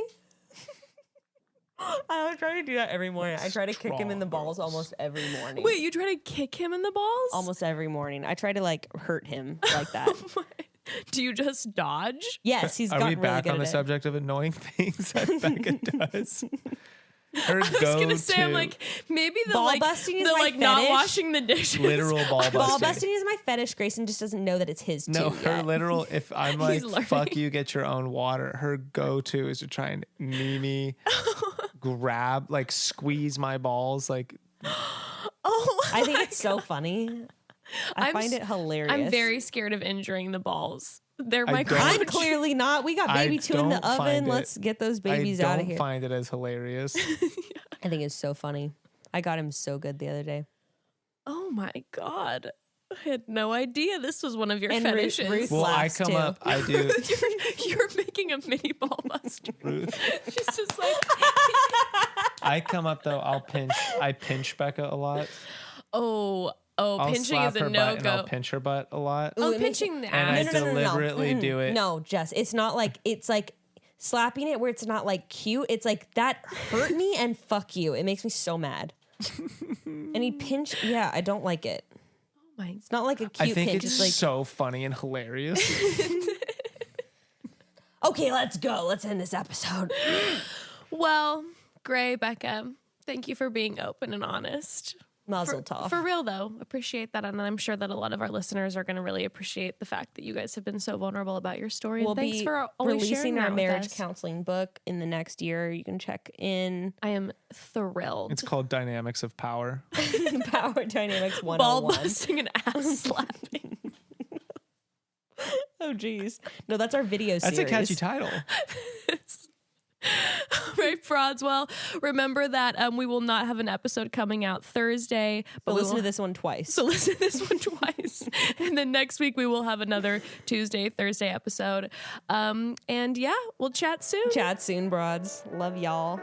I was trying to do that every morning. I try to kick him in the balls almost every morning. Wait, you try to kick him in the balls? Almost every morning. I try to like hurt him like that. Do you just dodge? Yes, he's Are gotten we really back good on the at it. subject of annoying things that Becca does? Her I was gonna say, I'm like, maybe the Ball like busting is the my like not fetish. washing the dishes. literal ball busting. Ball busting is my fetish. Grayson just doesn't know that it's his No, too her yet. literal, if I'm like, learning. fuck you, get your own water, her go-to is to try and knee me, grab, like squeeze my balls. Like, Oh, I think it's so funny. I I'm find s- it hilarious. I'm very scared of injuring the balls. They're my don't- I'm crotch. clearly not. We got baby I 2 in the don't oven. find it- Let's get those babies I out of don't here. find it as hilarious. I think it's so funny. I got him so good the other day. Oh my god. I had no idea this was one of your And Ruth- fetishes. Ruth- Well, I laughs, come too. up, I do. You're making a mini ball buster. She's just like, I come up though, I pinch Becca a lot. oh, I'll pinching slap is a her butt and I'll no-go. pinch her butt a lot. Oh, it makes pinching the And I ass. deliberately do it. No, Jess, it's not like, it's like slapping it where it's not like cute. It's like, that hurt me and fuck you. It makes me so mad. And he pinched, yeah, I don't like it. Oh my It's not like a I cute think pinch. it's It's like, so funny and hilarious. okay, let's go. Let's end this episode. Well, Gray, Becca, thank you for being open and honest. Mazel tov. For real, though, appreciate that. And I'm sure that a lot of our listeners are going to really appreciate the fact that you guys have been so vulnerable about your story. We'll And thanks be for always sharing releasing that our with marriage us. counseling book in the next year. You can check in I am thrilled. It's called Dynamics of Power. Power Dynamics 101. Ball busting and ass slapping. Oh, geez. No, that's our video That's series. a catchy title. Right, frauds. Well, remember that we will not have an episode coming out Thursday, but But we listen will to this one twice. So listen to this one twice. And then next week we will have another Tuesday, Thursday episode. And yeah, we'll chat soon. Chat soon, broads. Love y'all.